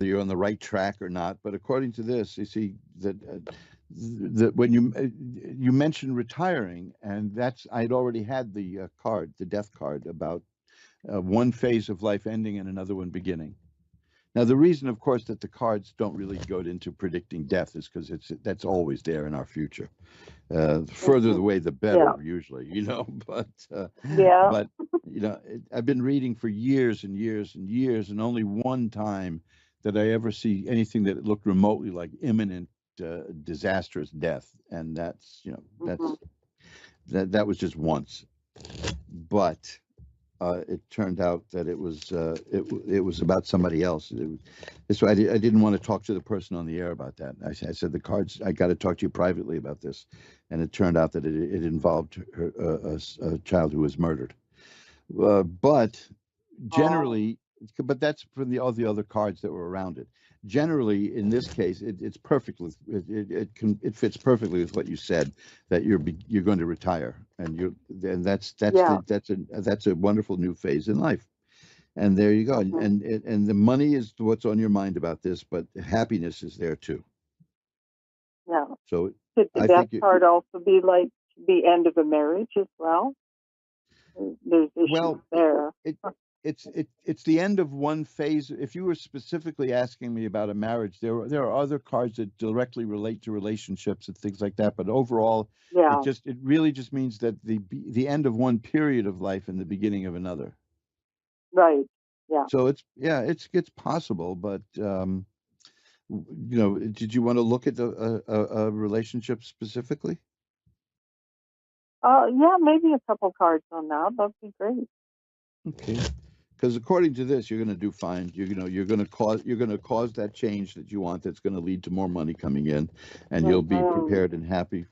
you're on the right track or not. But according to this, you see that when you mentioned retiring, and that's I'd already had the card, the death card, about one phase of life ending and another one beginning. Now, the reason, of course, that the cards don't really go into predicting death is because that's always there in our future. The further Hmm. away, the Yeah. better, usually, Yeah. but I've been reading for years and years and years, and only one time did I ever see anything that looked remotely like imminent, disastrous death, and that's Hmm. that was just once. But it turned out that it was about somebody else. That's why I didn't want to talk to the person on the air about that. I said the cards. I got to talk to you privately about this, and it turned out that it involved a child who was murdered. But Oh, generally, but that's for all the other cards that were around it. Generally, in this case, it's perfectly it fits perfectly with what you said, that you're going to retire, and yeah. that's a wonderful new phase in life. And there you go. Hmm. And the money is what's on your mind about this, but happiness is there too. Yeah. So Could the I death think it, card also be like the end of a marriage as well? There's issues well, there. it it's the end of one phase. If you were specifically asking me about a marriage, there are other cards that directly relate to relationships and things like that. But overall, Yeah. it really just means that the end of one period of life and the beginning of another. Right. Yeah. So it's possible, but did you want to look at a relationship specifically? Yeah, maybe a couple cards on that. That'd be great. Okay. Because according to this, you're going to do fine. You're going to cause that change that you want. That's going to lead to more money coming in, and you'll be Hmm. prepared and happy.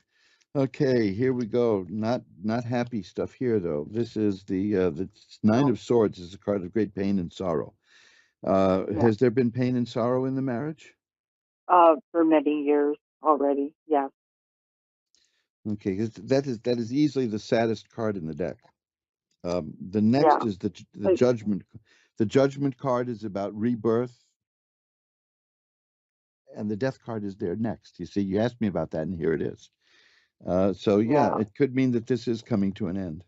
Okay, here we go. Not happy stuff here though. This is the Nine No. of Swords is a card of great pain and sorrow. Yeah. Has there been pain and sorrow in the marriage? For many years already. Yeah. Okay, 'cause that is easily the saddest card in the deck. The next Yeah. is the But, Judgment. The Judgment card is about rebirth, and the Death card is there next. You see, you asked me about that, and here it is. So yeah, yeah. it could mean that this is coming to an end.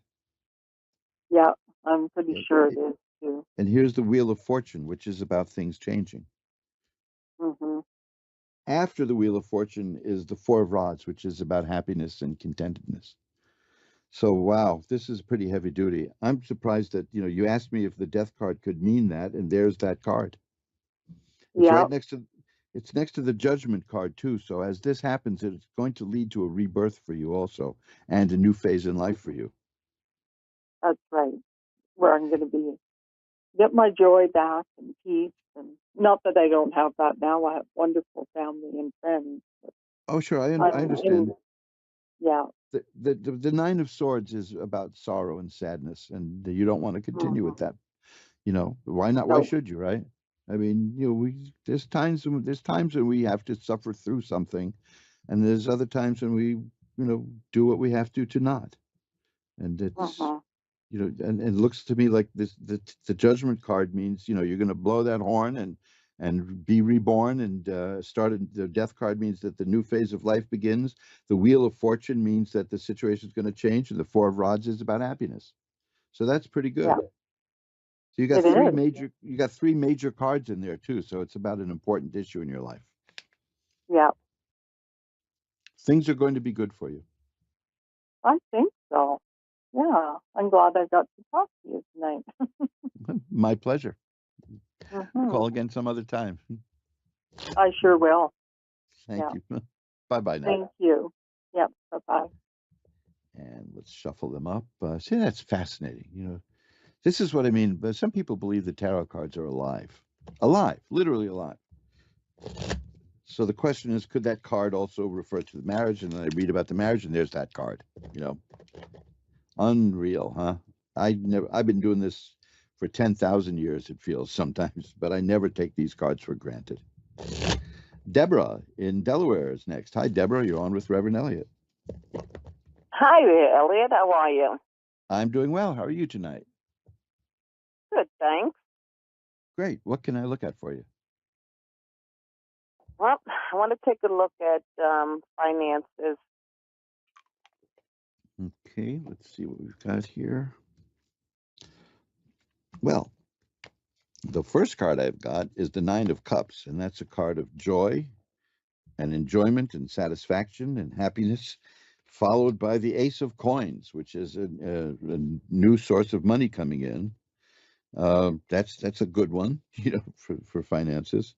Yeah. I'm pretty It- sure it it- is too. and here's the Wheel of Fortune, which is about things changing. Hmm. After the Wheel of Fortune is the Four of Rods, which is about happiness and contentedness. So wow, this is pretty heavy duty. I'm surprised that you asked me if the Death card could mean that, and there's that card. It's Yeah. right next to it's next to the Judgment card too. So as this happens, it's going to lead to a rebirth for you also, and a new phase in life for Hmm. you. That's right. Where I'm going to be get my joy back and peace. And not that I don't have that now. I have wonderful family and friends. Oh, sure, I I'm in, understand. yeah. The Nine of Swords is about sorrow and sadness, and you don't want to continue with Hmm. that. Why not? Why So, should you, right? I mean, there's times when we have to suffer through something, and there's other times when we do what we have to not. And it's uh-huh. and it looks to me like the Judgment card means you're going to blow that horn and be reborn, and the Death card means that the new phase of life begins. The Wheel of Fortune means that the situation is going to change, and the Four of Rods is about happiness. So that's pretty Yeah, good. So it is. you got three major cards in there too. So it's about an important issue in your life. Yeah, Things are going to be good for you. I think so. Yeah, I'm glad I got to talk to you tonight. My pleasure. Hmm. Call again some other time. I sure will. Thank Yeah, you. Bye bye now. thank you. Yep, bye bye. And let's shuffle them up. See, that's fascinating. This is what I mean. But some people believe the tarot cards are alive, alive, literally alive. So the question is, could that card also refer to the marriage? And then I read about the marriage, and there's that card. You know, Unreal, huh? I've been doing this for 10,000 years. It feels sometimes, but I never take these cards for granted. Deborah in Delaware is next. Hi, Deborah. You're on with Reverend Elliot. Hi there, Elliot. How are you? I'm doing well. How are you tonight? Good, thanks. Great. What can I look at for you? Well, I want to take a look at finances. Okay, let's see what we've got here. Well, the first card I've got is the Nine of Cups, and that's a card of joy and enjoyment and satisfaction and happiness, followed by the Ace of Coins, which is a new source of money coming in. That's a good one, for finances.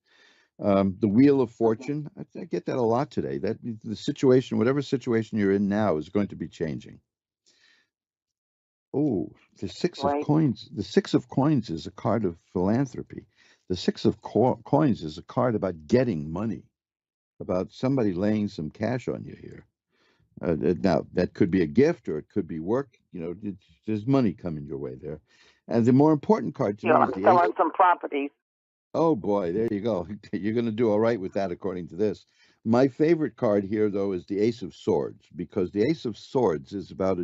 The Wheel of Fortune, I get that a lot today. That the situation, whatever situation you're in now, is going to be changing. Oh, the Six of Right. Coins. The Six of Coins is a card of philanthropy. The Six of Coins is a card about getting money, about somebody laying some cash on you here. Now, that could be a gift or it could be work. There's money coming your way there. And the more important card to me is I'm the Ace. selling some properties. Oh boy, there you go. You're going to do all right with that, according to this. My favorite card here, though, is the Ace of Swords, because the Ace of Swords is about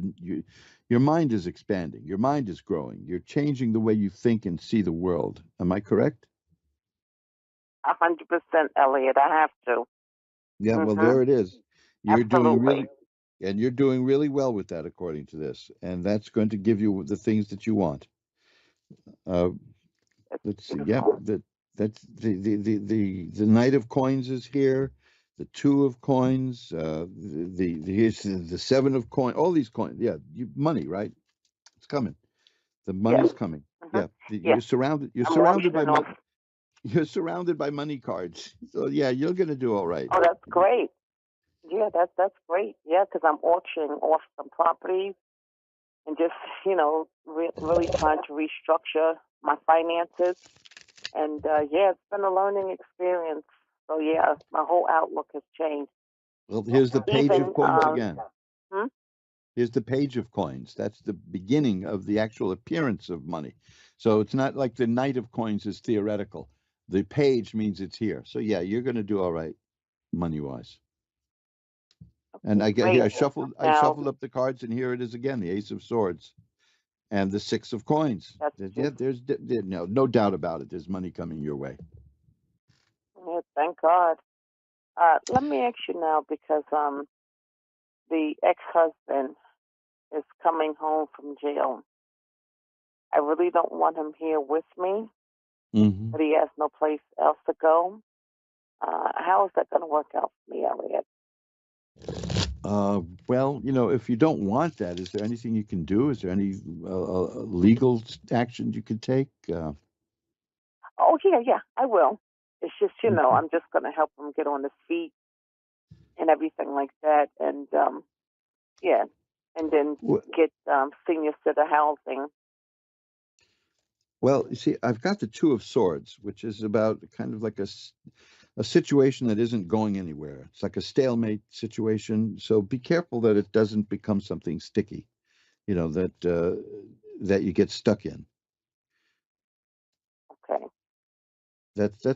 your mind is expanding, your mind is growing, you're changing the way you think and see the world. Am I correct? 100%, Elliot. I have to. Yeah, well, Mm-hmm. there it is. You're doing Absolutely. really, and you're doing really well with that, according to this, and that's going to give you the things that you want. Uh, It's let's see. Yep, beautiful. that's the Knight of Coins is here. The Two of Coins. Here's the Seven of Coins. All these coins. Yeah, money, right? It's coming. The Yes. money's coming. Mm-hmm. Yeah, Yes. you're surrounded. You're I'm surrounded by auctioning off. You're surrounded by money cards. So yeah, you're gonna do all right. Oh, that's great. Yeah, that's great. Yeah, because I'm auctioning off some properties and just, really trying to restructure my finances. And yeah, it's been a learning experience. So yeah, my whole outlook has changed. Well, here's the Page of Even, Coins again. hmm? Here's the Page of Coins. That's the beginning of the actual appearance of money. So it's not like the Knight of Coins is theoretical. The page means it's here. So yeah, you're going to do all right, money wise. And I get here. Great. I Now, shuffled up the cards, and here it is again: the Ace of Swords and the Six of Coins. that's Yeah, just, there's no doubt about it. There's money coming your way. yeah, thank God. Let me ask you now because the ex-husband is coming home from jail. I really don't want him here with me, Mm-hmm. but he has no place else to go. How is that going to work out for me, Elliot? Well, if you don't want that, is there anything you can do? Is there any legal actions you could take? Oh, yeah, I will. It's just, Okay. I'm just going to help him get on his feet and everything like that. And, yeah, and then get senior citizen housing. Well, you see, I've got the Two of Swords, which is about kind of like a situation that isn't going anywhere. It's like a stalemate situation. So be careful that it doesn't become something sticky, that you get stuck in. Okay. That's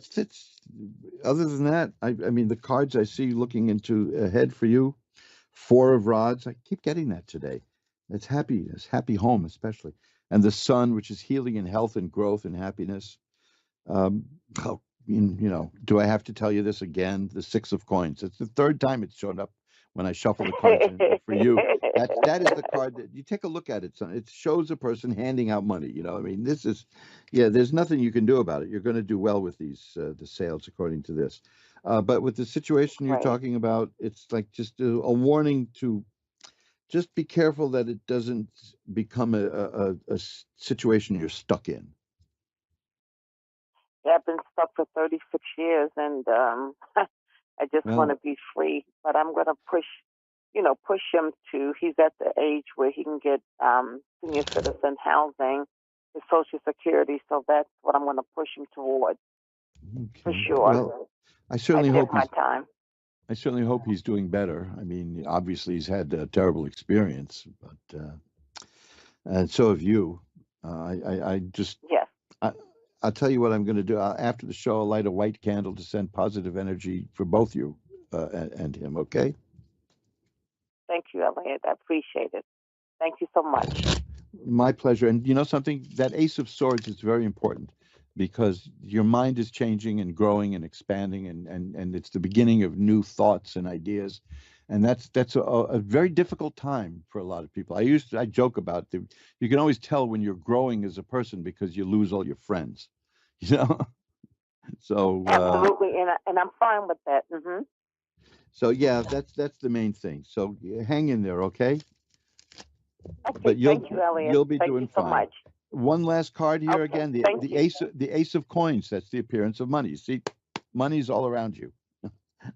other than that, I mean, the cards I see looking into ahead for you, Four of Rods. I keep getting that today. It's happy home, especially. And the Sun, which is healing and health and growth and happiness. Um, oh, do I have to tell you this again? The Six of Coins. It's the third time it's shown up when I shuffle the cards for you. That is the card that you take a look at it. Son. It shows a person handing out money. I mean, there's nothing you can do about it. You're going to do well with the sales, according to this. But with the situation you're Right. talking about, it's like just a warning to just be careful that it doesn't become a situation you're stuck in. Yeah, I've been stuck for 36 years, and I just want to be free. But I'm going to push him to. He's at the age where he can get senior citizen housing, his Social Security. So that's what I'm going to push him towards, for sure. Well, I certainly hope my time. I certainly hope he's doing better. I mean, obviously he's had a terrible experience, but and so have you. I just Yes. I'll tell you what I'm going to do. After the show, I'll light a white candle to send positive energy for both you and him. Okay. Thank you, Elliot. I appreciate it. Thank you so much. My pleasure. And you know something? That Ace of Swords is very important. because your mind is changing and growing and expanding, and it's the beginning of new thoughts and ideas. And that's a very difficult time for a lot of people. I joke about you can always tell when you're growing as a person because you lose all your friends, you know. So absolutely, and I'm fine with that. Mm-hmm. So yeah, that's the main thing. So hang in there, okay? Okay, But thank you, Elliot. you'll be Thank doing you so fine. much. One last card here Okay, again, thank the you. ace of coins. That's the appearance of money. See, money's all around you.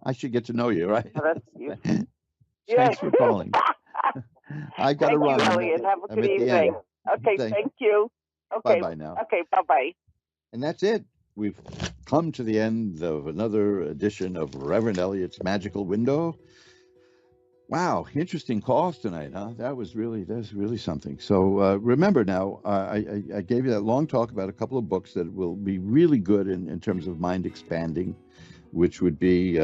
I should get to know you, right? Oh, that's you. Thanks for calling. I got to Thank run. you, Elliot. Have a I'm good at the evening. end. Okay, thank you. Bye Okay, bye now. okay, bye-bye. And that's it. We've come to the end of another edition of Reverend Elliot's Magical Window. Wow, interesting calls tonight, huh? That's really something. So remember now, I gave you that long talk about a couple of books that will be really good in terms of mind expanding, which would be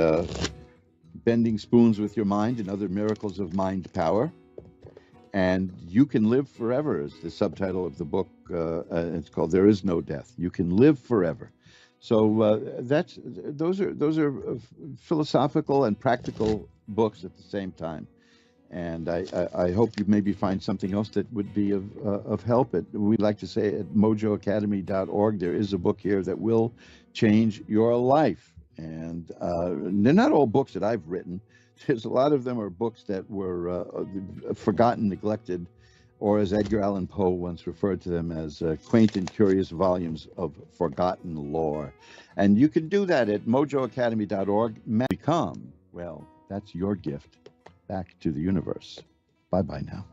Bending Spoons with Your Mind and Other Miracles of Mind Power. And You Can Live Forever is the subtitle of the book. It's called There Is No Death. You Can Live Forever. So those are philosophical and practical books at the same time. And I hope you maybe find something else that would be of help. We like to say at mojoacademy.org, there is a book here that will change your life. And they're not all books that I've written. There's a lot of them are books that were forgotten, neglected, or as Edgar Allan Poe once referred to them as quaint and curious volumes of forgotten lore. And you can do that at mojoacademy.org. Become, well, that's your gift back to the universe. Bye-bye now.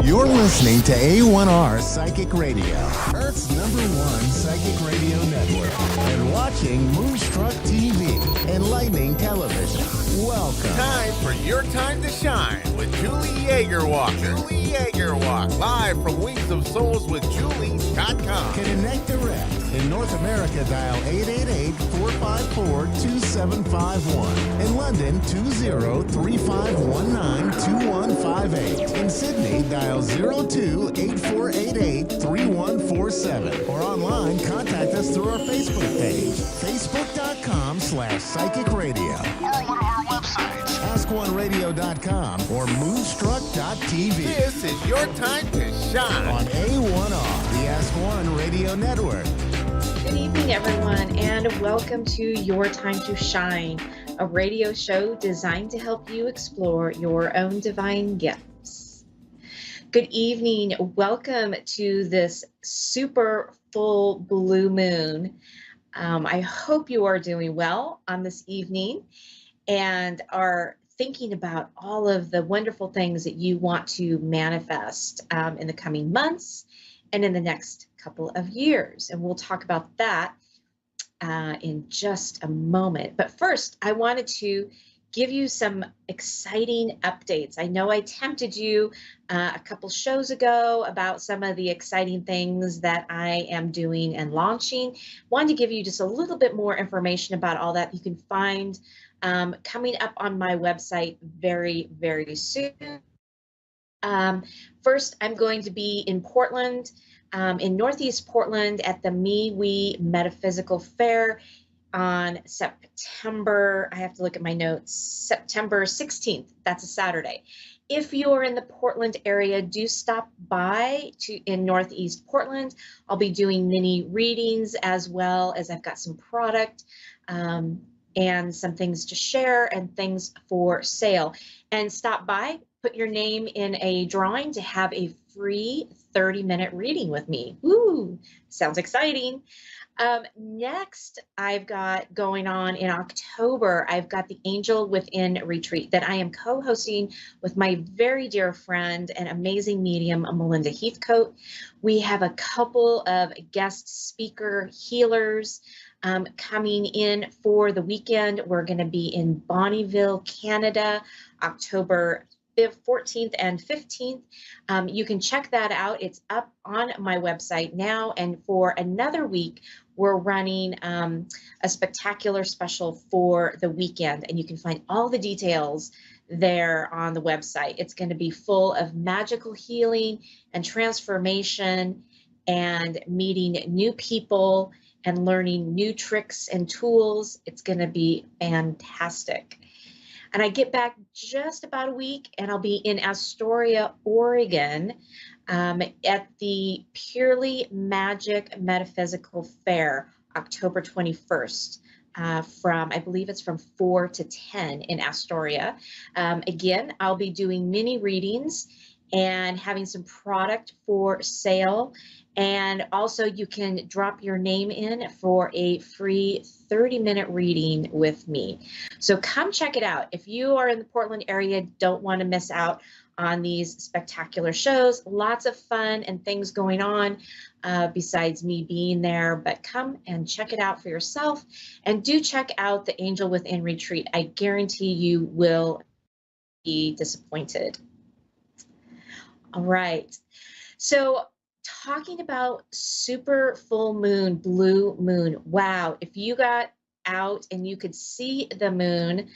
You're listening to A1R Psychic Radio, Earth's #1 psychic radio network, and watching Moonstruck TV, enlightening television. Welcome. Time for your time to shine with Julie Yeagerwalk. Julie Yeagerwalk, live from Wings of Souls with Julie.com. Connect direct. In North America, dial 888-454-2751. In London, 20-3519-2158. In Sydney, dial 02-8488-3147. Or online, contact us through our Facebook page, facebook.com/psychic radio. Or one of our websites. Ask ask1radio.com or moonstruck.tv. This is your time to shine On A1R, the Ask One Radio Network. Good evening, everyone, and welcome to Your Time to Shine, a radio show designed to help you explore your own divine gifts. Good evening. Welcome to this super full blue moon. I hope you are doing well on this evening and are thinking about all of the wonderful things that you want to manifest in the coming months and in the next couple of years. And we'll talk about that in just a moment. But first, I wanted to give you some exciting updates. I know I tempted you a couple shows ago about some of the exciting things that I am doing and launching. Wanted to give you just a little bit more information about all that. You can find coming up on my website very, very soon. First, I'm going to be in Portland, in Northeast Portland at the MeWe Metaphysical Fair on September, I have to look at my notes, September 16th. That's a Saturday. If you're in the Portland area, do stop by in Northeast Portland. I'll be doing mini readings as well as I've got some product and some things to share and things for sale. And stop by, put your name in a drawing to have a free 30-minute reading with me. Woo, sounds exciting. Next, I've got going on in October, I've got the Angel Within Retreat that I am co-hosting with my very dear friend and amazing medium, Melinda Heathcote. We have a couple of guest speaker healers coming in for the weekend. We're going to be in Bonnyville, Canada, October 14th and 15th. You can check that out. It's up on my website now. And for another week, we're running a spectacular special for the weekend. And you can find all the details there on the website. It's going to be full of magical healing and transformation and meeting new people and learning new tricks and tools. It's going to be fantastic. And I get back just about a week and I'll be in Astoria, Oregon at the Purely Magic Metaphysical Fair, October 21st. From, I believe it's from 4 to 10 in Astoria. Again, I'll be doing mini readings and having some product for sale. And also you can drop your name in for a free 30-minute reading with me. So come check it out. If you are in the Portland area, don't want to miss out on these spectacular shows. Lots of fun and things going on besides me being there, but come and check it out for yourself. And do check out the Angel Within Retreat. I guarantee you will be disappointed. All right. So talking about super full moon, blue moon. Wow. If you got out and you could see the moon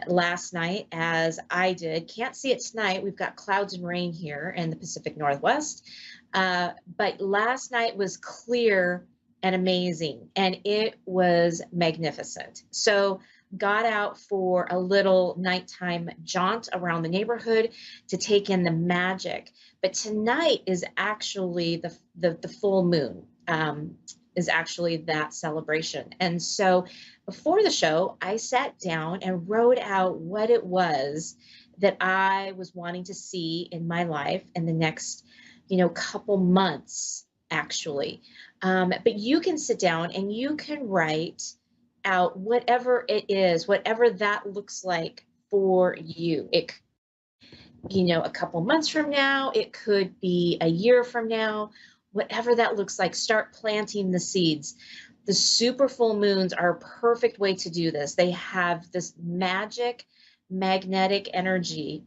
last night as I did, can't see it tonight. We've got clouds and rain here in the Pacific Northwest. But last night was clear and amazing, and it was magnificent. So got out for a little nighttime jaunt around the neighborhood to take in the magic. But tonight is actually the full moon, is actually that celebration. And so before the show, I sat down and wrote out what it was that I was wanting to see in my life in the next, couple months, actually. But you can sit down and you can write out whatever it is, whatever that looks like for you. It, a couple months from now, it could be a year from now, whatever that looks like. Start planting the seeds. The super full moons are a perfect way to do this. They have this magic, magnetic energy,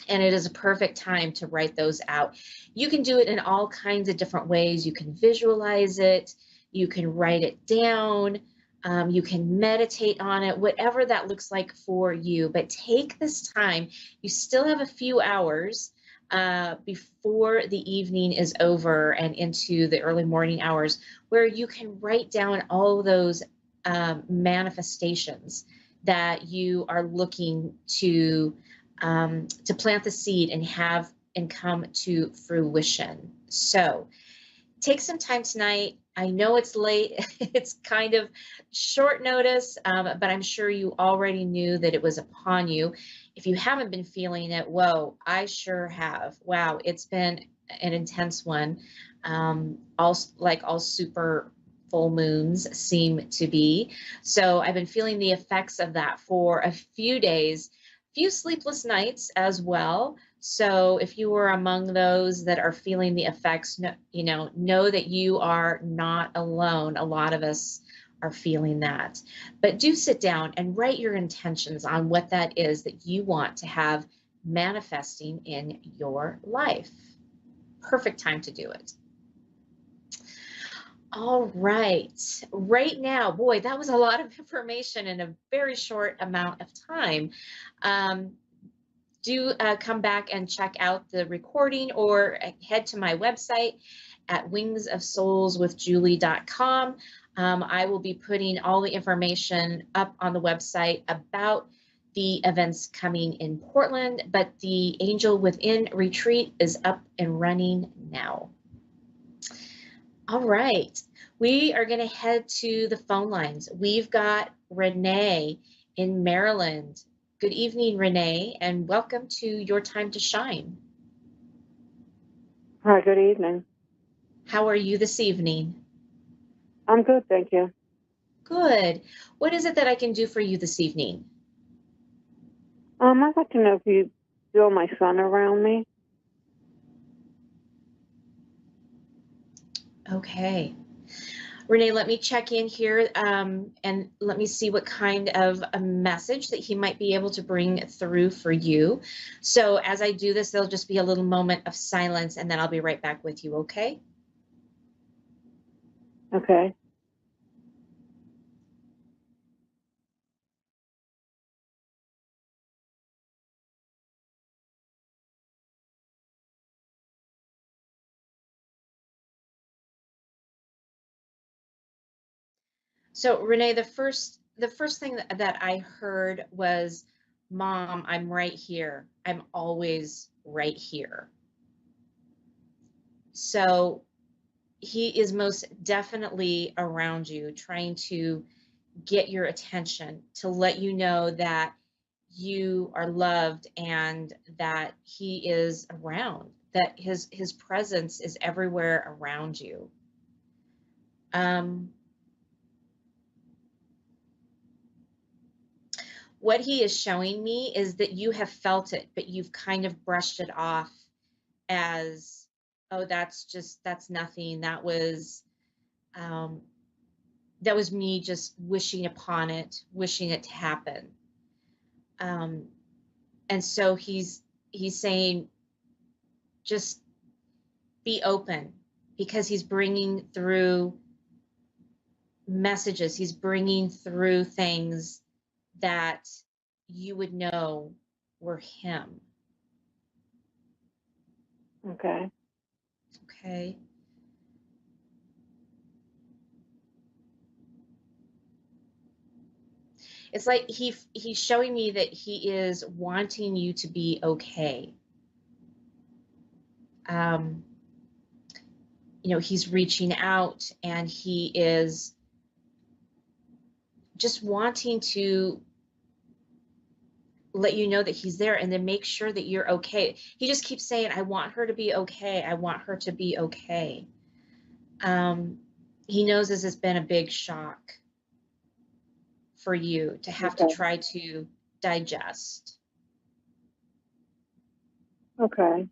and it is a perfect time to write those out. You can do it in all kinds of different ways. You can visualize it. You can write it down. You can meditate on it, whatever that looks like for you. But take this time. You still have a few hours before the evening is over and into the early morning hours where you can write down all those manifestations that you are looking to plant the seed and come to fruition. So take some time tonight. I know it's late. It's kind of short notice, but I'm sure you already knew that it was upon you. If you haven't been feeling it, whoa, I sure have. Wow, it's been an intense one. Like all super full moons seem to be. So I've been feeling the effects of that for a few days, few sleepless nights as well. So if you were among those that are feeling the effects, know that you are not alone. A lot of us are feeling that. But do sit down and write your intentions on what that is that you want to have manifesting in your life. Perfect time to do it. All right. Right now, boy, that was a lot of information in a very short amount of time. Do come back and check out the recording or head to my website at wingsofsoulswithjulie.com. I will be putting all the information up on the website about the events coming in Portland, but the Angel Within retreat is up and running now. All right, we are going to head to the phone lines. We've got Renee in Maryland. Good evening, Renee, and welcome to Your Time to Shine. Hi, good evening. How are you this evening? I'm good, thank you. Good. What is it that I can do for you this evening? I'd like to know if you feel my son around me. Okay. Renee, let me check in here and let me see what kind of a message that he might be able to bring through for you. So as I do this, there'll just be a little moment of silence and then I'll be right back with you, okay? Okay. So Renee, the first thing that I heard was, Mom, I'm right here. I'm always right here. So he is most definitely around you, trying to get your attention, to let you know that you are loved and that he is around, that his presence is everywhere around you. What he is showing me is that you have felt it, but you've kind of brushed it off as, oh, that's nothing. That was me just wishing upon it, wishing it to happen. And so he's saying, just be open, because he's bringing through messages. He's bringing through things that you would know were him. Okay. Okay. It's like he's showing me that he is wanting you to be okay. He's reaching out and he is just wanting to let you know that he's there and then make sure that you're okay. He just keeps saying, I want her to be okay. I want her to be okay. He knows this has been a big shock for you to have to try to digest. Okay.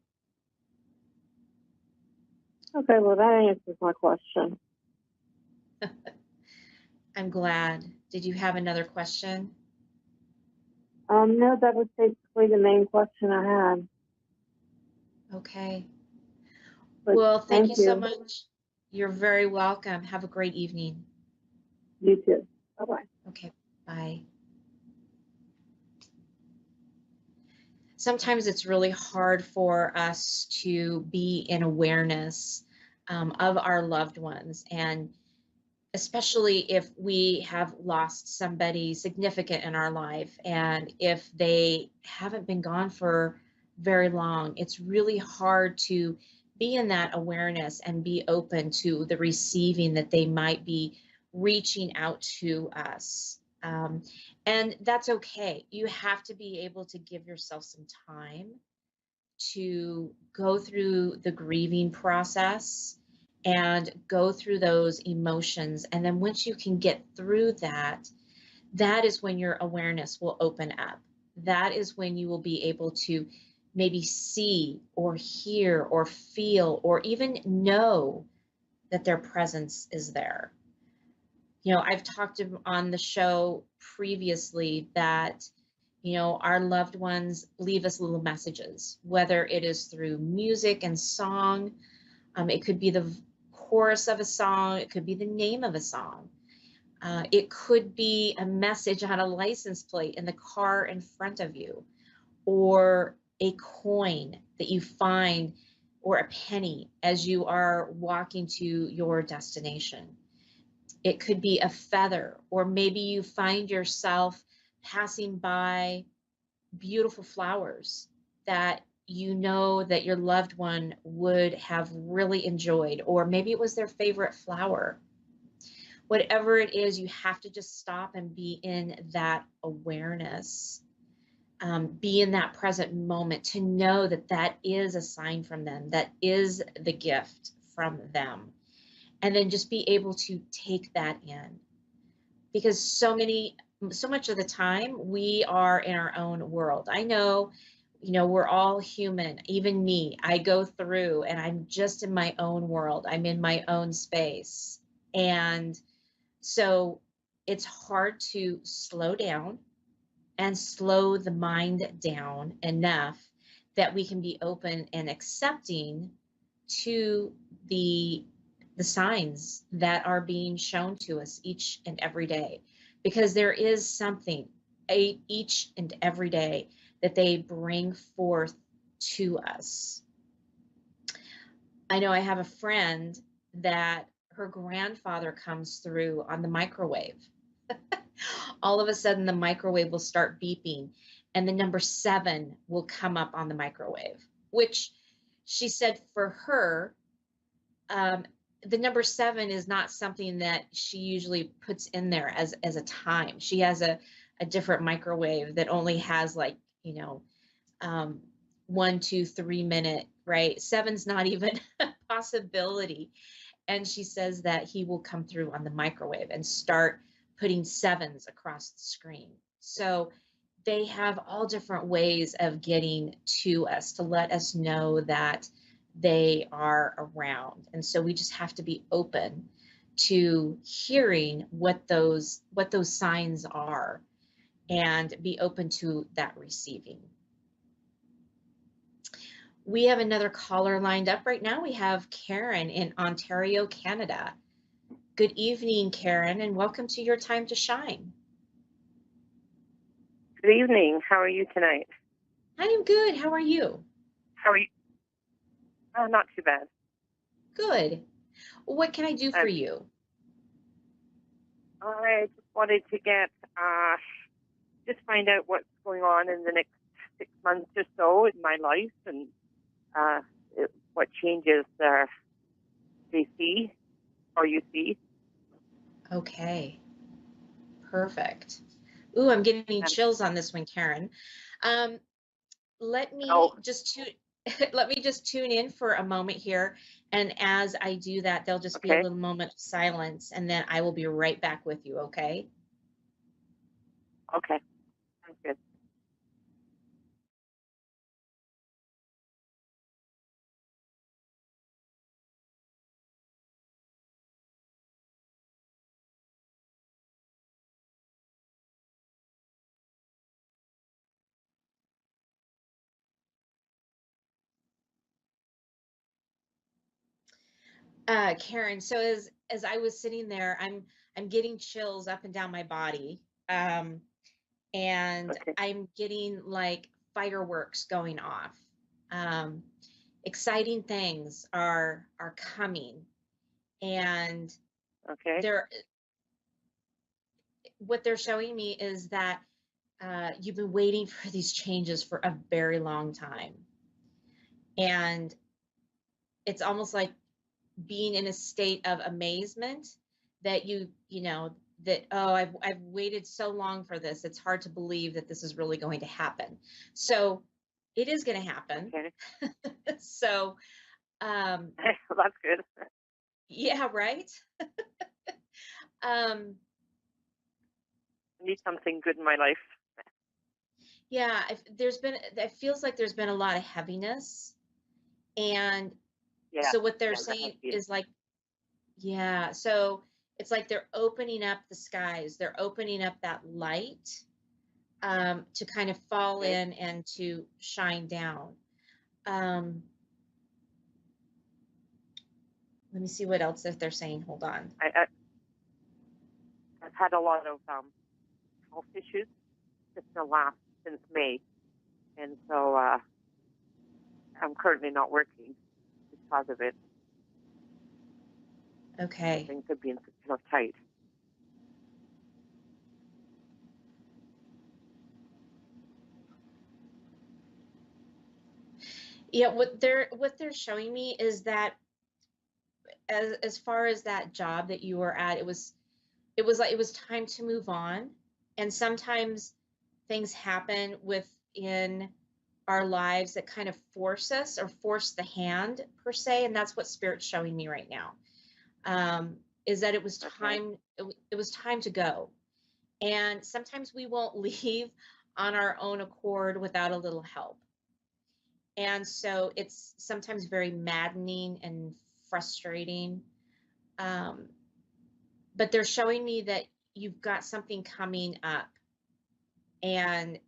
Okay, well, that answers my question. I'm glad. Did you have another question? No, that was basically the main question I had. Okay. But well, thank you so much. You're very welcome. Have a great evening. You too. Bye-bye. Okay, bye. Sometimes it's really hard for us to be in awareness of our loved ones and especially if we have lost somebody significant in our life, and if they haven't been gone for very long, it's really hard to be in that awareness and be open to the receiving that they might be reaching out to us. And that's okay. You have to be able to give yourself some time to go through the grieving process and go through those emotions. And then once you can get through that, that is when your awareness will open up. That is when you will be able to maybe see or hear or feel or even know that their presence is there. You know, I've talked on the show previously that, you know, our loved ones leave us little messages, whether it is through music and song. It could be the chorus of a song. It could be the name of a song. It could be a message on a license plate in the car in front of you, or a coin that you find, or a penny as you are walking to your destination. It could be a feather, or maybe you find yourself passing by beautiful flowers that you know that your loved one would have really enjoyed, or maybe it was their favorite flower. Whatever it is, you have to just stop and be in that awareness, be in that present moment to know that that is a sign from them, that is the gift from them. And then just be able to take that in, because so much of the time we are in our own world. I know, you know, we're all human. Even me, I go through and I'm just in my own world. I'm in my own space. And so it's hard to slow down and slow the mind down enough that we can be open and accepting to the signs that are being shown to us each and every day, because there is something each and every day that they bring forth to us. I know I have a friend that her grandfather comes through on the microwave. All of a sudden the microwave will start beeping and the number 7 will come up on the microwave, which she said for her, the number 7 is not something that she usually puts in there as a time. She has a different microwave that only has, like, you know, 1, 2, 3 minute, right? 7's not even a possibility. And she says that he will come through on the microwave and start putting 7s across the screen. So they have all different ways of getting to us to let us know that they are around. And so we just have to be open to hearing what those signs are and be open to that receiving. We have another caller lined up right now. We have Karen in Ontario, Canada. Good evening, Karen, and welcome to Your Time to Shine. Good evening. How are you tonight? I am good. How are you? How are you? Not too bad. Good. What can I do for you? I just wanted to just find out what's going on in the next 6 months or so in my life, and what changes they see or you see. Okay. Perfect. Ooh, I'm getting chills on this one, Karen. Let me just tune in for a moment here, and as I do that, there'll just be a little moment of silence, and then I will be right back with you. Okay? Okay. Sounds good. Karen, so as I was sitting there, I'm getting chills up and down my body, and I'm getting like fireworks going off. Exciting things are coming, and Okay. What they're showing me is that you've been waiting for these changes for a very long time. And it's almost like being in a state of amazement that I've waited so long for this. It's hard to believe that this is really going to happen. So it is going to happen. Okay. So Well, that's good. yeah, right. I need something good in my life. Yeah, it feels like there's been a lot of heaviness. And Yeah. so what they're Yeah, that has saying been. is like, yeah, so it's like they're opening up the skies. They're opening up that light to kind of fall Okay. in and to shine down. Let me see what else if they're saying. Hold on. I've had a lot of health issues since May, and so I'm currently not working because of it. Okay. Things are being tight. Yeah, what they're showing me is that as far as that job that you were at, it was like it was time to move on. And sometimes things happen within our lives that kind of force us or force the hand per se, and that's what Spirit's showing me right now. Is that it was time. It was time to go, and sometimes we won't leave on our own accord without a little help. And so it's sometimes very maddening and frustrating. But they're showing me that you've got something coming up, and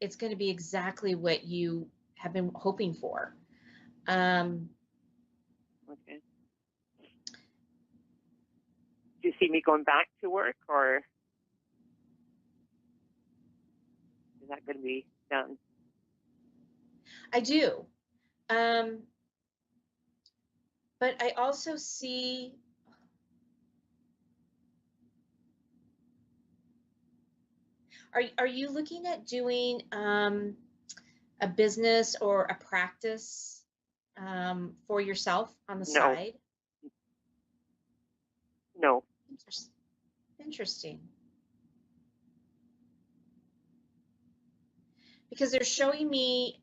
it's going to be exactly what you have been hoping for. Okay. Do you see me going back to work, or is that going to be done? I do. But I also see are you looking at doing a business or a practice for yourself on the side? No. Interesting. Because they're showing me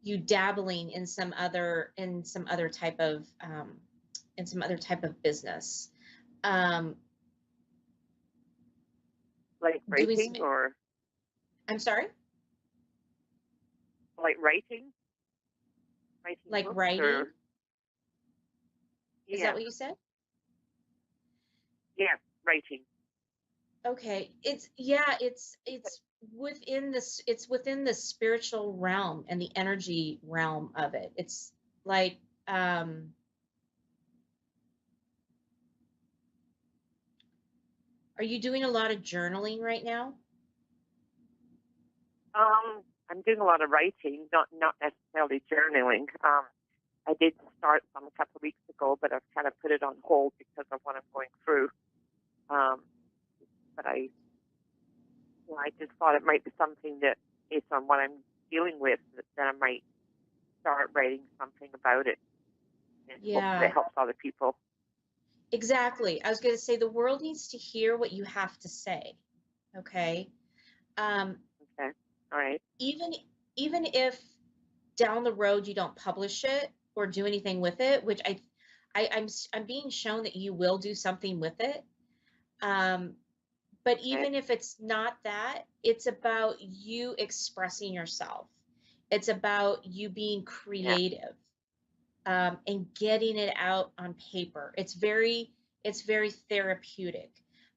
you dabbling in some other type of business. Like writing, or I'm sorry? like writing? Like books, writing? or... Is that what you said? Yeah, writing. Okay. It's within the spiritual realm and the energy realm of it. It's like are you doing a lot of journaling right now? I'm doing a lot of writing, not necessarily journaling. I did start some a couple of weeks ago, but I've kind of put it on hold because of what I'm going through. But I just thought it might be something that, based on what I'm dealing with, that I might start writing something about it, and hope that it helps other people. Exactly. I was going to say the world needs to hear what you have to say. Okay. Okay. All right. Even if down the road you don't publish it or do anything with it, which I'm being shown that you will do something with it. But even if it's not that, it's about you expressing yourself. It's about you being creative and getting it out on paper. It's very therapeutic.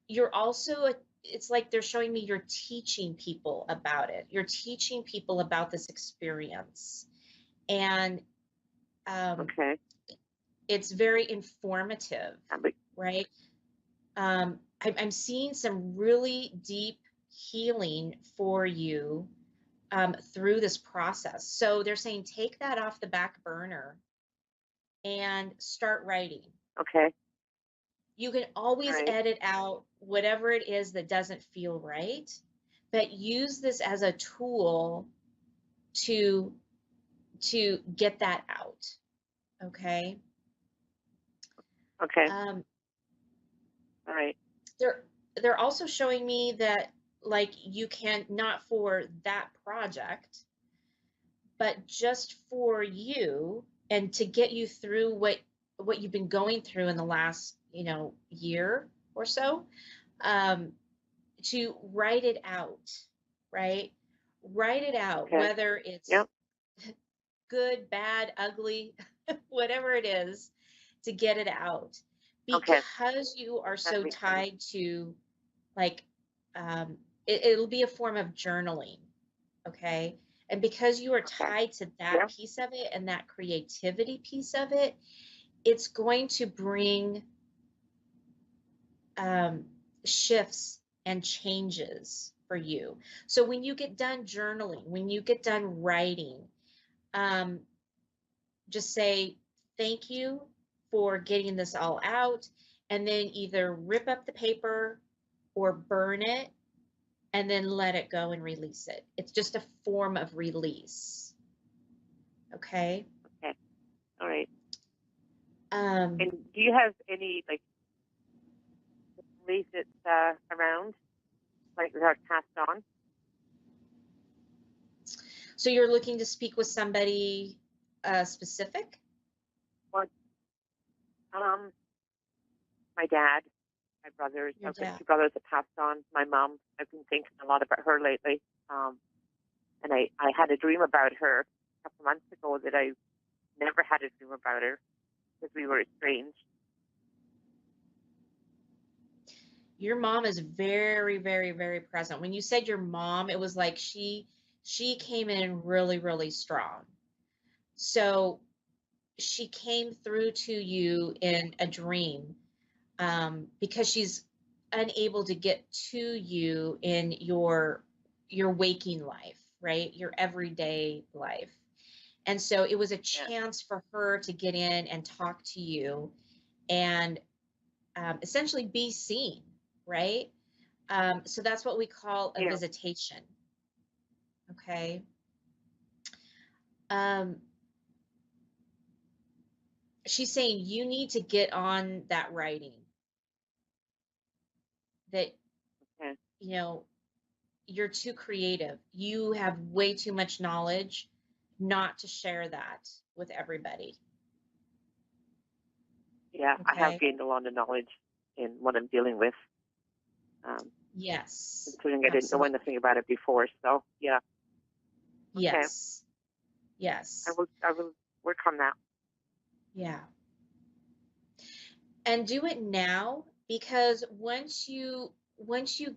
You're also it's like they're showing me you're teaching people about it. You're teaching people about this experience. And it's very informative, right? I'm seeing some really deep healing for you through this process. So they're saying take that off the back burner and start writing. Okay. You can always Right. edit out whatever it is that doesn't feel right, but use this as a tool to get that out. Okay. Okay. All right. They're also showing me that, like, you can, not for that project, but just for you and to get you through what you've been going through in the last, year or so, to write it out, right? Write it out, Okay. whether it's Yep. good, bad, ugly, whatever it is, to get it out. Okay. Because you are That so makes sense. tied to, like, it'll be a form of journaling, okay? And because you are tied to that Yeah. piece of it and that creativity piece of it, it's going to bring shifts and changes for you. So when you get done journaling, when you get done writing, just say thank you for getting this all out, and then either rip up the paper or burn it and then let it go and release it. It's just a form of release. Okay. Okay. All right. Um, And do you have any like leaves that's around, like that are passed on? so you're looking to speak with somebody specific? What? My dad, my brothers. Your I've got dad. 2 brothers that passed on. My mom. I've been thinking a lot about her lately. And I had a dream about her a couple months ago that I never had a dream about her because we were estranged. Your mom is very, very, very present. When you said your mom, it was like she came in really, really strong. So she came through to you in a dream, because she's unable to get to you in your waking life, right? Your everyday life. And so it was a chance for her to get in and talk to you and essentially be seen, right? So that's what we call a visitation. Okay. She's saying you need to get on that writing. That, you're too creative. You have way too much knowledge not to share that with everybody. Yeah, Okay. I have gained a lot of knowledge in what I'm dealing with. Yes. Considering I didn't know anything about it before, so yeah. Okay. Yes. Yes. I will work on that. Yeah. And do it now, because once you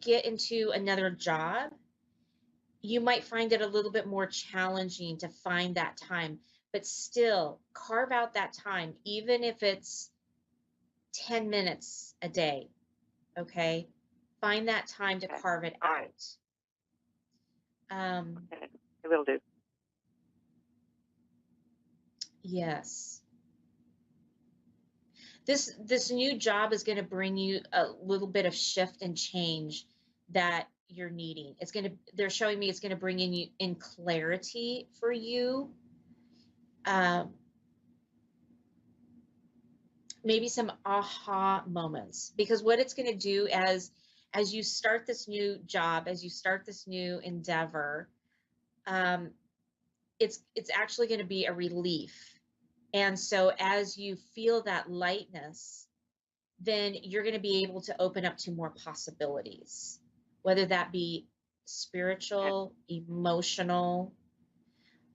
get into another job, you might find it a little bit more challenging to find that time, but still carve out that time, even if it's 10 minutes a day. Okay. Find that time to carve it out. Okay. I will do. Yes. This new job is going to bring you a little bit of shift and change that you're needing. They're showing me it's going to bring in clarity for you. Maybe some aha moments, because what it's going to do as you start this new job, as you start this new endeavor, it's actually going to be a relief. And so as you feel that lightness, then you're going to be able to open up to more possibilities, whether that be spiritual, emotional.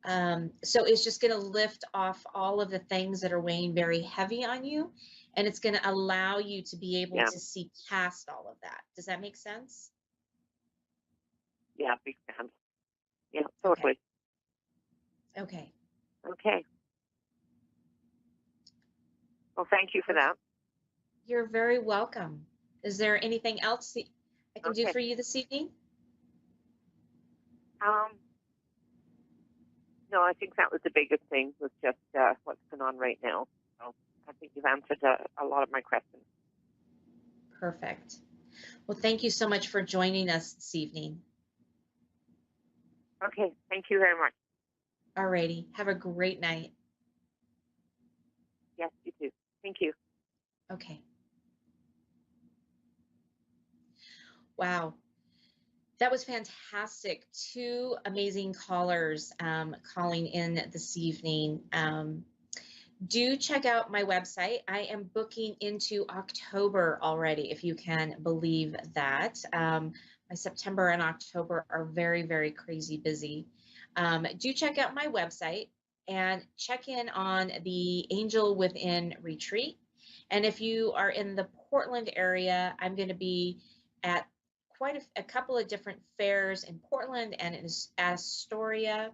So it's just going to lift off all of the things that are weighing very heavy on you, and it's going to allow you to be able to see past all of that. Does that make sense? Yeah, big sense. Yeah, totally. Okay. Okay. Well, thank you for that. You're very welcome. Is there anything else that I can do for you this evening? No, I think that was the biggest thing, was just what's going on right now. So I think you've answered a lot of my questions. Perfect. Well, thank you so much for joining us this evening. Okay, thank you very much. Alrighty. Have a great night. Yes, you too. Thank you. Okay. Wow. That was fantastic. Two amazing callers calling in this evening. Do check out my website. I am booking into October already, if you can believe that. My September and October are very, very crazy busy. Do check out my website and check in on the Angel Within Retreat. And if you are in the Portland area, I'm going to be at quite a couple of different fairs in Portland and in Astoria.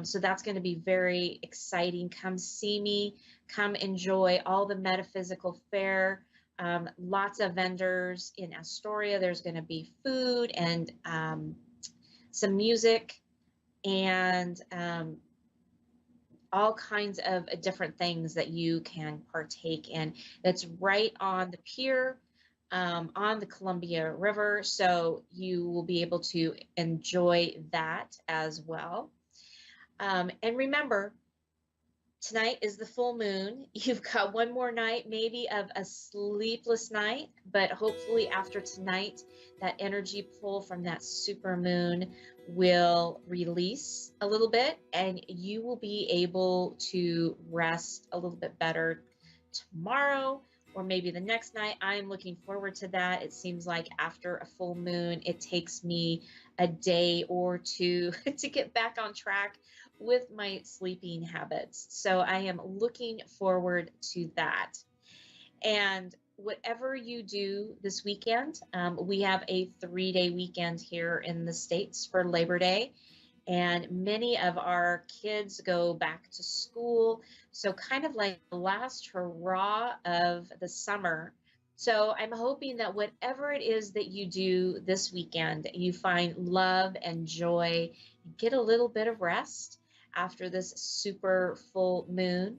So that's going to be very exciting. Come see me. Come enjoy all the metaphysical fair. Lots of vendors in Astoria. There's going to be food and some music and all kinds of different things that you can partake in. That's right on the pier, on the Columbia River. So you will be able to enjoy that as well. And remember, tonight is the full moon. You've got one more night, maybe of a sleepless night, but hopefully after tonight, that energy pull from that super moon will release a little bit and you will be able to rest a little bit better tomorrow or maybe the next night. I'm looking forward to that. It seems like after a full moon, it takes me a day or two to get back on track with my sleeping habits. So I am looking forward to that. And whatever you do this weekend, we have a 3-day weekend here in the States for Labor Day. And many of our kids go back to school. So kind of like the last hurrah of the summer. So I'm hoping that whatever it is that you do this weekend, you find love and joy, get a little bit of rest after this super full moon.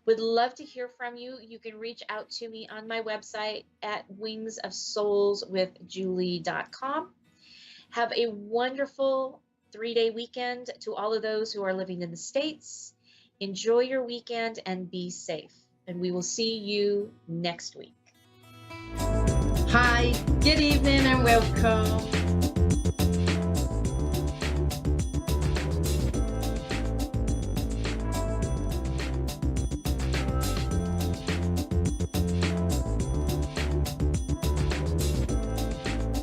Would love to hear from you. You can reach out to me on my website at wingsofsoulswithjulie.com. Have a wonderful 3-day weekend to all of those who are living in the States. Enjoy your weekend and be safe. And we will see you next week. Hi, good evening and welcome.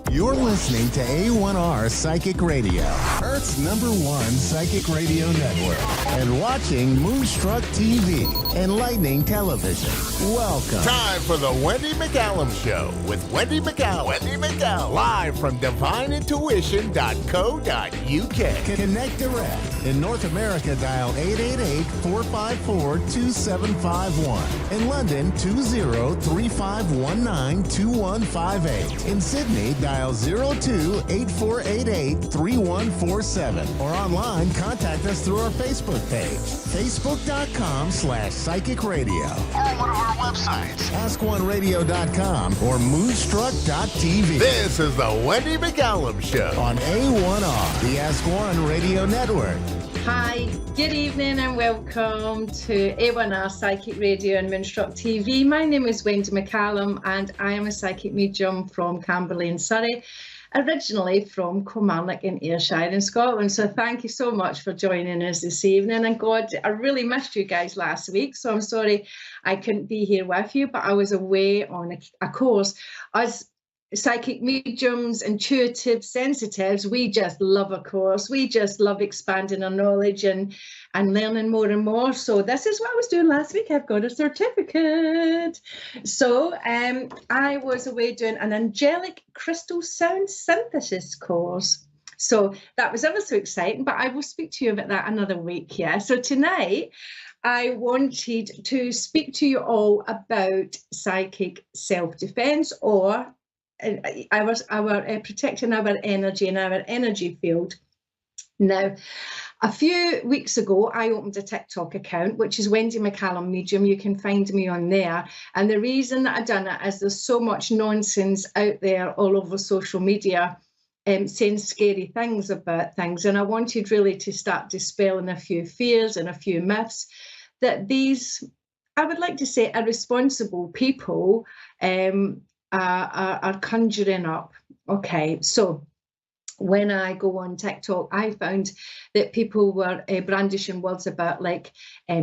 You're listening to A1R Psychic Radio, Earth's #1 psychic radio network, and watching Moonstruck TV, Enlightening Television. Welcome. Time for the Wendy McCallum Show with Wendy McCallum. Wendy McCallum. Live from divineintuition.co.uk. Connect direct. In North America, dial 888-454-2751. In London, 20-3519-2158. In Sydney, dial 02-8488-3147. Or online, contact us through our Facebook page, facebook.com/psychic radio. Or one of our websites, askoneradio.com or moonstruck.tv. This is the Wendy McCallum Show on A1R, the Ask One Radio Network. Hi, good evening and welcome to A1R Psychic Radio and Moonstruck TV. My name is Wendy McCallum and I am a psychic medium from Camberley in Surrey, originally from Kilmarnock in Ayrshire in Scotland. So thank you so much for joining us this evening. And God, I really missed you guys last week, so I'm sorry I couldn't be here with you, but I was away on a course. As psychic mediums, intuitive, sensitives, we just love a course. We just love expanding our knowledge and learning more and more. So this is what I was doing last week. I've got a certificate. So I was away doing an angelic crystal sound synthesis course. So that was ever so exciting, but I will speak to you about that another week. Yeah. So tonight I wanted to speak to you all about psychic self-defense, or our protecting our energy and our energy field. Now, A few weeks ago, I opened a TikTok account, which is Wendy McCallum Medium. You can find me on there. And the reason that I've done it is there's so much nonsense out there all over social media saying scary things about things. And I wanted really to start dispelling a few fears and a few myths that these, I would like to say, irresponsible people are conjuring up. Okay, so when I go on TikTok, I found that people were brandishing words about like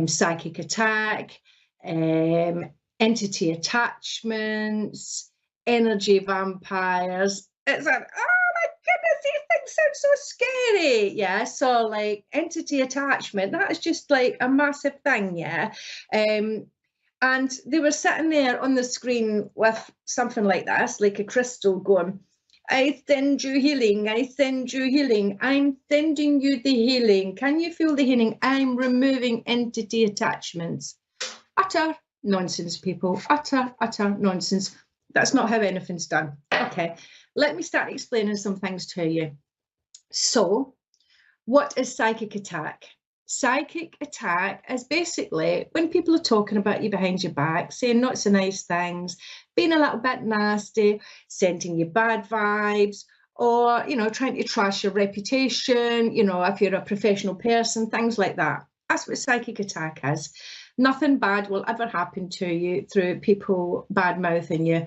psychic attack, entity attachments, energy vampires. It's like, oh my goodness, these things sound so scary. Yeah, so like entity attachment, that's just like a massive thing, yeah. And they were sitting there on the screen with something like this, like a crystal going, I send you healing, I send you healing, I'm sending you the healing. Can you feel the healing? I'm removing entity attachments. Utter nonsense, people. Utter nonsense. That's not how anything's done. Okay, let me start explaining some things to you. So, what is psychic attack? Psychic attack is basically when people are talking about you behind your back, saying not so nice things, being a little bit nasty, sending you bad vibes, or, you know, trying to trash your reputation, you know, if you're a professional person, things like that. That's what psychic attack is. Nothing bad will ever happen to you through people bad-mouthing you.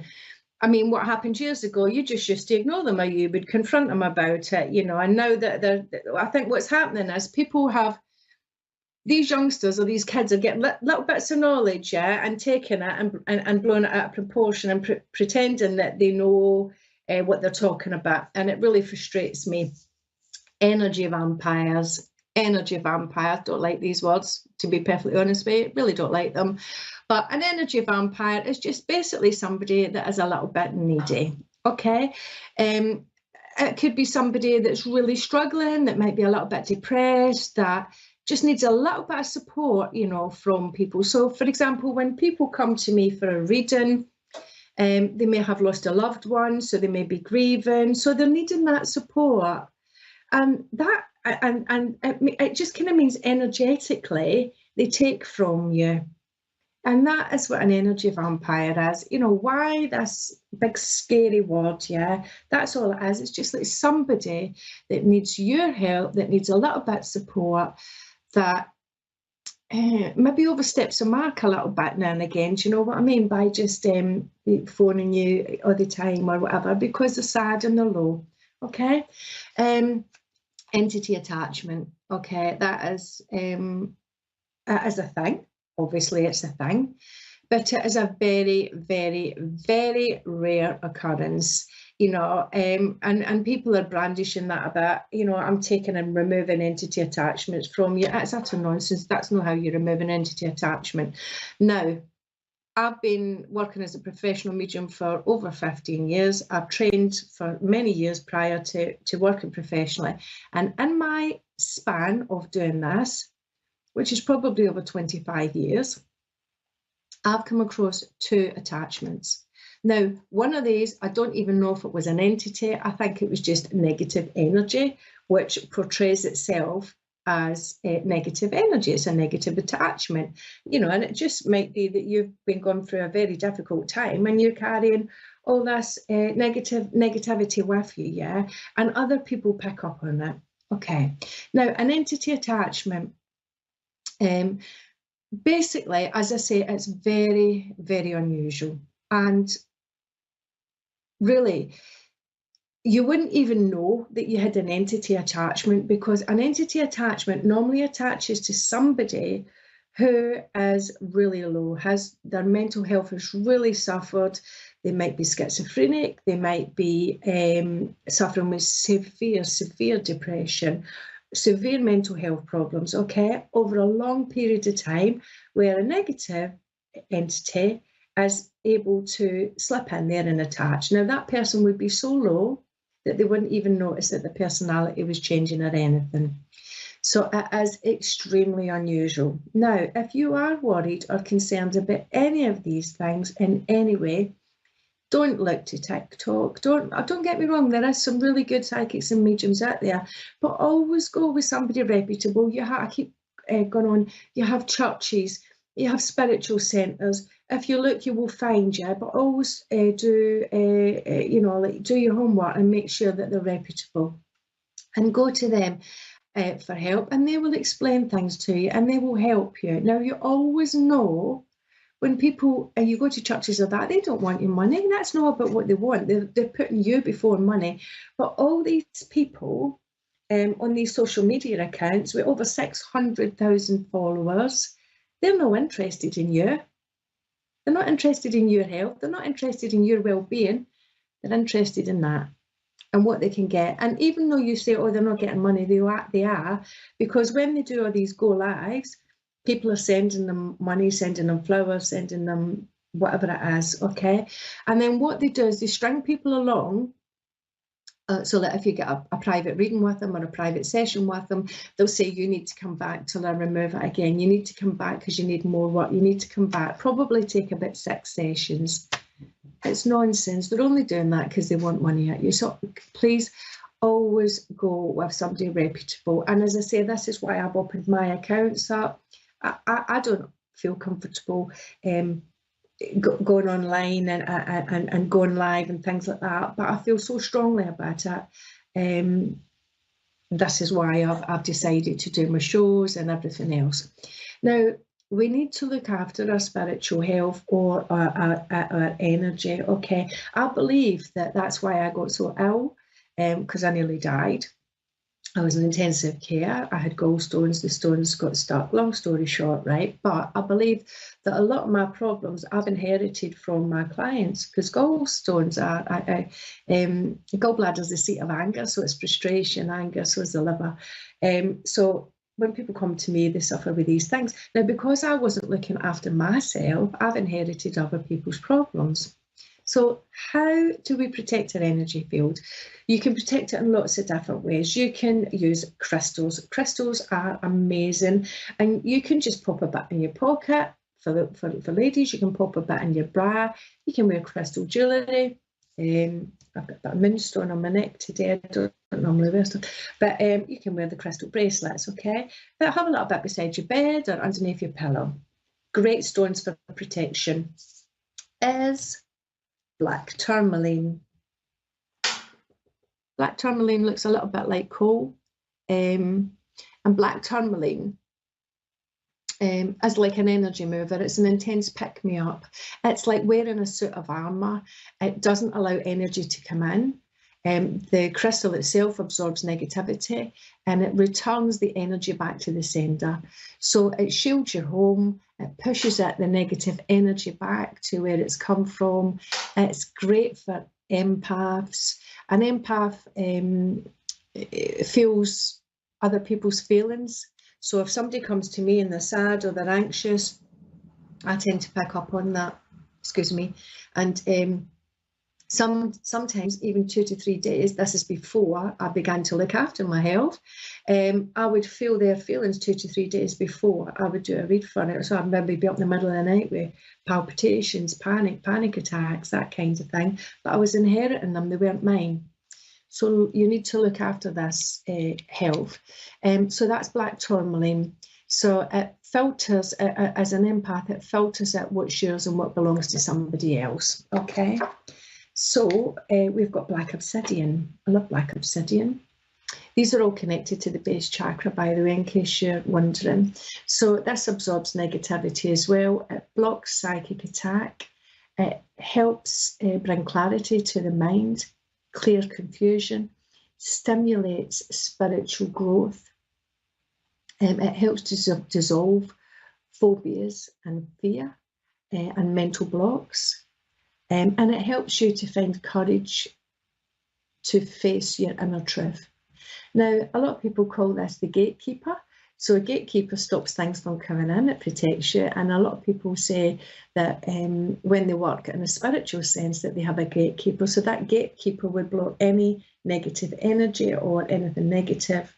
I mean, what happened years ago, you just used to ignore them or you would confront them about it, you know, and now that I think what's happening is people have, these youngsters or these kids are getting little bits of knowledge, yeah, and taking it and blowing it out of proportion and pretending that they know what they're talking about. And it really frustrates me. Energy vampires, don't like these words, to be perfectly honest with you, really don't like them. But an energy vampire is just basically somebody that is a little bit needy, okay? It could be somebody that's really struggling, that might be a little bit depressed, that just needs a little bit of support, you know, from people. So, for example, when people come to me for a reading, they may have lost a loved one, so they may be grieving, so they're needing that support. And it just kind of means energetically they take from you. And that is what an energy vampire is. You know, why this big scary word, yeah? That's all it is. It's just like somebody that needs your help, that needs a little bit of support, that maybe oversteps a mark a little bit now and again. Do you know what I mean? By just phoning you all the time or whatever, because they're sad and they're low, okay? Entity attachment, okay? That is a thing. Obviously, it's a thing, but it is a very, very, very rare occurrence, you know, and people are brandishing that about, you know, I'm taking and removing entity attachments from you. That's utter nonsense. That's not how you remove an entity attachment. Now, I've been working as a professional medium for over 15 years. I've trained for many years prior to working professionally. And in my span of doing this, which is probably over 25 years, I've come across 2 attachments. Now, one of these, I don't even know if it was an entity. I think it was just negative energy, which portrays itself as negative energy. It's a negative attachment, you know, and it just might be that you've been going through a very difficult time and you're carrying all this negativity with you, yeah, and other people pick up on it. Okay, now an entity attachment, basically, as I say, it's very, very unusual. And really, you wouldn't even know that you had an entity attachment, because an entity attachment normally attaches to somebody who is really low, their mental health has really suffered. They might be schizophrenic, they might be suffering with severe depression, severe mental health problems, okay, over a long period of time, where a negative entity is able to slip in there and attach. Now, that person would be so low that they wouldn't even notice that the personality was changing or anything. So it is extremely unusual. Now, if you are worried or concerned about any of these things in any way, Don't look to TikTok. Don't get me wrong, there are some really good psychics and mediums out there, but always go with somebody reputable. I keep going on. You have churches, you have spiritual centres. If you look, you will find you. But always do your homework and make sure that they're reputable, and go to them for help, and they will explain things to you and they will help you. Now, you always know when people, and you go to churches or that, they don't want your money. That's not about what they want. They're putting you before money. But all these people on these social media accounts with over 600,000 followers, they're not interested in you. They're not interested in your health. They're not interested in your well-being. They're interested in that and what they can get. And even though you say, oh, they're not getting money, they are, because when they do all these go lives, people are sending them money, sending them flowers, sending them whatever it is, okay? And then what they do is they string people along, so that if you get a private reading with them or a private session with them, they'll say, you need to come back till I remove it again. You need to come back because you need more work. You need to come back. Probably take about 6 sessions. It's nonsense. They're only doing that because they want money at you. So please always go with somebody reputable. And as I say, this is why I've opened my accounts up. I don't feel comfortable going online and going live and things like that, but I feel so strongly about it. This is why I've decided to do my shows and everything else. Now, we need to look after our spiritual health or our energy, okay? I believe that that's why I got so ill, because I nearly died. I was in intensive care. I had gallstones. The stones got stuck. Long story short, right? But I believe that a lot of my problems I've inherited from my clients, because gallstones are, gallbladder is the seat of anger, so it's frustration, anger, so is the liver. So when people come to me, they suffer with these things. Now, because I wasn't looking after myself, I've inherited other people's problems. So how do we protect our energy field? You can protect it in lots of different ways. You can use crystals. Crystals are amazing, and you can just pop a bit in your pocket. For ladies, you can pop a bit in your bra. You can wear crystal jewellery. I've got that moonstone on my neck today. I don't normally wear stuff, but you can wear the crystal bracelets, okay? But have a little bit beside your bed or underneath your pillow. Great stones for protection is black tourmaline. Black tourmaline looks a little bit like coal, and black tourmaline is like an energy mover. It's an intense pick-me-up. It's like wearing a suit of armour. It doesn't allow energy to come in. The crystal itself absorbs negativity and it returns the energy back to the sender. So it shields your home, it pushes out the negative energy back to where it's come from. It's great for empaths. An empath feels other people's feelings. So if somebody comes to me and they're sad or they're anxious, I tend to pick up on that, excuse me, and sometimes even 2 to 3 days, this is before I began to look after my health, I would feel their feelings 2 to 3 days before I would do a read for it. So I'd maybe be up in the middle of the night with palpitations, panic attacks, that kind of thing, but I was inheriting them, they weren't mine. So you need to look after this health. So that's black tourmaline. So it filters, as an empath, it filters out what's yours and what belongs to somebody else, okay? So we've got black obsidian. I love black obsidian. These are all connected to the base chakra, by the way, in case you're wondering. So this absorbs negativity as well. It blocks psychic attack. It helps bring clarity to the mind, clear confusion, stimulates spiritual growth. It helps to dissolve phobias and fear and mental blocks. And it helps you to find courage to face your inner truth. Now, a lot of people call this the gatekeeper. So a gatekeeper stops things from coming in, it protects you. And a lot of people say that when they work in a spiritual sense that they have a gatekeeper. So that gatekeeper would block any negative energy or anything negative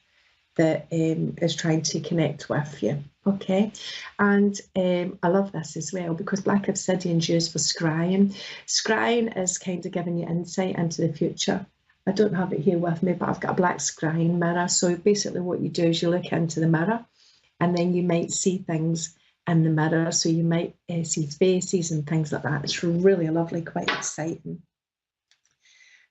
that is trying to connect with you. Okay, and I love this as well because black obsidian is used for scrying. Scrying is kind of giving you insight into the future. I don't have it here with me, but I've got a black scrying mirror. So basically what you do is you look into the mirror and then you might see things in the mirror. So you might see faces and things like that. It's really lovely, quite exciting.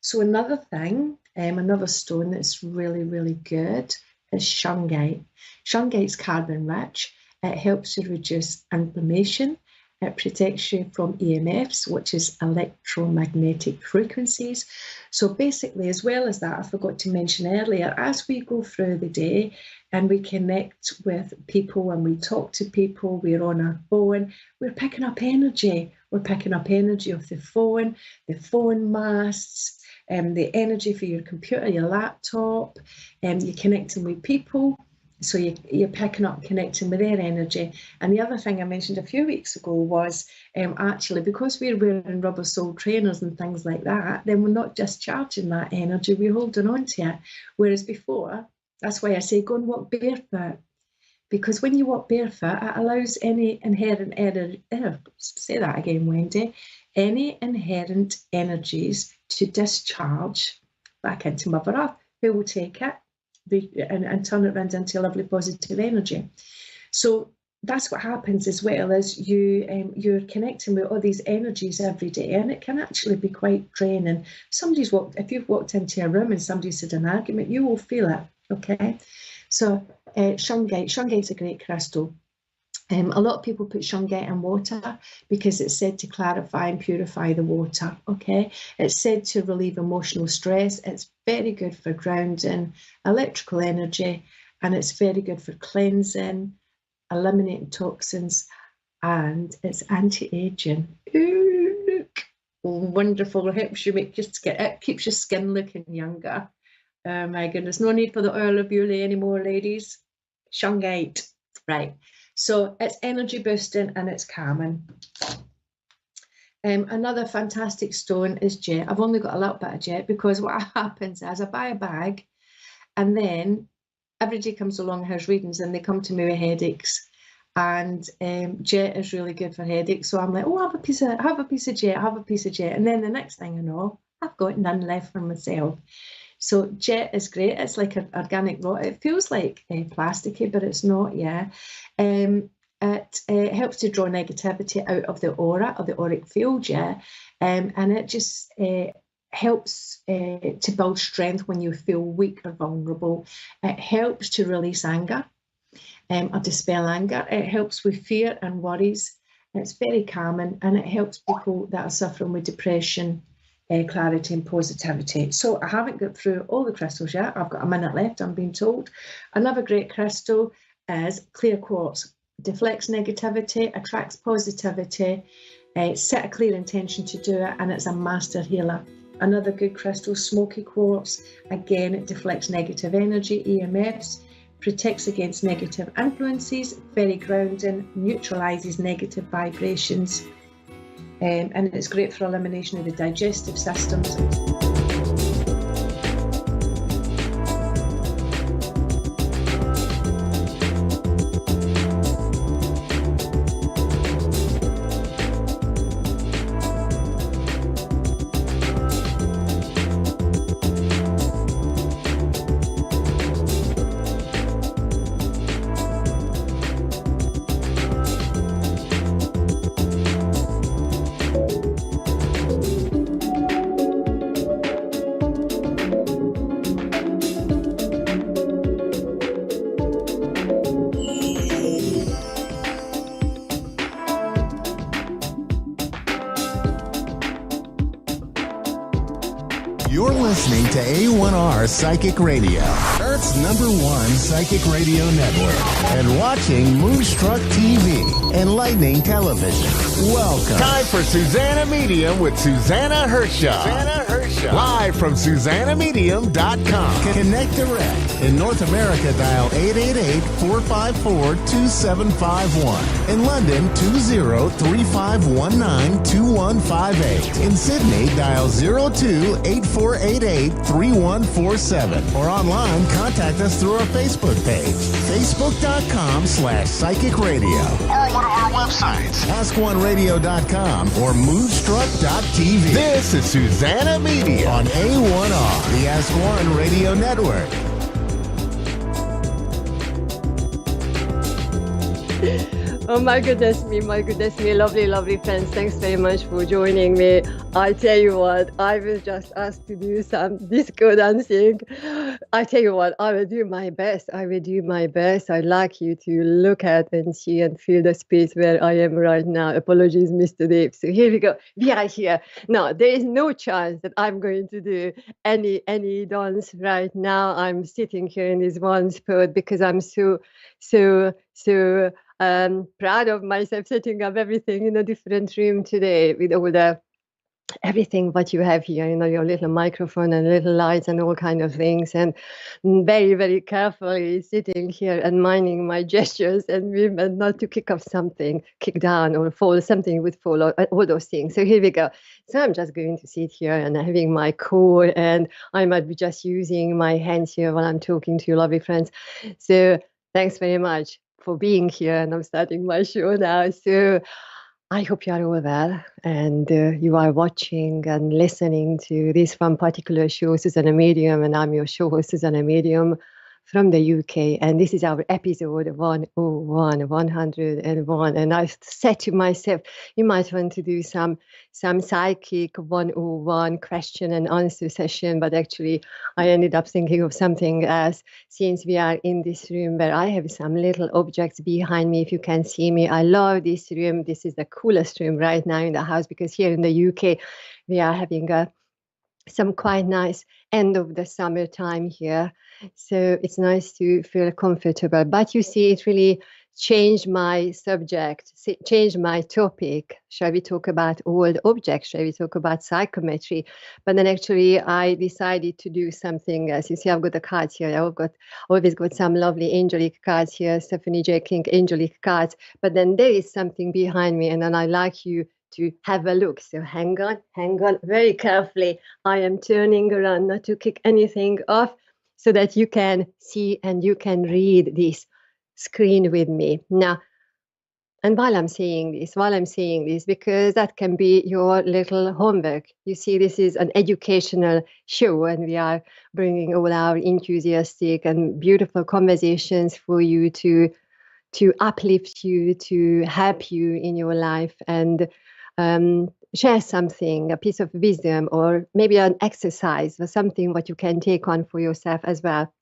So another thing, another stone that's really, really good is shungite. Shungite's carbon rich. It helps to reduce inflammation. It protects you from EMFs, which is electromagnetic frequencies. So basically, as well as that, I forgot to mention earlier, as we go through the day and we connect with people and we talk to people, we're on our phone, we're picking up energy. We're picking up energy of the phone masts, the energy for your computer, your laptop, you're connecting with people. So you're picking up, connecting with their energy. And the other thing I mentioned a few weeks ago was actually because we're wearing rubber sole trainers and things like that, then we're not just charging that energy, we're holding on to it. Whereas before, that's why I say go and walk barefoot. Because when you walk barefoot, it allows any inherent say that again, Wendy, any inherent energies to discharge back into Mother Earth. Who will take it? And turn it around into lovely positive energy. So that's what happens as well as you're connecting with all these energies every day, and it can actually be quite draining. If you've walked into a room and somebody's had an argument, you will feel it. Okay, so shungite's a great crystal. A lot of people put shungite in water because it's said to clarify and purify the water, okay? It's said to relieve emotional stress. It's very good for grounding, electrical energy, and it's very good for cleansing, eliminating toxins, and it's anti-aging. Ooh, look, wonderful. It helps you it keeps your skin looking younger. Oh my goodness, no need for the oil of Beulah anymore, ladies. Shungite, right. So it's energy boosting and it's calming. Another fantastic stone is jet. I've only got a little bit of jet because what happens is I buy a bag and then everybody comes along and has readings and they come to me with headaches. And jet is really good for headaches. So I'm like, oh, have a piece of jet. And then the next thing I know, I've got none left for myself. So jet is great. It's like an organic rock. It feels like plasticky, but it's not, yeah. It helps to draw negativity out of the aura, of the auric field, yeah. And it just helps to build strength when you feel weak or vulnerable. It helps to release anger or dispel anger. It helps with fear and worries. It's very calming, and it helps people that are suffering with depression, clarity and positivity. So I haven't got through all the crystals yet. I've got a minute left, I'm being told. Another great crystal is clear quartz. Deflects negativity, attracts positivity, set a clear intention to do it, and it's a master healer. Another good crystal, smoky quartz. Again, it deflects negative energy, EMFs, protects against negative influences, very grounding, neutralizes negative vibrations. And it's great for elimination of the digestive systems. You're listening to A1R Psychic Radio, Earth's #1 psychic radio network, and watching Moonstruck TV, enlightening television. Welcome. Time for Susanna Medium with Susanna Hershaw. Show. Live from SusannaMedium.com. Connect direct. In North America, dial 888-454-2751. In London, 20-3519-2158. In Sydney, dial 02-8488-3147. Or online, contact us through our Facebook page, facebook.com/Psychic Radio. Or one of our websites, askoneradio.com or moonstruck.tv. This is Susanna Media On A1R, the Ask One Radio Network. Oh my goodness me, lovely friends. Thanks very much for joining me. I tell you what, I was just asked to do some disco dancing. I tell you what, I will do my best. I'd like you to look at and see and feel the space where I am right now. Apologies, Mr. Dave. So here we go. We are here. Now, there is no chance that I'm going to do any dance right now. I'm sitting here in this one spot because I'm so proud of myself setting up everything in a different room today with all the everything what you have here, your little microphone and little lights and all kind of things, and very, very carefully sitting here and minding my gestures and movement not to kick down or fall, something would fall, all those things. So here we go. So I'm just going to sit here and having my core, and I might be just using my hands here while I'm talking to you lovely friends. So thanks very much for being here, and I'm starting my show now. So I hope you are all well, and you are watching and listening to this one particular show, Susanna Medium, and I'm your show host, Susanna Medium, from the UK, and this is our episode 101. And I said to myself, you might want to do some psychic 101 question and answer session, but actually I ended up thinking of something else, since we are in this room where I have some little objects behind me. If you can see me, I love this room. This is the coolest room right now in the house, because here in the UK we are having some quite nice end of the summertime here. So it's nice to feel comfortable. But you see, it really changed my subject, changed my topic. Shall we talk about old objects? Shall we talk about psychometry? But then actually I decided to do something else. You see, I've got the cards here. I've always got some lovely angelic cards here, Stephanie J. King angelic cards. But then there is something behind me, and then I'd like you to have a look. So hang on very carefully. I am turning around not to kick anything off, so that you can see and you can read this screen with me. Now, and while I'm saying this, because that can be your little homework. You see, this is an educational show, and we are bringing all our enthusiastic and beautiful conversations for you to uplift you, to help you in your life, and share something, a piece of wisdom, or maybe an exercise or something what you can take on for yourself as well.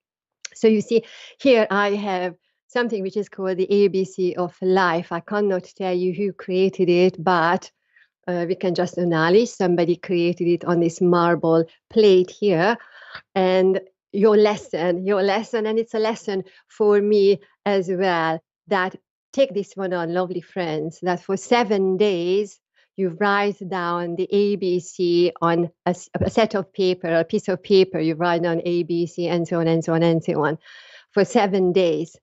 So you see, here I have something which is called the ABC of life. I cannot tell you who created it, but we can just acknowledge somebody created it on this marble plate here. And your lesson, and it's a lesson for me as well, that take this one on, lovely friends, that for 7 days, you write down the ABC on a set of paper, a piece of paper. You write down ABC and so on and so on and so on for 7 days.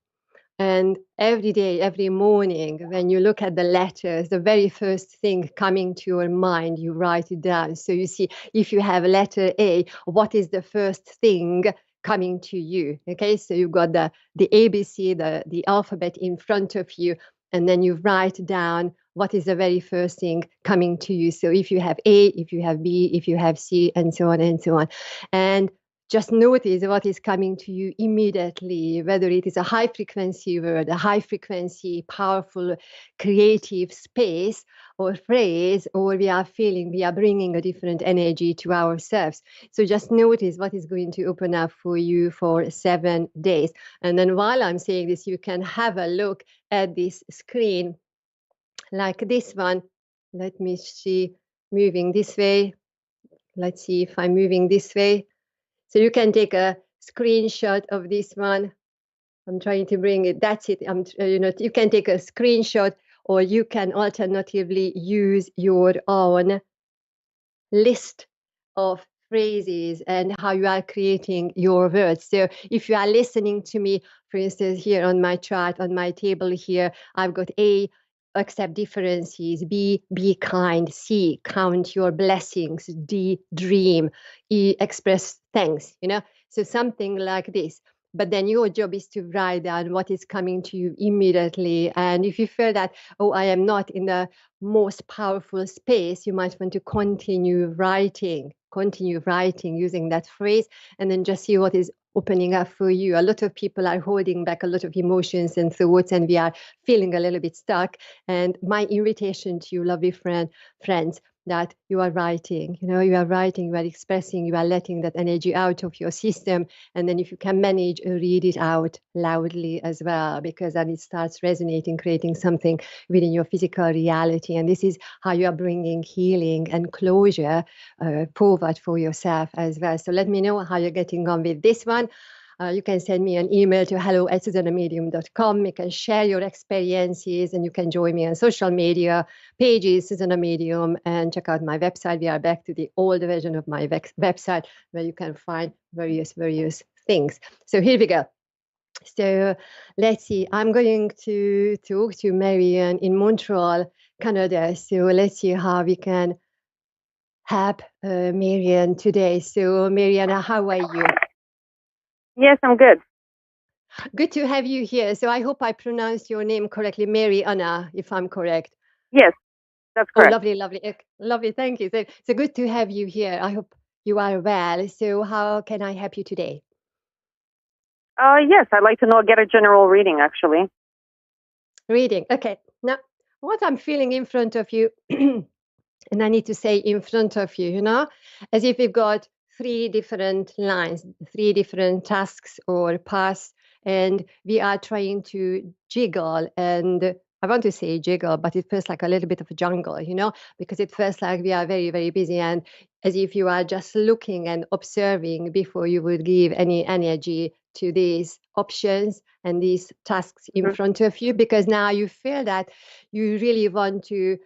And every day, every morning, when you look at the letters, the very first thing coming to your mind, you write it down. So you see, if you have letter A, what is the first thing coming to you? Okay, so you've got the ABC, the alphabet in front of you, and then you write down what is the very first thing coming to you. So if you have A, if you have B, if you have C, and so on and so on. And just notice what is coming to you immediately, whether it is a high frequency word, a high frequency, powerful, creative space or phrase, or we are bringing a different energy to ourselves. So just notice what is going to open up for you for 7 days. And then while I'm saying this, you can have a look at this screen like this one. Let me see, moving this way. Let's see if I'm moving this way. So you can take a screenshot of this one. I'm trying to bring it. That's it. You can take a screenshot, or you can alternatively use your own list of phrases and how you are creating your words. So if you are listening to me, for instance, here on my chart, on my table here, I've got A, accept differences, B, be kind, C, count your blessings, D, dream, E, express thanks, So something like this. But then your job is to write down what is coming to you immediately. And if you feel that, oh, I am not in the most powerful space, you might want to continue writing using that phrase, and then just see what is opening up for you. A lot of people are holding back a lot of emotions and thoughts, and we are feeling a little bit stuck. And my invitation to you, lovely friends, that you are writing, you are expressing, you are letting that energy out of your system. And then if you can manage, read it out loudly as well, because then it starts resonating, creating something within your physical reality. And this is how you are bringing healing and closure forward for yourself as well. So let me know how you're getting on with this one. You can send me an email to hello@susanamedium.com. You can share your experiences, and you can join me on social media pages, Susanna Medium, and check out my website. We are back to the old version of my website where you can find various things. So here we go. So let's see. I'm going to talk to Marianne in Montreal, Canada. So let's see how we can help Marianne today. So Marianne, how are you? Yes, I'm good. Good to have you here. So I hope I pronounced your name correctly, Mary Anna, if I'm correct. Yes, that's Oh, correct. lovely. Thank you. So good to have you here. I hope you are well. So how can I help you today? Yes, I'd like to get a general reading, actually. Reading. Okay. Now, what I'm feeling in front of you, and I need to say in front of you, as if we've got 3 different lines, 3 different tasks or paths, and we are trying to jiggle. And I want to say jiggle, but it feels like a little bit of a jungle, because it feels like we are very, very busy, and as if you are just looking and observing before you would give any energy to these options and these tasks in front of you, because now you feel that you really want to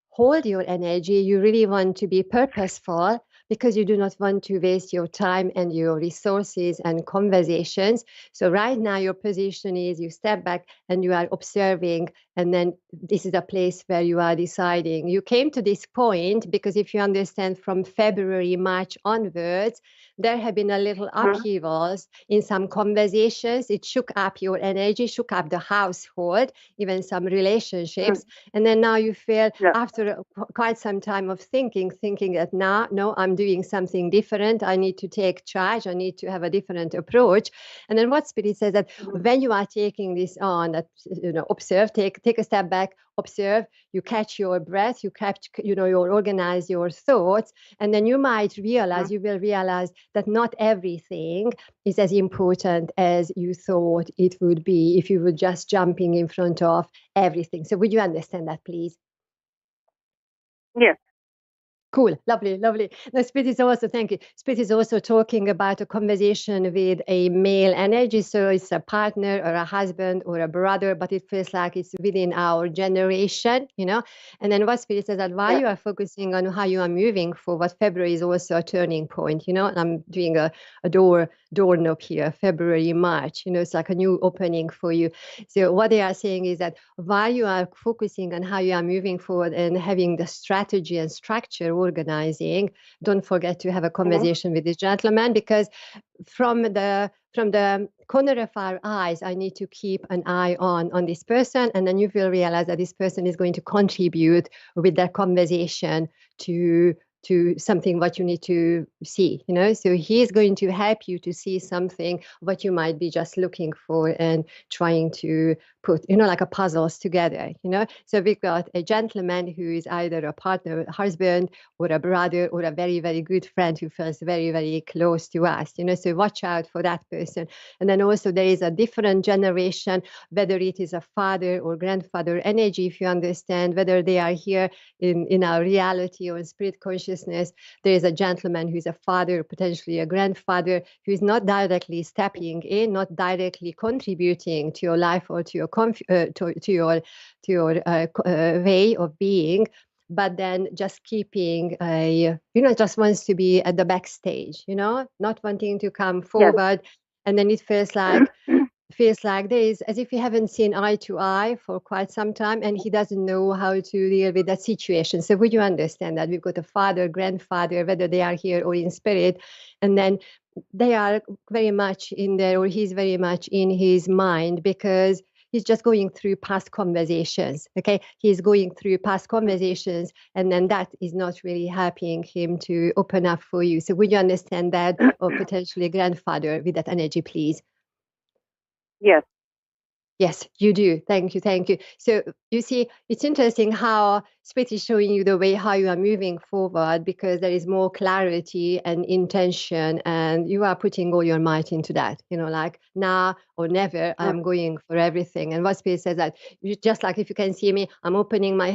hold your energy, you really want to be purposeful, because you do not want to waste your time and your resources and conversations. So right now your position is you step back and you are observing, and then this is a place where you are deciding. You came to this point because if you understand from February, March onwards, there have been a little upheavals in some conversations. It shook up your energy, shook up the household, even some relationships. And then now you feel after quite some time of thinking that now, no, I'm doing something different. I need to take charge. I need to have a different approach. And then what Spirit says that when you are taking this on, that observe, take a step back, observe, you catch your breath, you organize your thoughts, and then you might realize, you will realize that not everything is as important as you thought it would be if you were just jumping in front of everything. So would you understand that, please? Yes. Cool. Lovely. Now, Spirit is also, thank you. Spirit is also talking about a conversation with a male energy. So it's a partner or a husband or a brother, but it feels like it's within our generation, And then what Spirit says that while you are focusing on how you are moving forward, February is also a turning point, And I'm doing a doorknob here, February, March, It's like a new opening for you. So what they are saying is that while you are focusing on how you are moving forward and having the strategy and structure organizing, don't forget to have a conversation with this gentleman, because from the corner of our eyes, I need to keep an eye on this person, and then you will realize that this person is going to contribute with that conversation to something what you need to see, So he is going to help you to see something what you might be just looking for and trying to put, like a puzzles together, So we've got a gentleman who is either a partner, husband, or a brother, or a very, very good friend who feels very, very close to us, So watch out for that person. And then also there is a different generation, whether it is a father or grandfather energy, if you understand, whether they are here in our reality or in spirit consciousness. There is a gentleman who's a father, potentially a grandfather, who is not directly stepping in, not directly contributing to your life or to your way of being, but then just keeping just wants to be at the backstage, not wanting to come forward. Yes. And then it feels like there is, as if you haven't seen eye to eye for quite some time, and he doesn't know how to deal with that situation. So would you understand that? We've got a father, grandfather, whether they are here or in spirit, and then they are very much in there, or he's very much in his mind, because he's just going through past conversations. Okay, he's going through past conversations, and then that is not really helping him to open up for you. So would you understand that, or potentially grandfather with that energy, please? Yes. Yes, you do. Thank you. Thank you. So you see, it's interesting how Spirit is showing you the way how you are moving forward, because there is more clarity and intention, and you are putting all your might into that, like now or never, I'm going for everything. And what Spirit says that, just like if you can see me, I'm opening my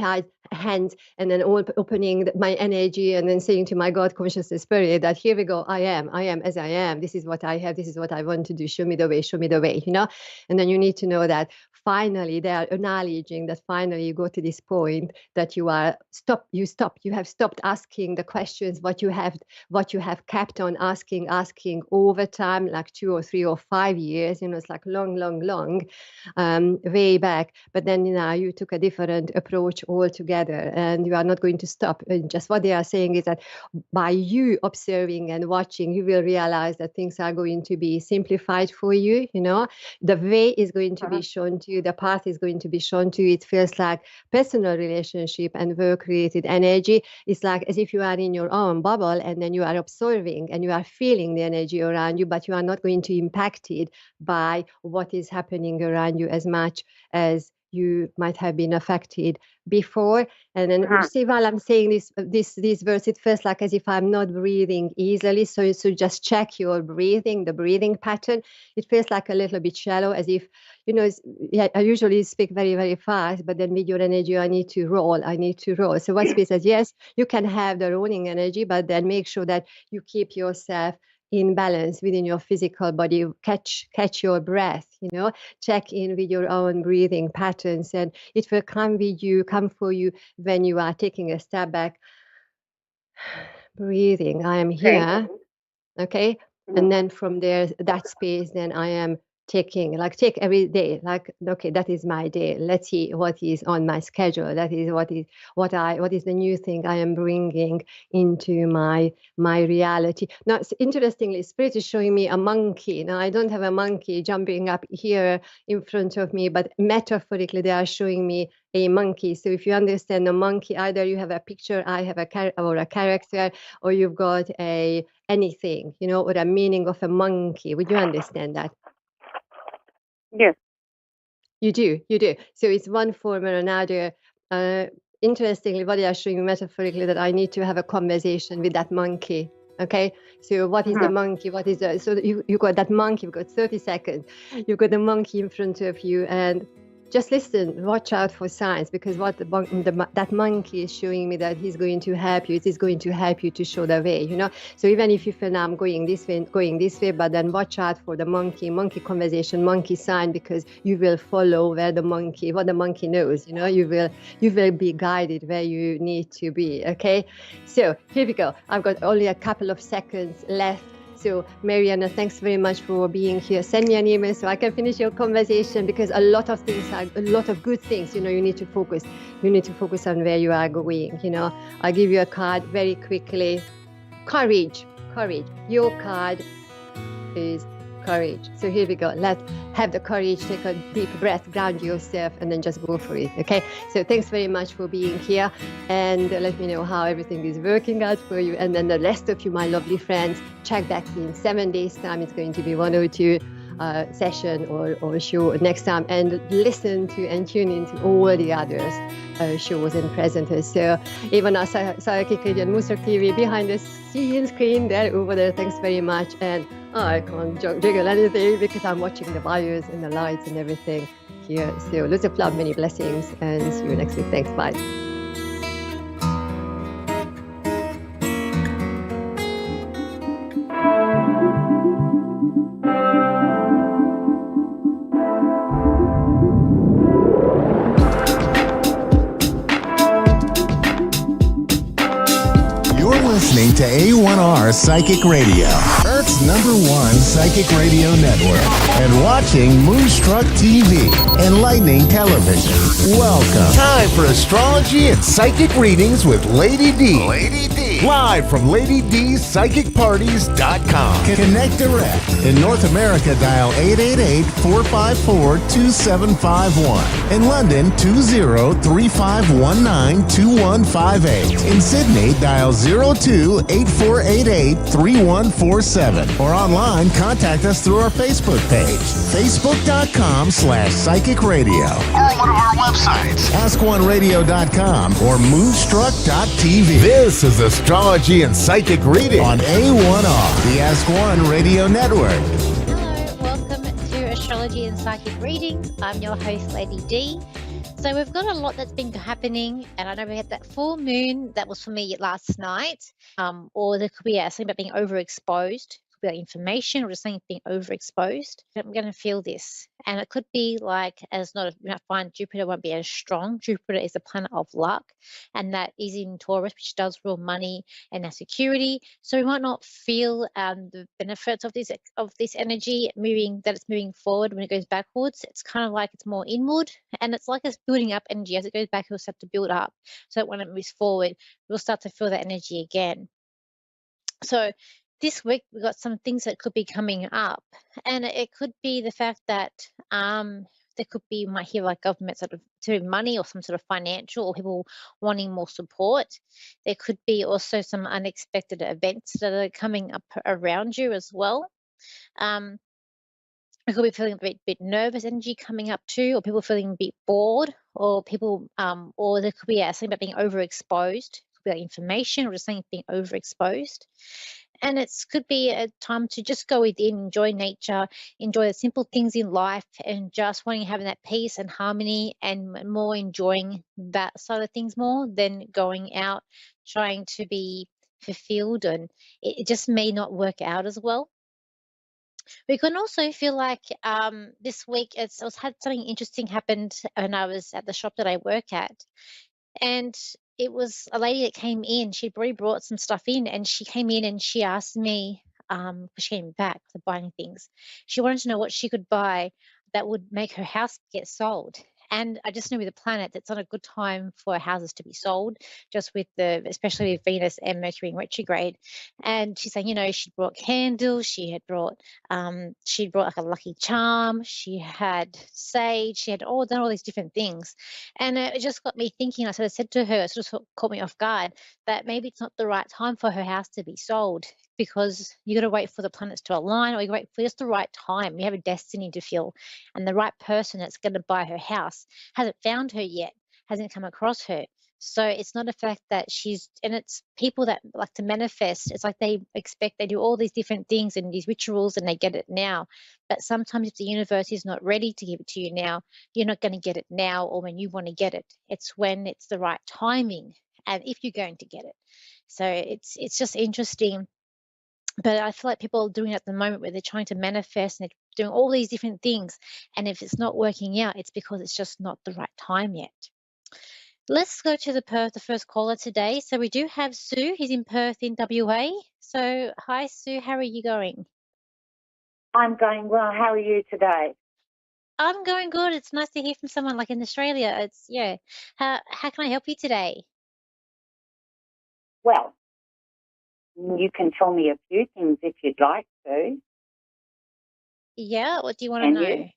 hands and then opening my energy, and then saying to my God consciousness spirit that here we go, I am as I am. This is what I have. This is what I want to do. Show me the way, and then you need to know that finally they are acknowledging that finally you go to this point that you have stopped asking the questions what you have kept on asking over time, like 2 or 3 or 5 years, it's like long way back. But then now you took a different approach altogether, and you are not going to stop. And just what they are saying is that by you observing and watching, you will realize that things are going to be simplified for you. The way is going to be shown to you, the path is going to be shown to you. It feels like personal relationship and work-related energy. It's like as if you are in your own bubble, and then you are observing and you are feeling the energy around you, but you are not going to be impacted by what is happening around you as much as you might have been affected before. And then you see, while I'm saying this verse, it feels like as if I'm not breathing easily. So just check your breathing, the breathing pattern. It feels like a little bit shallow, as if, I usually speak very, very fast, but then with your energy, I need to roll. So what Spirit says, yes, you can have the rolling energy, but then make sure that you keep yourself in balance within your physical body. Catch your breath, check in with your own breathing patterns, and it will come for you when you are taking a step back, breathing. I am here. Okay. And then from there, that space, then I am take every day, okay, that is my day. Let's see what is on my schedule. That is what is the new thing I am bringing into my reality. Now, interestingly, Spirit is showing me a monkey. Now, I don't have a monkey jumping up here in front of me, but metaphorically, they are showing me a monkey. So if you understand a monkey, either you have a picture, I have a character, or you've got anything, or a meaning of a monkey. Would you understand that? Yes. You do. So it's one form or another. Interestingly, what they are showing metaphorically, that I need to have a conversation with that monkey. Okay, so what is the monkey? So you got that monkey, you've got 30 seconds. You've got the monkey in front of you, and just listen, watch out for signs, because what that monkey is showing me, that he's going to help you. It is going to help you to show the way, So even if you feel now I'm going this way, but then watch out for the monkey conversation, monkey sign, because you will follow what the monkey knows, you will be guided where you need to be. Okay, so here we go. I've got only a couple of seconds left. So, Mariana, thanks very much for being here. Send me an email so I can finish your conversation, because a lot of good things, you need to focus. You need to focus on where you are going, I'll give you a card very quickly. Courage. Your card is courage. So here we go. Let's have the courage, take a deep breath, ground yourself, and then just go for it. Okay. So thanks very much for being here, and let me know how everything is working out for you. And then the rest of you, my lovely friends, check back in 7 days time. It's going to be 102 session or show next time, and listen to and tune into all the others shows and presenters. So A1R Psychic Radio and Moonstruck TV behind the scene screen there over there. Thanks very much. And I can't jiggle anything because I'm watching the wires and the lights and everything here. So lots of love, many blessings, and see you next week. Thanks. Bye. listening to A1R Psychic Radio, Earth's #1 psychic radio network, and watching Moonstruck TV, enlightening television. Welcome. Time for astrology and psychic readings with Lady D. Lady D. Live from LadyDSpsychicParties.com. Connect direct. In North America, dial 888-454-2751. In London, 20-3519-2158. In Sydney, dial 02-8488-3147. Or online, contact us through our Facebook page, facebook.com/psychic radio. Or one of our websites, askoneradio.com or moonstruck.tv. This is Astrology and Psychic Reading on A1R, the Ask One Radio Network. Hello, welcome to Astrology and Psychic Readings. I'm your host, Lady D. So we've got a lot that's been happening, and I know we had that full moon that was for me last night, or there could be something about being overexposed. About information or just something being overexposed. I'm going to feel this, and it could be like as not. You might find Jupiter won't be as strong. Jupiter is a planet of luck, and that is in Taurus, which does rule money and our security. So we might not feel the benefits of this energy it's moving forward. When it goes backwards, it's kind of like it's more inward, and it's like it's building up energy. As it goes back, it will start to build up. So when it moves forward, we'll start to feel that energy again. So this week we've got some things that could be coming up, and it could be the fact that there could be, you might hear like government sort of to money or some sort of financial, or people wanting more support. There could be also some unexpected events that are coming up around you as well. I could be feeling a bit nervous energy coming up too, or people feeling a bit bored, or people or there could be something about being overexposed. It could be like information or just something being overexposed. And it could be a time to just go within, enjoy nature, enjoy the simple things in life, and just wanting having that peace and harmony, and more enjoying that side of things more than going out trying to be fulfilled, and it just may not work out as well. We can also feel like this week I had something interesting happened when I was at the shop that I work at. And it was a lady that came in. She'd already brought some stuff in, and she came in and she asked me, because she came back to buying things. She wanted to know what she could buy that would make her house get sold. And I just know with the planet, it's not a good time for houses to be sold, just with especially with Venus and Mercury in retrograde. And she's saying, she brought candles, she had brought like a lucky charm, she had sage, she had done all these different things. And it just got me thinking. I sort of said to her, it sort of caught me off guard, that maybe it's not the right time for her house to be sold, because you got to wait for the planets to align, or you wait for just the right time. You have a destiny to fill, and the right person that's going to buy her house hasn't found her yet, hasn't come across her. So it's not a fact that and it's people that like to manifest. It's like they do all these different things and these rituals, and they get it now. But sometimes if the universe is not ready to give it to you now, you're not going to get it now or when you want to get it. It's when it's the right timing, and if you're going to get it. So it's just interesting. But I feel like people are doing it at the moment, where they're trying to manifest and they're doing all these different things. And if it's not working out, it's because it's just not the right time yet. Let's go to the first caller today. So we do have Sue. He's in Perth in WA. So hi, Sue. How are you going? I'm going well. How are you today? I'm going good. It's nice to hear from someone like in Australia. How can I help you today? Well, you can tell me a few things if you'd like to. Yeah, what do you want to know? You?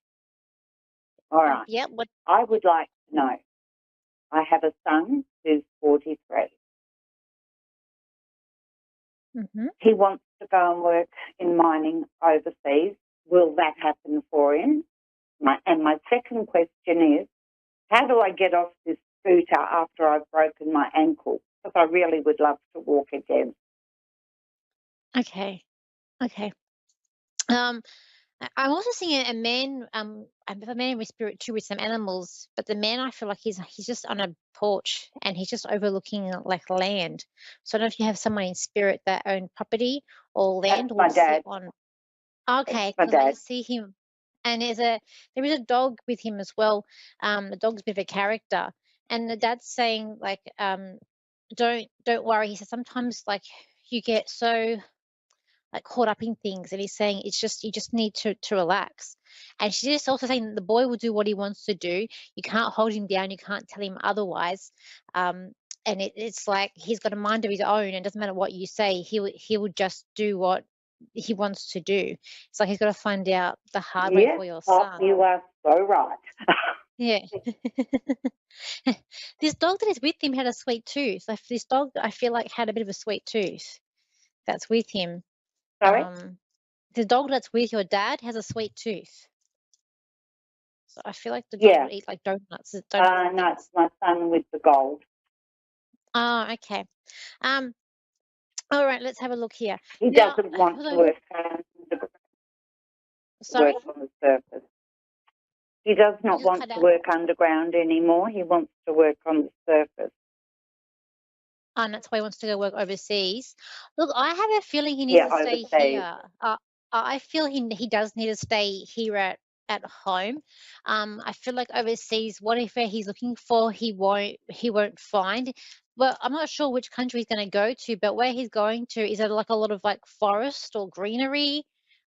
All right. Yeah, what? I would like to know. I have a son who's 43. Mm-hmm. He wants to go and work in mining overseas. Will that happen for him? My second question is, how do I get off this scooter after I've broken my ankle? Because I really would love to walk again. Okay. I'm also seeing a man, a man with spirit too, with some animals. But the man, I feel like he's just on a porch, and he's just overlooking like land. So I don't know if you have someone in spirit that own property or land. That's my dad. Okay, because I see him, and there is a dog with him as well. The dog's a bit of a character, and the dad's saying like, don't worry. He says sometimes like you get so like caught up in things, and he's saying it's just you just need to relax. And she's just also saying that the boy will do what he wants to do. You can't hold him down, you can't tell him otherwise. And it's like he's got a mind of his own, and it doesn't matter what you say, he will just do what he wants to do. It's like he's got to find out the hard way for your son. You are so right. Yeah. This dog that is with him had a sweet tooth. Like this dog, I feel like had a bit of a sweet tooth that's with him. Sorry? The dog that's with your dad has a sweet tooth. So I feel like the dog would eat like donuts. No, it's my son with the gold. Oh, okay. All right, let's have a look here. He doesn't want to work on the surface. He does not want to work underground anymore. He wants to work on the surface. And that's why he wants to go work overseas. Look, I have a feeling he needs to stay here. I feel he does need to stay here at home. I feel like overseas, whatever he's looking for, he won't find. Well, I'm not sure which country he's going to go to, but where he's going to, is it like a lot of like forest or greenery,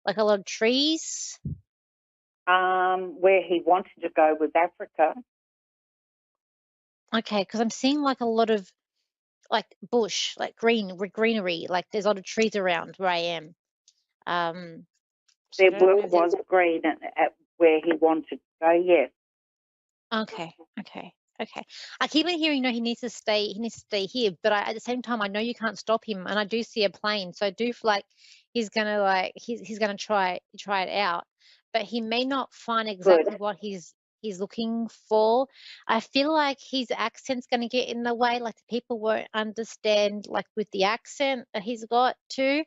like a lot of trees? Where he wanted to go was Africa. Okay, because I'm seeing like a lot of like bush, like greenery, like there's a lot of trees around where I am. There was green at where he wanted to go, yes. Okay. I keep on hearing, he needs to stay here, but at the same time, I know you can't stop him, and I do see a plane, so I do feel like he's gonna try it out, but he may not find exactly what he's looking for. I feel like his accent's going to get in the way, like the people won't understand, like with the accent that he's got too.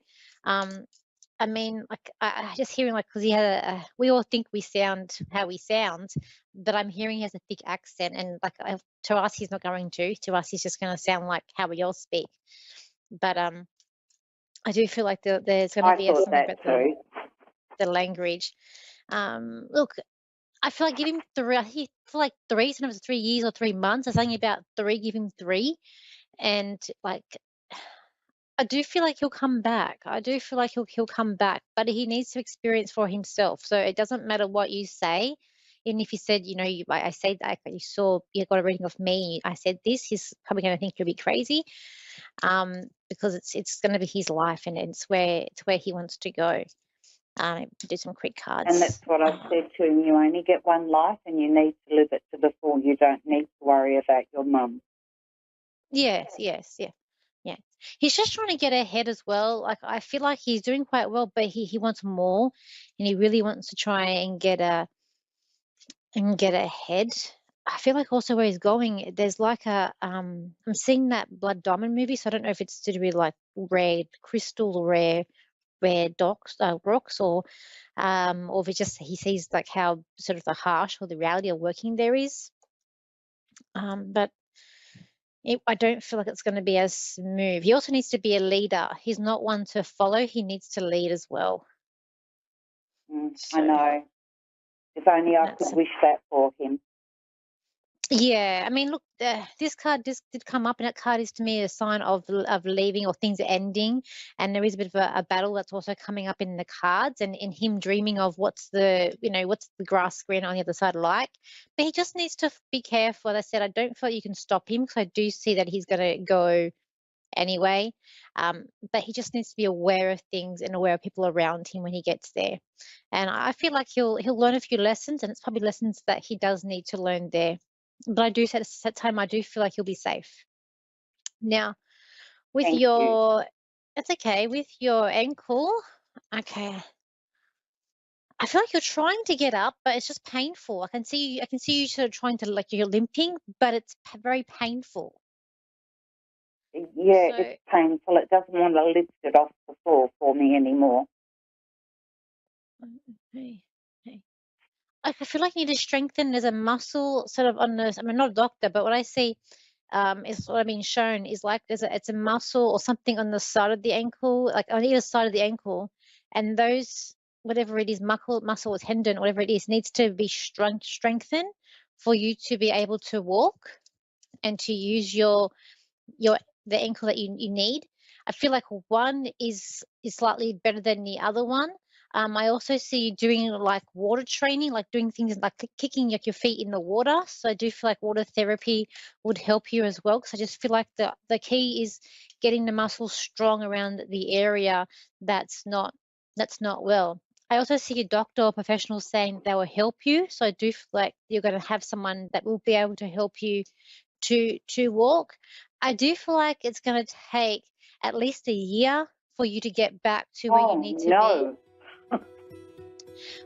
I mean, like I just hearing like because he had we all think we sound how we sound, but I'm hearing he has a thick accent, and like to us he's not going to. To us he's just going to sound like how we all speak. But I do feel like there's going to be something about the language. Look, I feel like give him 3. I feel like 3. Sometimes it's 3 years or 3 months. I'm saying about 3. Give him 3, and like. I do feel like he'll come back. I do feel like he'll come back, but he needs to experience for himself. So it doesn't matter what you say. And if you said, I said that you got a reading of me, I said this, he's probably going to think you'll be crazy, because it's going to be his life, and it's where he wants to go. Do some quick cards. And that's what I've said to him. You only get one life, and you need to live it to the full. You don't need to worry about your mum. Yes. Yeah. He's just trying to get ahead as well. Like I feel like he's doing quite well, but he wants more, and he really wants to try and get ahead. I feel like also where he's going, there's like I'm seeing that Blood Diamond movie, so I don't know if it's to do with like rare crystal or rare rocks, or if it's just he sees like how sort of the harsh or the reality of working there is. But I don't feel like it's going to be as smooth. He also needs to be a leader. He's not one to follow. He needs to lead as well. I know. If only I could wish that for him. Yeah, I mean, look, this card did come up, and that card is to me a sign of leaving or things ending, and there is a bit of a battle that's also coming up in the cards, and in him dreaming of what's the grass green on the other side like. But he just needs to be careful. As I said, I don't feel like you can stop him, because I do see that he's going to go anyway, but he just needs to be aware of things and aware of people around him when he gets there. And I feel like he'll learn a few lessons, and it's probably lessons that he does need to learn there. But I do say at that time, I do feel like he'll be safe. Now, with it's okay, with your ankle, okay. I feel like you're trying to get up, but it's just painful. I can see you sort of trying to, like, you're limping, but it's very painful. Yeah, it's painful. It doesn't want to lift it off the floor for me anymore. Okay. I feel like you need to strengthen. There's a muscle sort of on the. I'm not a doctor, but what I see is what I've been shown is like it's a muscle or something on the side of the ankle, like on either side of the ankle, and those whatever it is, muscle or tendon, whatever it is, needs to be strengthened for you to be able to walk and to use the ankle that you need. I feel like one is slightly better than the other one. I also see you doing like water training, like doing things like kicking like your feet in the water. So I do feel like water therapy would help you as well, because I just feel like the key is getting the muscles strong around the area that's not well. I also see a doctor or professional saying they will help you. So I do feel like you're going to have someone that will be able to help you to walk. I do feel like it's going to take at least a year for you to get back to where you need to be.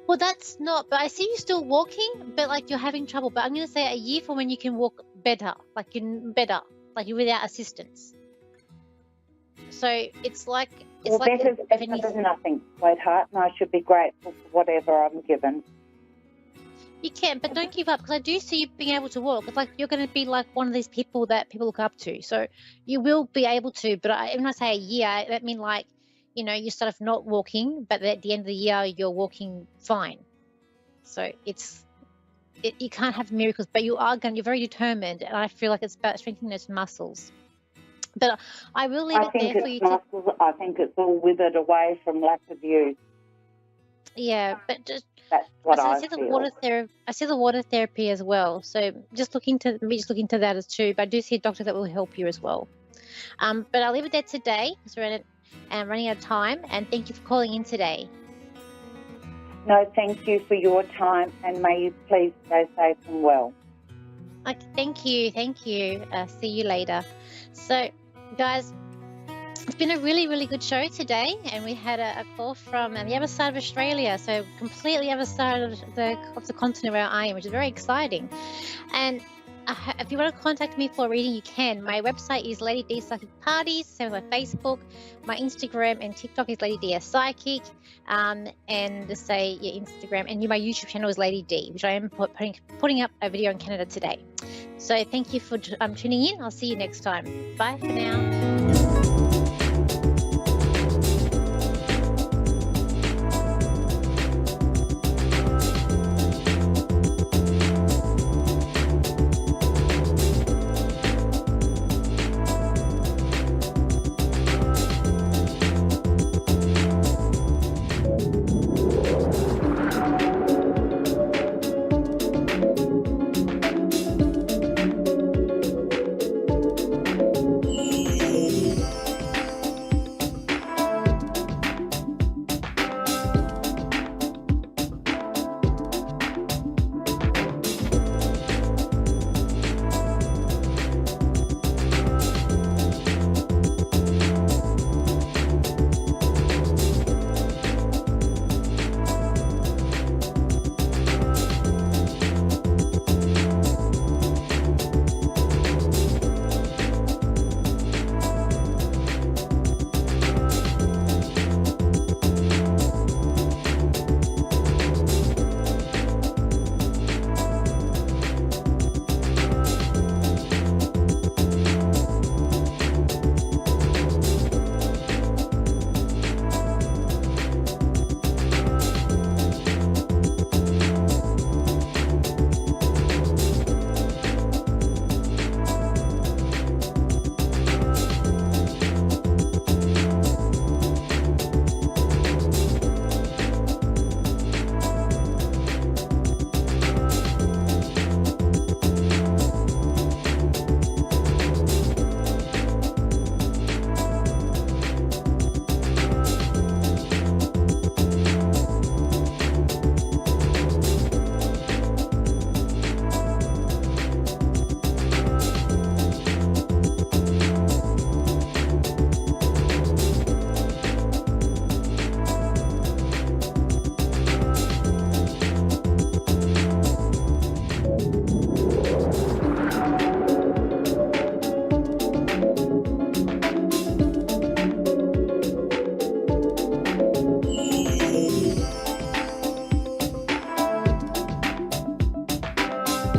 Well, that's not, but I see you still walking, but like you're having trouble. But I'm going to say a year for when you can walk better, like you're without assistance. So it's like better than nothing, sweetheart, and I should be grateful for whatever I'm given. You can, but don't give up, because I do see you being able to walk. It's like you're going to be like one of these people that people look up to. So you will be able to, but when I say a year, that means like, you know, you start off not walking, but at the end of the year, you're walking fine. So you can't have miracles, but you're very determined, and I feel like it's about strengthening those muscles. But I will leave it there for you to... I think it's all withered away from lack of use. Yeah, but just... That's what I I see feel. I see the water therapy as well. So just look into that as too. But I do see a doctor that will help you as well. But I'll leave it there today because we're running out of time. And thank you for calling in today. No, thank you for your time, and may you please stay safe and well. Okay, thank you. See you later. So, guys, it's been a really, really good show today, and we had a call from the other side of Australia, so completely other side of the continent where I am, which is very exciting. And if you want to contact me for a reading, you can. My website is Lady D Psychic Parties. So my Facebook, my Instagram and TikTok is Lady D as Psychic. And to say your Instagram and my YouTube channel is Lady D, which I am putting up a video in Canada today. So thank you for tuning in. I'll see you next time. Bye for now.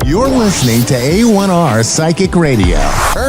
You're listening to A1R Psychic Radio,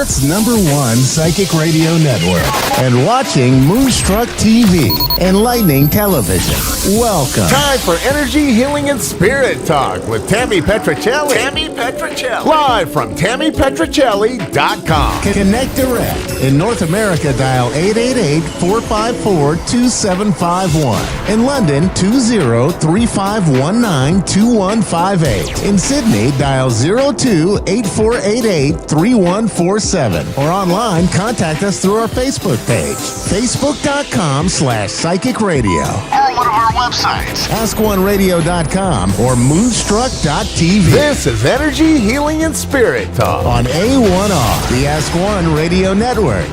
Earth's #1 psychic radio network, and watching Moonstruck TV, enlightening television. Welcome. Time for Energy, Healing, and Spirit Talk with Tammy Petricelli. Tammy Petricelli. Live from TammyPetricelli.com. Connect direct. In North America, dial 888-454-2751. In London, 20-3519-2158. In Sydney, dial 02-8488-3147. Or online, contact us through our Facebook page, facebook.com/psychic radio. Or one of our websites, AskOneRadio.com or Moonstruck.tv. This is Energy, Healing, and Spirit Talk on A1R, the Ask One Radio Network.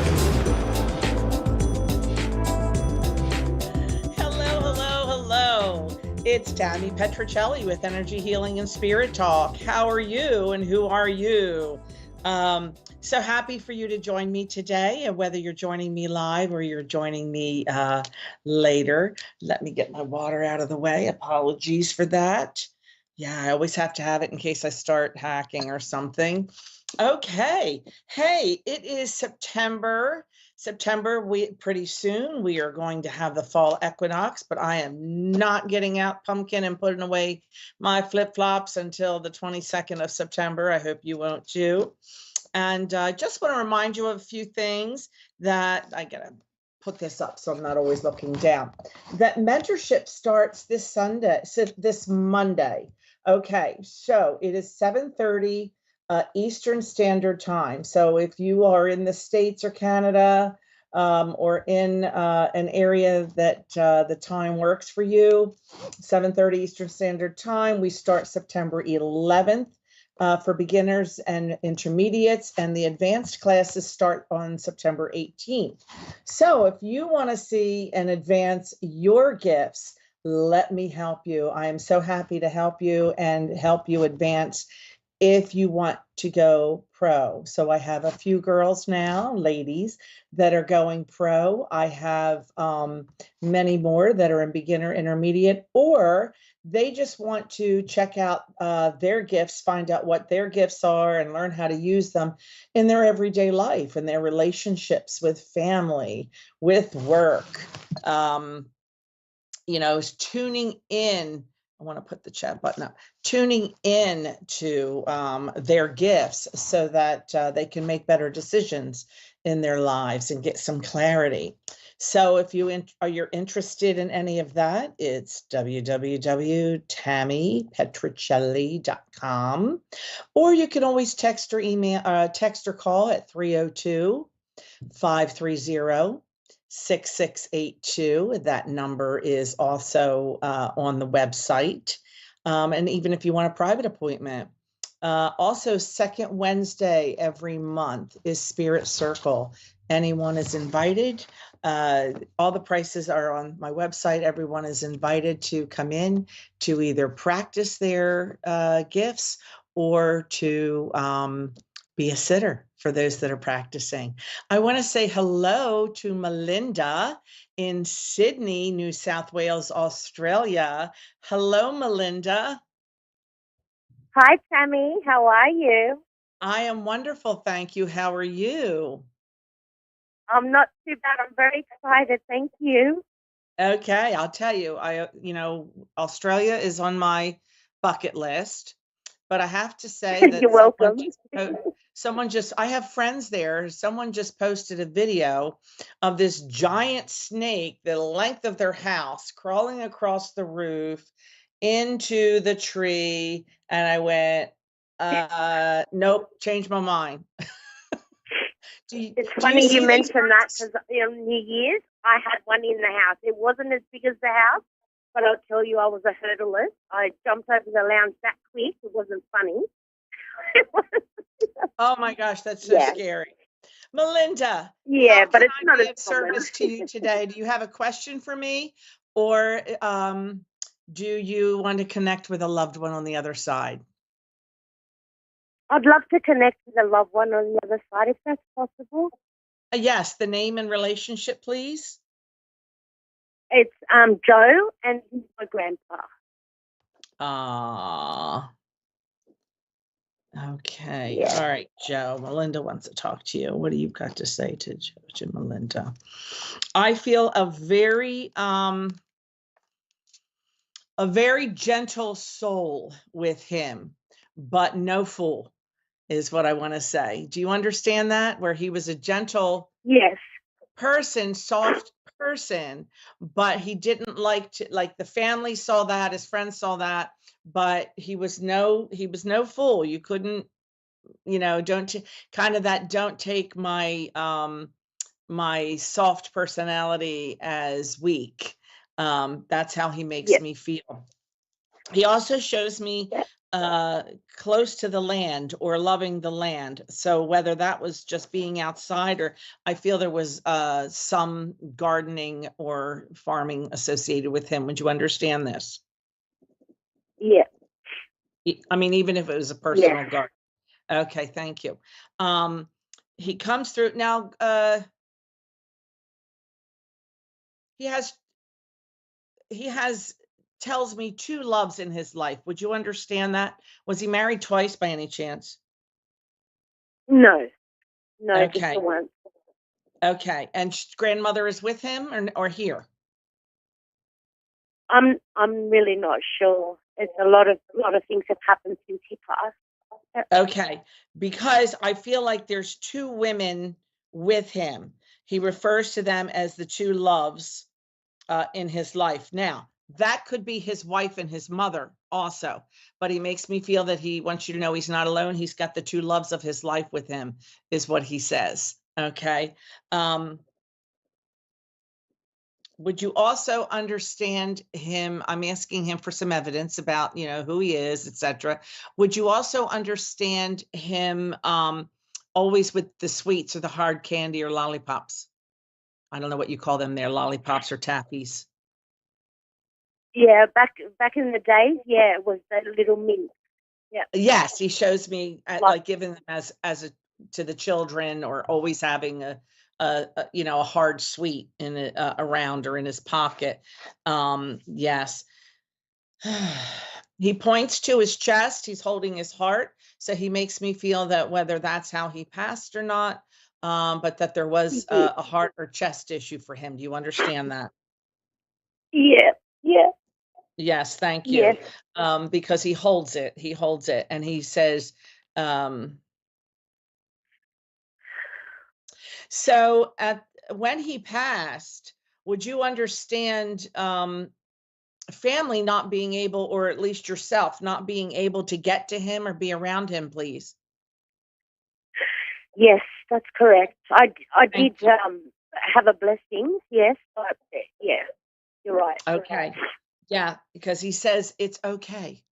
Hello. It's Tammy Petricelli with Energy, Healing, and Spirit Talk. How are you and who are you? So happy for you to join me today, and whether you're joining me live or you're joining me later. Let me get my water out of the way. Apologies for that. Yeah, I always have to have it in case I start hacking or something. Okay. Hey, it is September. Pretty soon we are going to have the fall equinox, but I am not getting out pumpkin and putting away my flip-flops until the 22nd of September. I hope you won't too. And I just want to remind you of a few things that I gotta put this up so I'm not always looking down. That mentorship starts this Monday. Okay, so it is 7:30 Eastern Standard Time. So if you are in the States or Canada, or in an area that the time works for you, 7:30 Eastern Standard Time, we start September 11th. For beginners and intermediates, and the advanced classes start on September 18th. So if you want to see and advance your gifts, let me help you. I am so happy to help you and help you advance if you want to go pro. So I have a few girls now, ladies, that are going pro. I have many more that are in beginner, intermediate, or they just want to check out their gifts, find out what their gifts are, and learn how to use them in their everyday life, in their relationships with family, with work. Tuning in. I want to put the chat button up. Tuning in to their gifts so that they can make better decisions in their lives and get some clarity. So if you're interested in any of that, it's www.tammypetricelli.com, or you can always text or call at 302-530-6682. That number is also on the website. And even if you want a private appointment. Also, second Wednesday every month is Spirit Circle. Anyone is invited. All the prices are on my website. Everyone is invited to come in to either practice their gifts or to be a sitter for those that are practicing. I want to say hello to Melinda in Sydney, New South Wales, Australia. Hello, Melinda. Hi, Tammy. How are you? I am wonderful, thank you. How are you? I'm not too bad. I'm very excited. Thank you. Okay, I'll tell you. Australia is on my bucket list, but I have to say that You're welcome. I have friends there. Someone just posted a video of this giant snake, the length of their house, crawling across the roof into the tree. And I went, nope, changed my mind. It's funny you mentioned that because on New Year's, I had one in the house. It wasn't as big as the house, but I'll tell you, I was a hurdler. I jumped over the lounge that quick. It wasn't funny. Oh my gosh, that's so scary. Melinda. Yeah, but it's not a service to you today. Do you have a question for me, or do you want to connect with a loved one on the other side? I'd love to connect with a loved one on the other side, if that's possible. Yes, the name and relationship, please. It's Joe, and he's my grandpa. Okay. Yeah. All right, Joe. Melinda wants to talk to you. What do you got to say to Melinda? I feel a very gentle soul with him, but no fool is what I want to say. Do you understand that? Where he was a gentle person, soft person, but he didn't like the family saw that, his friends saw that, but he was no fool. You couldn't, don't take my my soft personality as weak. That's how he makes me feel. He also shows me close to the land or loving the land. So whether that was just being outside, or I feel there was some gardening or farming associated with him. Would you understand this? Yeah. I mean, even if it was a personal garden. Okay, thank you. He comes through now. He has tells me 2 loves in his life. Would you understand that? Was he married twice by any chance? No, just Okay. the one. Okay. And grandmother is with him or here? I'm really not sure. It's a lot of things have happened since he passed. Okay. Because I feel like there's 2 women with him. He refers to them as the 2 loves in his life. Now, that could be his wife and his mother also, but he makes me feel that he wants you to know he's not alone. He's got the 2 loves of his life with him, is what he says. Okay. Would you also understand him? I'm asking him for some evidence about, who he is, etc. Would you also understand him always with the sweets or the hard candy or lollipops? I don't know what you call them there, lollipops or taffies. Yeah, back in the day, it was that little mint. Yeah. Yes, he shows me like giving them as to the children, or always having a hard sweet in around or in his pocket. Yes. He points to his chest. He's holding his heart, so he makes me feel that whether that's how he passed or not, but that there was a heart or chest issue for him. Do you understand that? Yeah. Yes, thank you. Because he holds it, and he says, so when he passed, would you understand family not being able, or at least yourself not being able to get to him or be around him, please? Yes, that's correct. I did have a blessing, yes, but yeah, you're right. Okay. Yeah, because he says it's okay.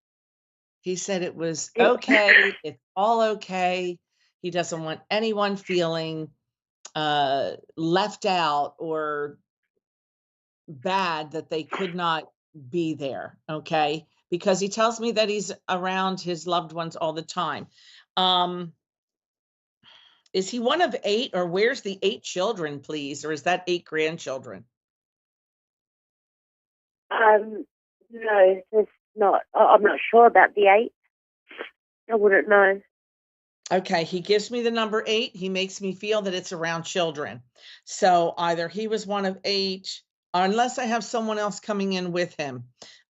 He said it was okay. It's all okay. He doesn't want anyone feeling left out or bad that they could not be there. Okay. Because he tells me that he's around his loved ones all the time. Is he one of 8, or where's the 8 children, please? Or is that 8 grandchildren? No, there's not. I'm not sure about the 8. I wouldn't know. Okay, he gives me the number 8. He makes me feel that it's around children. So either he was one of 8, unless I have someone else coming in with him.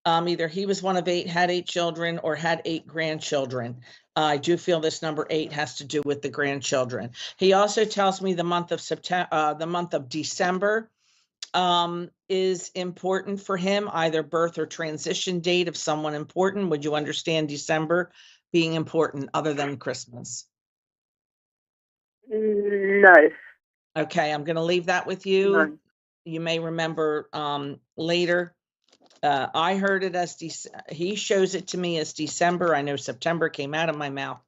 Either he was one of 8, had 8 children, or had 8 grandchildren. I do feel this number 8 has to do with the grandchildren. He also tells me the month of December is important for him, either birth or transition date of someone important. Would you understand December being important other than Christmas? No. Okay, I'm going to leave that with you. No. You may remember later. I heard it as he shows it to me as December. I know September came out of my mouth,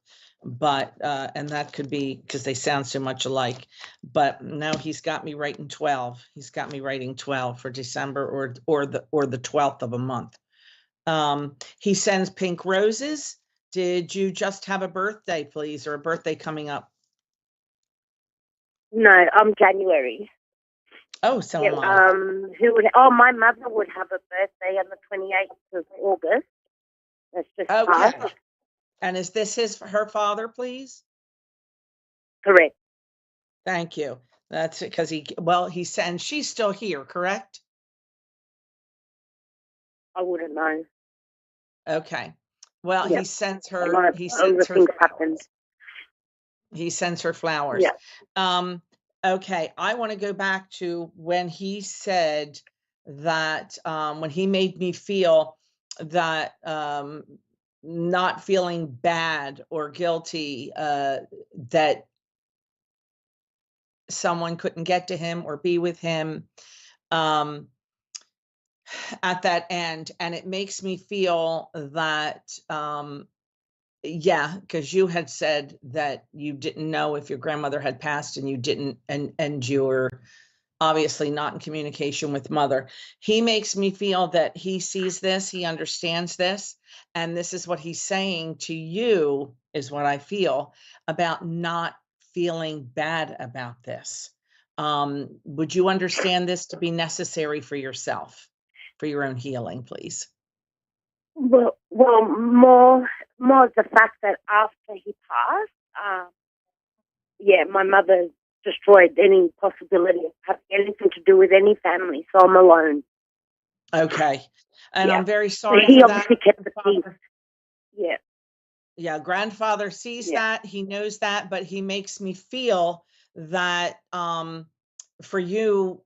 but and that could be because they sound so much alike. But now he's got me writing 12. He's got me writing 12 for December, or the 12th of a month. He sends pink roses. Did you just have a birthday, please, or a birthday coming up? No, I'm January. Oh, so am I. My mother would have a birthday on the 28th of August. That's just okay. past. And is this her father, please? Correct. Thank you. That's because and she's still here, correct? I wouldn't know. Okay. Well, Yeah. he sends I her. might He sends her overthink flowers. happened. He sends her flowers. Yeah. Okay. I want to go back to when he said that when he made me feel that not feeling bad or guilty that someone couldn't get to him or be with him at that end. And it makes me feel that, because you had said that you didn't know if your grandmother had passed and you didn't, and you were obviously not in communication with mother. He makes me feel that he sees this, he understands this, and this is what he's saying to you is what I feel about not feeling bad about this. Would you understand this to be necessary for yourself, for your own healing, please? Well, more the fact that after he passed, my mother destroyed any possibility of having anything to do with any family, so I'm alone. Okay. And I'm very So sorry he for that. obviously kept the peace. Yeah. Yeah, grandfather sees that, he knows that, but he makes me feel that for you,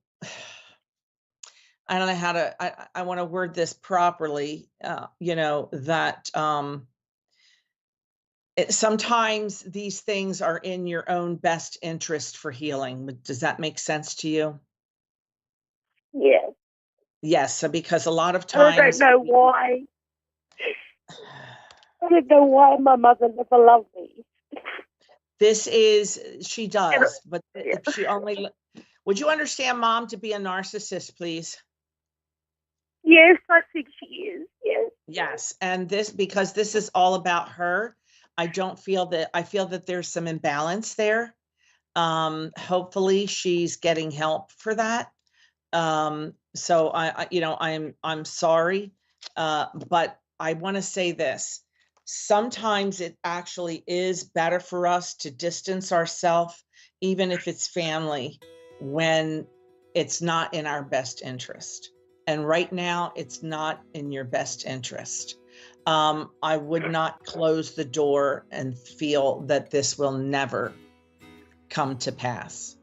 I don't know how to, I want to word this properly, that sometimes these things are in your own best interest for healing. Does that make sense to you? Yeah. Yes, so because a lot of times. I don't know why. I don't know why my mother never loved me. She does, but she only, would you understand mom to be a narcissist, please? Yes, I think she is. Yes. Yes. And because this is all about her, I feel that there's some imbalance there. Hopefully she's getting help for that. So I'm sorry. But I want to say this. Sometimes it actually is better for us to distance ourselves, even if it's family, when it's not in our best interest. And right now, it's not in your best interest. I would not close the door and feel that this will never come to pass.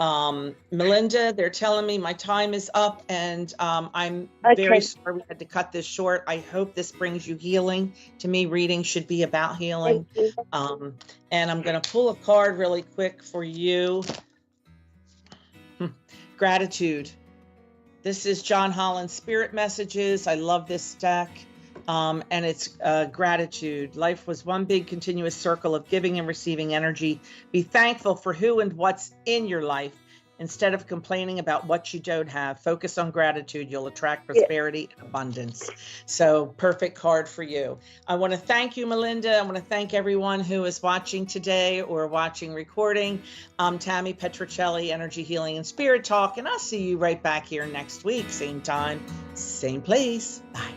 Melinda, they're telling me my time is up, and I'm very sorry we had to cut this short. I hope this brings you healing. To me, reading should be about healing. And I'm going to pull a card really quick for you. Gratitude. This is John Holland's Spirit Messages. I love this deck. And it's gratitude. Life was one big continuous circle of giving and receiving energy. Be thankful for who and what's in your life. Instead of complaining about what you don't have, focus on gratitude. You'll attract prosperity and abundance. So perfect card for you. I want to thank you, Melinda. I want to thank everyone who is watching today or watching recording. I'm Tammy Petrocelli, Energy Healing and Spirit Talk, and I'll see you right back here next week. Same time, same place. Bye.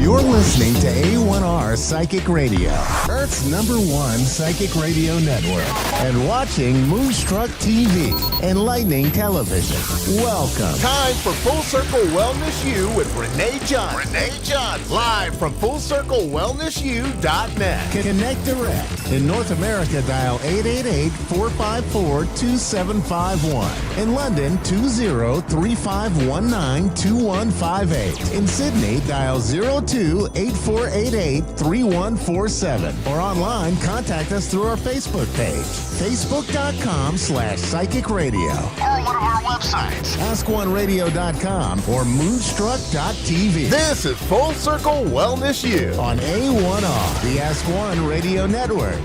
You're listening to A1R Psychic Radio, Earth's #1 psychic radio network, and watching Moonstruck TV, enlightening television. Welcome. Time for Full Circle Wellness U with Renee John. Renee John, live from FullCircleWellnessU.net. Connect direct. In North America, dial 888-454-2751. In London, 20-3519-2158. In Sydney, dial 02-8488-3147. Or online, contact us through our Facebook page, facebook.com/psychic radio. Or one of our websites, askoneradio.com or moonstruck.tv. This is Full Circle Wellness U on A1R, the Ask One Radio Network.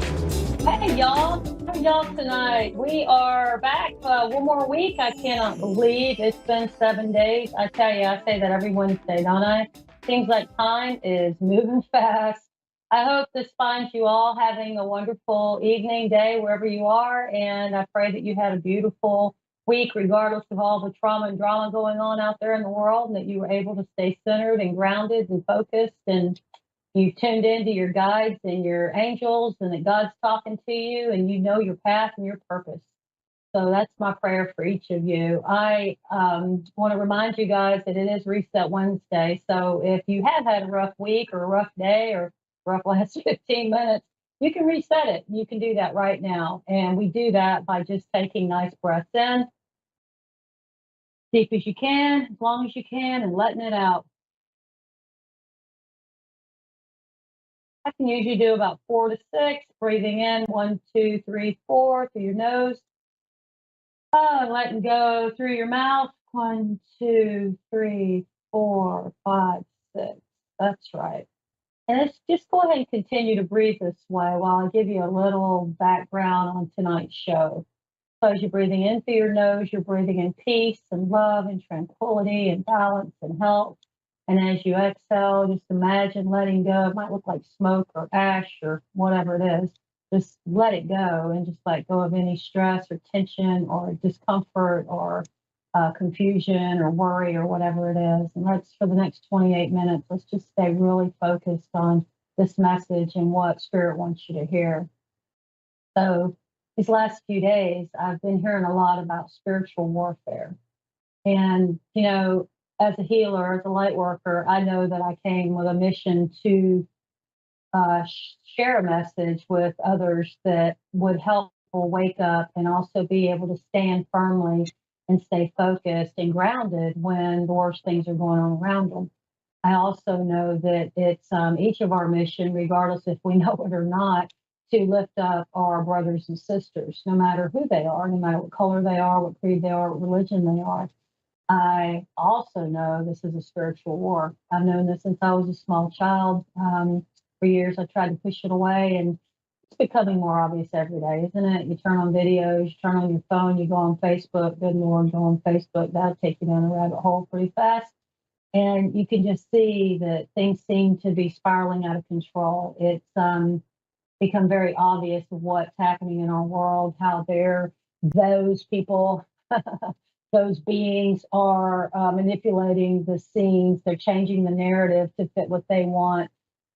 Hey, y'all. How are y'all tonight. We are back one more week. I cannot believe it's been 7 days. I tell you, I say that every Wednesday, don't I? Seems like time is moving fast. I hope this finds you all having a wonderful evening, day, wherever you are. And I pray that you had a beautiful week, regardless of all the trauma and drama going on out there in the world, and that you were able to stay centered and grounded and focused, and you tuned into your guides and your angels, and that God's talking to you, and you know your path and your purpose. So that's my prayer for each of you. I want to remind you guys that it is Reset Wednesday. So if you have had a rough week or a rough day or rough last 15 minutes, you can reset it. You can do that right now. And we do that by just taking nice breaths in, deep as you can, as long as you can, and letting it out. I can usually do about 4 to 6, breathing in 1, 2, 3, 4 through your nose. And letting go through your mouth. 1, 2, 3, 4, 5, 6. That's right. And let's just go ahead and continue to breathe this way while I give you a little background on tonight's show. So as you're breathing in through your nose, you're breathing in peace and love and tranquility and balance and health. And as you exhale, just imagine letting go. It might look like smoke or ash or whatever it is. Just let it go and just let go of any stress or tension or discomfort or confusion or worry or whatever it is. And let's, for the next 28 minutes, let's just stay really focused on this message and what Spirit wants you to hear. So these last few days, I've been hearing a lot about spiritual warfare. And, you know, as a healer, as a light worker, I know that I came with a mission to share a message with others that would help people wake up and also be able to stand firmly and stay focused and grounded when the worst things are going on around them. I also know that it's each of our mission, regardless if we know it or not, to lift up our brothers and sisters, no matter who they are, no matter what color they are, what creed they are, what religion they are. I also know this is a spiritual war. I've known this since I was a small child. For years, I tried to push it away, and it's becoming more obvious every day, isn't it? You turn on videos, you turn on your phone, you go on Facebook. Good Lord, go on Facebook. That'll take you down a rabbit hole pretty fast. And you can just see that things seem to be spiraling out of control. It's become very obvious of what's happening in our world, how those people, those beings are manipulating the scenes. They're changing the narrative to fit what they want,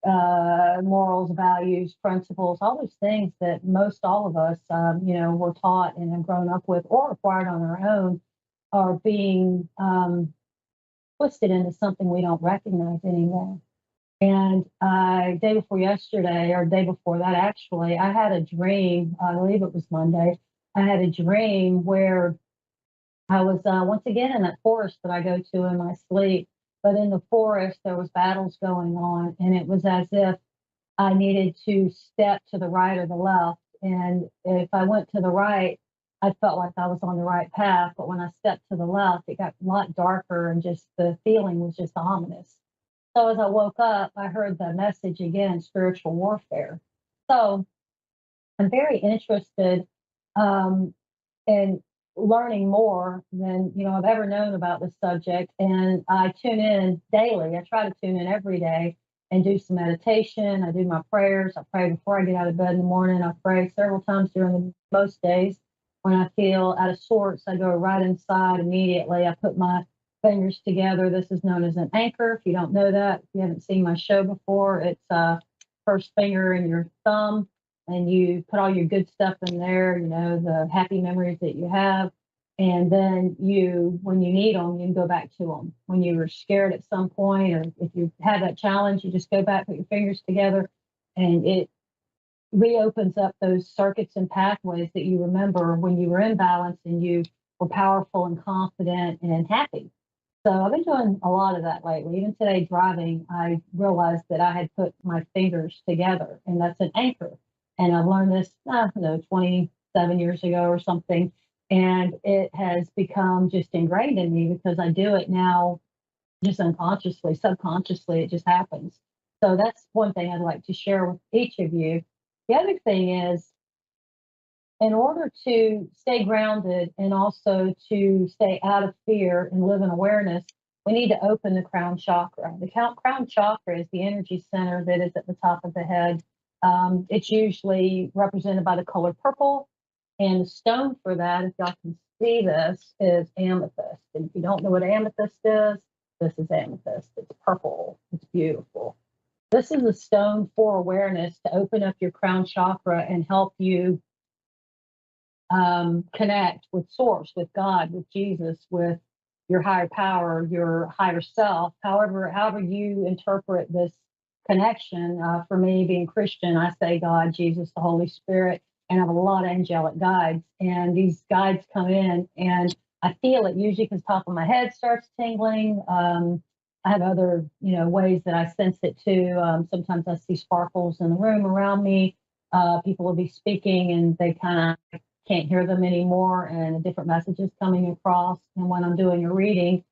morals, values, principles, all those things that most all of us, were taught and have grown up with or acquired on our own, are being twisted into something we don't recognize anymore. And day before yesterday, or day before that, actually, I had a dream. I believe it was Monday. I had a dream where I was once again in that forest that I go to in my sleep. But in the forest, there was battles going on, and it was as if I needed to step to the right or the left. And if I went to the right, I felt like I was on the right path. But when I stepped to the left, it got a lot darker, and just the feeling was just ominous. So as I woke up, I heard the message again, spiritual warfare. So I'm very interested in learning more than I've ever known about this subject. And I tune in daily. I try to tune in every day and do some meditation. I do my prayers. I pray before I get out of bed in the morning. I pray several times during most days. When I feel out of sorts, I go right inside immediately. I put my fingers together. This is known as an anchor. If you don't know that, if you haven't seen my show before, it's first finger and your thumb, and you put all your good stuff in there, the happy memories that you have. And then when you need them, you can go back to them. When you were scared at some point, or if you had that challenge, you just go back, put your fingers together, and it reopens up those circuits and pathways that you remember when you were in balance and you were powerful and confident and happy. So I've been doing a lot of that lately. Even today driving, I realized that I had put my fingers together, and that's an anchor. And I learned this, 27 years ago or something. And it has become just ingrained in me because I do it now just unconsciously, subconsciously, it just happens. So that's one thing I'd like to share with each of you. The other thing is, in order to stay grounded and also to stay out of fear and live in awareness, we need to open the crown chakra. The crown chakra is the energy center that is at the top of the head. It's usually represented by the color purple. And the stone for that, if y'all can see this, is amethyst. And if you don't know what amethyst is, this is amethyst. It's purple. It's beautiful. This is a stone for awareness to open up your crown chakra and help you connect with Source, with God, with Jesus, with your higher power, your higher self. However you interpret this connection. For me, being Christian, I say God, Jesus, the Holy Spirit, and I have a lot of angelic guides. And these guides come in, and I feel it usually because top of my head starts tingling. I have other, ways that I sense it too. Sometimes I see sparkles in the room around me. People will be speaking, and they kind of can't hear them anymore, and a different message is coming across. And when I'm doing a reading,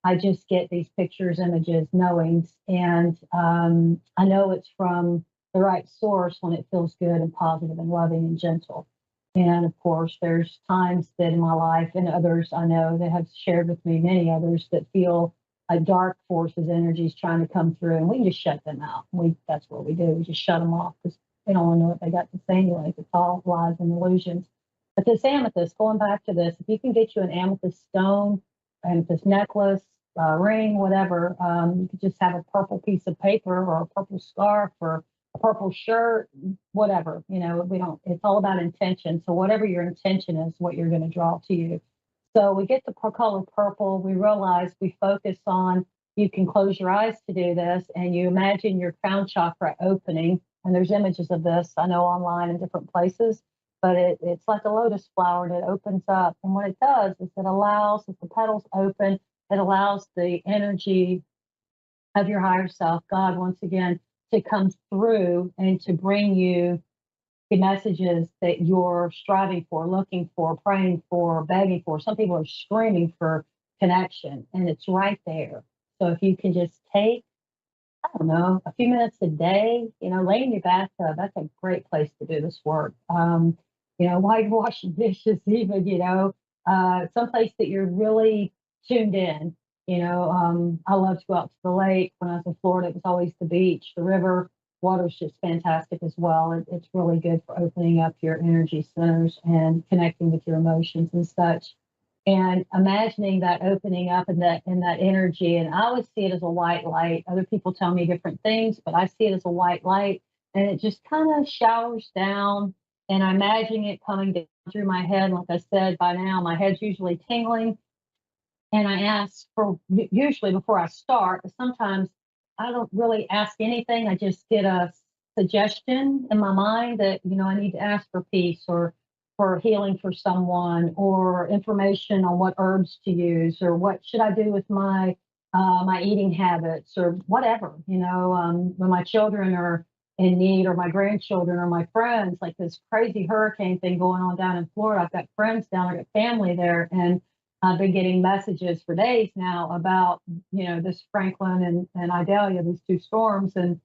I just get these pictures, images, knowings, and I know it's from the right source when it feels good and positive and loving and gentle. And of course, there's times that in my life, and others I know that have shared with me, many others that feel like dark forces, energies trying to come through, and we can just shut them out. That's what we do. We just shut them off because they don't want to know what they got to say anyway. It's all lies and illusions. But this amethyst, going back to this, if you can get you an amethyst stone, amethyst necklace, ring, whatever, you could just have a purple piece of paper or a purple scarf or a purple shirt, whatever. It's all about intention. So whatever your intention is, what you're going to draw to you. So we get the color purple. We realize we focus on, you can close your eyes to do this, and you imagine your crown chakra opening. And there's images of this, I know, online in different places. But it's like a lotus flower, and it opens up. And what it does is it allows, if the petals open, it allows the energy of your higher self, God, once again, to come through and to bring you the messages that you're striving for, looking for, praying for, begging for. Some people are screaming for connection, and it's right there. So if you can just take, I don't know, a few minutes a day, lay in your bathtub, that's a great place to do this work. While you're washing dishes, even, someplace that you're really tuned in. I love to go out to the lake. When I was in Florida, it was always the beach, the river. Water's just fantastic as well. It's really good for opening up your energy centers and connecting with your emotions and such. And imagining that opening up and that energy. And I always see it as a white light. Other people tell me different things, but I see it as a white light, and it just kind of showers down. And I'm imagining it coming down through my head. Like I said, by now, my head's usually tingling. And I ask for, usually before I start, but sometimes I don't really ask anything. I just get a suggestion in my mind that, I need to ask for peace or for healing for someone, or information on what herbs to use, or what should I do with my eating habits, or whatever. When my children are in need, or my grandchildren, or my friends, like this crazy hurricane thing going on down in Florida. I've got friends down there, I've got family there, and I've been getting messages for days now about, this Franklin and Idalia, these two storms, and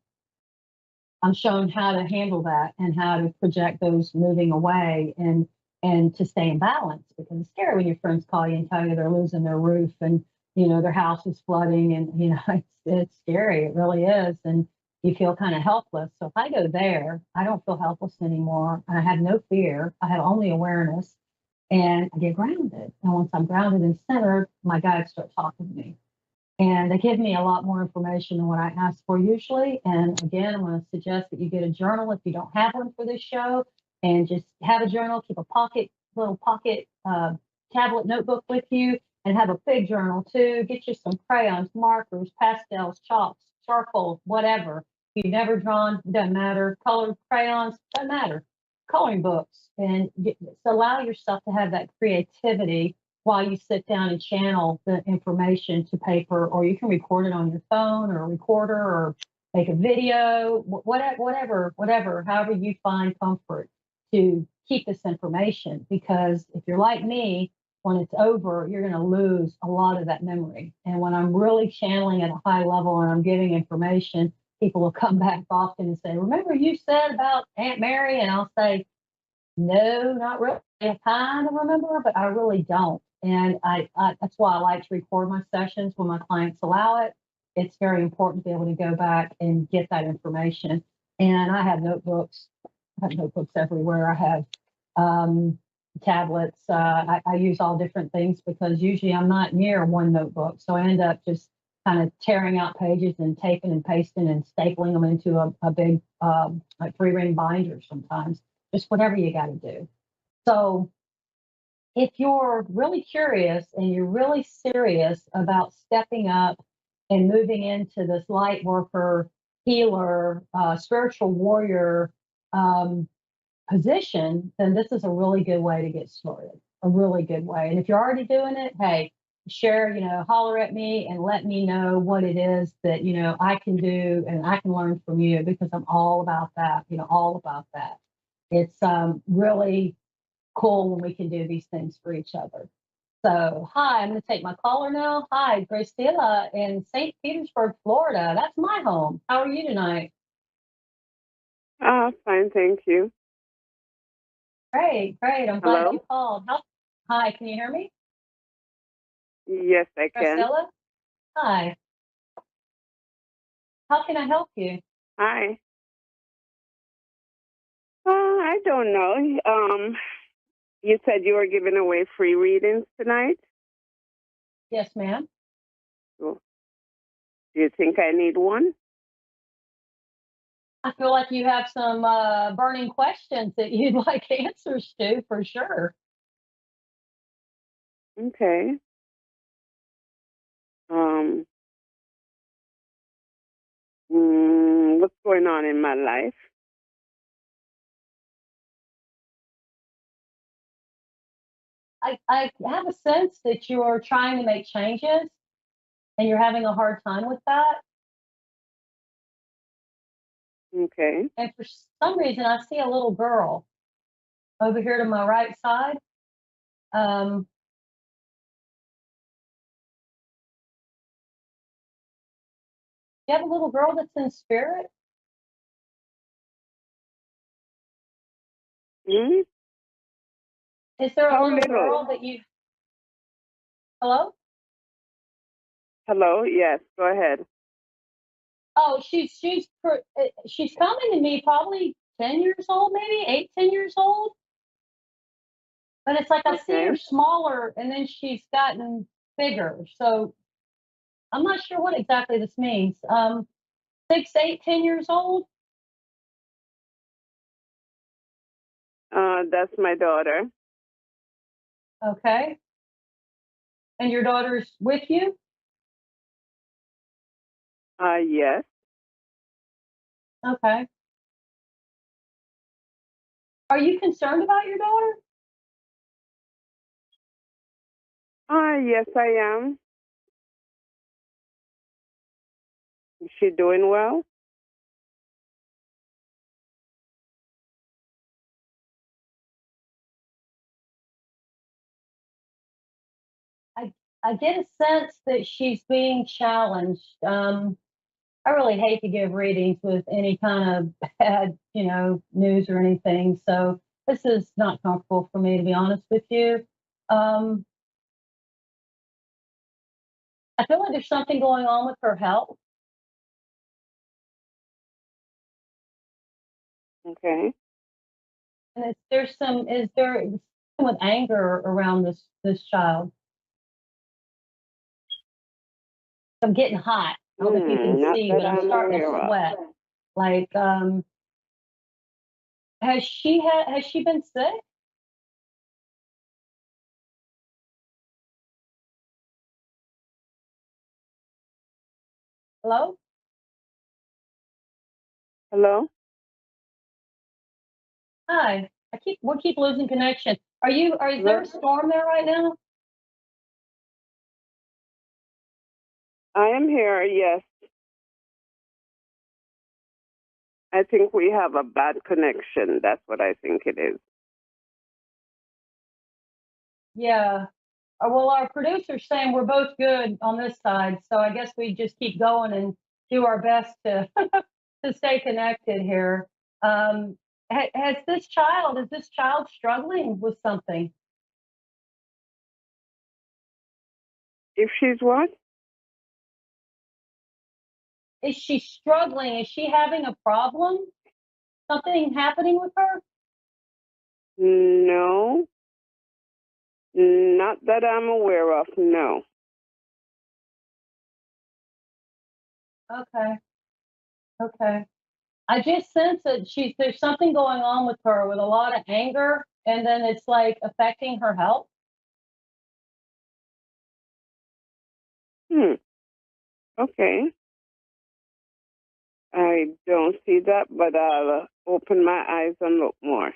I'm shown how to handle that and how to project those moving away and to stay in balance, because it's scary when your friends call you and tell you they're losing their roof and, their house is flooding, and, it's scary. It really is. And you feel kind of helpless. So if I go there, I don't feel helpless anymore. I have no fear. I have only awareness, and I get grounded. And once I'm grounded and centered, my guides start talking to me. And they give me a lot more information than what I ask for usually. And again, I'm going to suggest that you get a journal if you don't have one for this show, and just have a journal, keep a little pocket tablet notebook with you, and have a big journal too. Get you some crayons, markers, pastels, chalks, charcoal, whatever. If you've never drawn, doesn't matter. Colored crayons, doesn't matter. Coloring books, and allow yourself to have that creativity while you sit down and channel the information to paper, or you can record it on your phone or a recorder, or make a video, whatever, however you find comfort to keep this information. Because if you're like me, when it's over, you're going to lose a lot of that memory. And when I'm really channeling at a high level and I'm giving information, people will come back often and say, remember you said about Aunt Mary? And I'll say, No, not really. I kind of remember, but I really don't. And I that's why I like to record my sessions when my clients allow it. It's very important to be able to go back and get that information. And I have notebooks. I have notebooks everywhere. I have tablets. I use all different things because usually I'm not near one notebook. So I end up just kind of tearing out pages and taping and pasting and stapling them into a big like 3-ring binder sometimes. Just whatever you got to do. So if you're really curious and you're really serious about stepping up and moving into this light worker, healer, spiritual warrior position, then this is a really good way to get started. A really good way. And if you're already doing it, hey, share, holler at me and let me know what it is that, I can do and I can learn from you, because I'm all about that, all about that. It's really cool when we can do these things for each other. So, hi, I'm going to take my caller now. Hi, Graciela in St. Petersburg, Florida. That's my home. How are you tonight? Fine, thank you. Great, great. I'm glad you called. Hi, can you hear me? Yes, I can. Graciela? Hi. How can I help you? Hi. I don't know. You said you were giving away free readings tonight? Yes, ma'am. Cool. Do you think I need one? I feel like you have some burning questions that you'd like answers to, for sure. Okay. What's going on in my life? I have a sense that you're trying to make changes and you're having a hard time with that. Okay. And for some reason, I see a little girl over here to my right side. You have a little girl that's in spirit? Hmm? Is there a How little little? girl that you... Hello? Hello, yes, go ahead. Oh, she's coming to me probably 10 years old, maybe 8, 10 years old. But it's like I see her smaller and then she's gotten bigger. So I'm not sure what exactly this means. 6, 8, 10 years old? That's my daughter. Okay. And your daughter's with you? Yes. Okay. Are you concerned about your daughter? Yes, I am. Is she doing well? I get a sense that she's being challenged. I really hate to give readings with any kind of bad, news or anything. So this is not comfortable for me, to be honest with you. I feel like there's something going on with her health. Okay. And is there something with anger around this child? I'm getting hot. I don't know if you can see, but I'm starting to sweat. Like, has she been sick? Hello? Hello? Hi. We keep losing connection. Is there a storm there right now? I am here, yes. I think we have a bad connection. That's what I think it is. Yeah. Well, our producer's saying we're both good on this side, so I guess we just keep going and do our best to to stay connected here. Has this child struggling with something? If she's what? Is she struggling? Is she having a problem? Something happening with her? No, not that I'm aware of. No. Okay. Okay. I just sense that there's something going on with her with a lot of anger, and then it's like affecting her health. Okay. I don't see that, but I'll open my eyes and look more.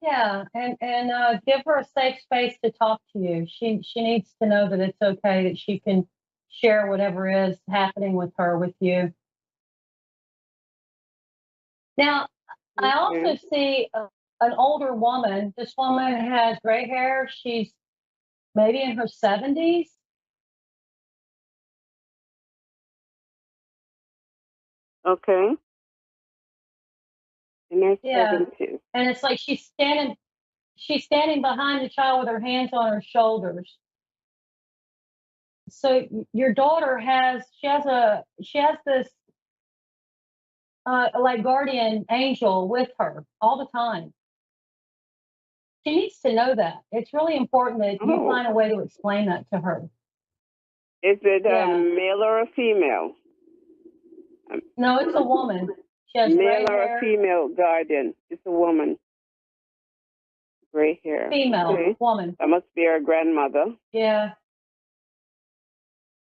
Yeah, and give her a safe space to talk to you. She needs to know that it's okay, that she can share whatever is happening with her with you. Now, I also see an older woman. This woman has gray hair. She's maybe in her 70s. Okay. In her Yeah. 70s. And it's like she's standing behind the child with her hands on her shoulders. So your daughter has this like guardian angel with her all the time. She needs to know that. It's really important that you find a way to explain that to her. Is it Yeah. a male or a female? No, it's a woman. She has Male gray or hair. a female guardian? It's a woman. Gray hair. Female, woman. That must be her grandmother. Yeah.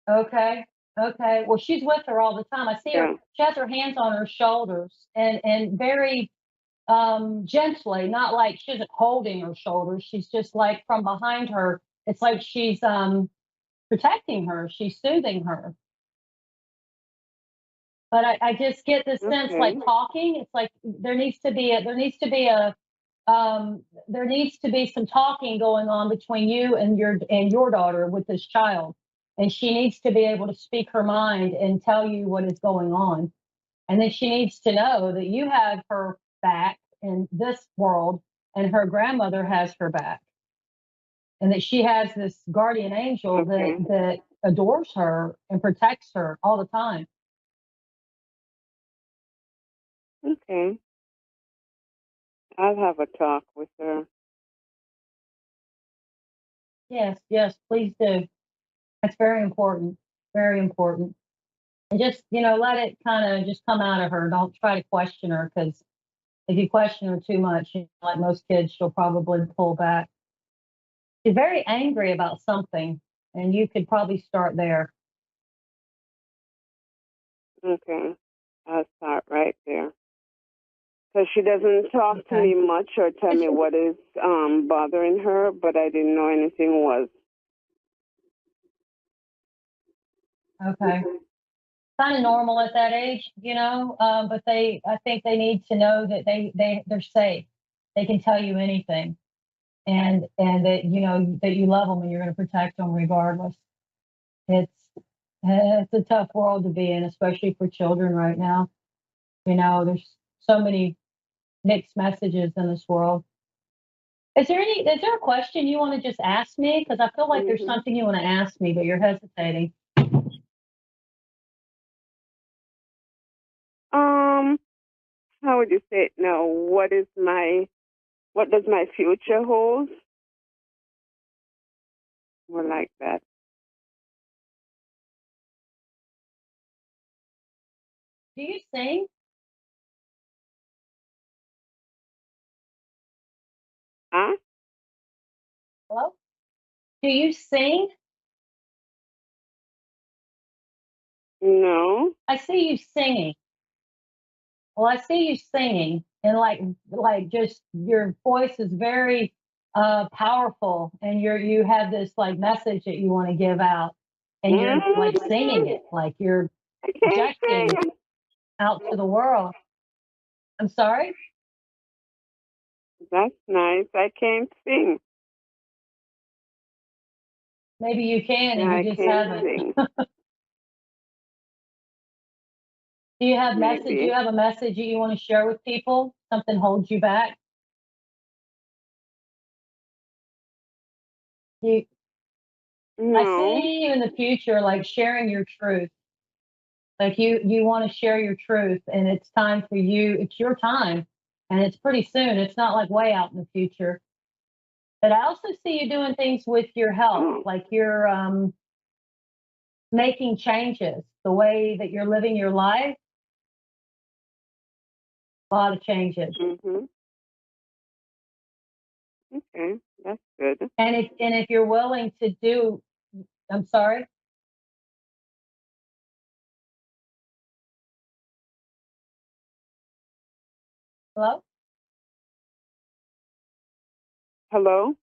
Okay. Okay. Well, she's with her all the time. I see her. She has her hands on her shoulders and very gently, not like she isn't holding her shoulders. She's just like from behind her. It's like she's protecting her. She's soothing her. But I just get this sense like talking. It's like there needs to be some talking going on between you and your daughter with this child. And she needs to be able to speak her mind and tell you what is going on. And then she needs to know that you have her back in this world and her grandmother has her back. And that she has this guardian angel that adores her and protects her all the time. Okay. I'll have a talk with her. Yes, yes, please do. That's very important. Very important. And just, let it kind of just come out of her. Don't try to question her, because if you question her too much, like most kids, she'll probably pull back. She's very angry about something, and you could probably start there. Okay. I'll start right there. Because she doesn't talk to me much or tell me what is bothering her, but I didn't know anything was. Okay. Kind of normal at that age, but I think they need to know that they're safe. They can tell you anything, and that that you love them and you're going to protect them regardless. It's a tough world to be in, especially for children right now. There's so many mixed messages in this world. Is there a question you want to just ask me? Because I feel like there's something you want to ask me, but you're hesitating. How would you say it now? What does my future hold? More like that. Do you sing? Huh? Hello? Do you sing? No. I see you singing. Well, I see you singing, and like just your voice is very powerful, and you have this like message that you want to give out, and you're like singing it, like you're projecting out to the world. I'm sorry? That's nice. I can't sing. Maybe you can, and you just haven't. Do you have message? Do Maybe. you have a message that you want to share with people? Something holds you back? I No. see you in the future, like sharing your truth. Like you want to share your truth, and it's time for you. It's your time, and it's pretty soon. It's not like way out in the future. But I also see you doing things with your health, like you're making changes, the way that you're living your life. A lot of changes. Mm-hmm. Okay, that's good. And if you're willing to do, I'm sorry. Hello? Hello?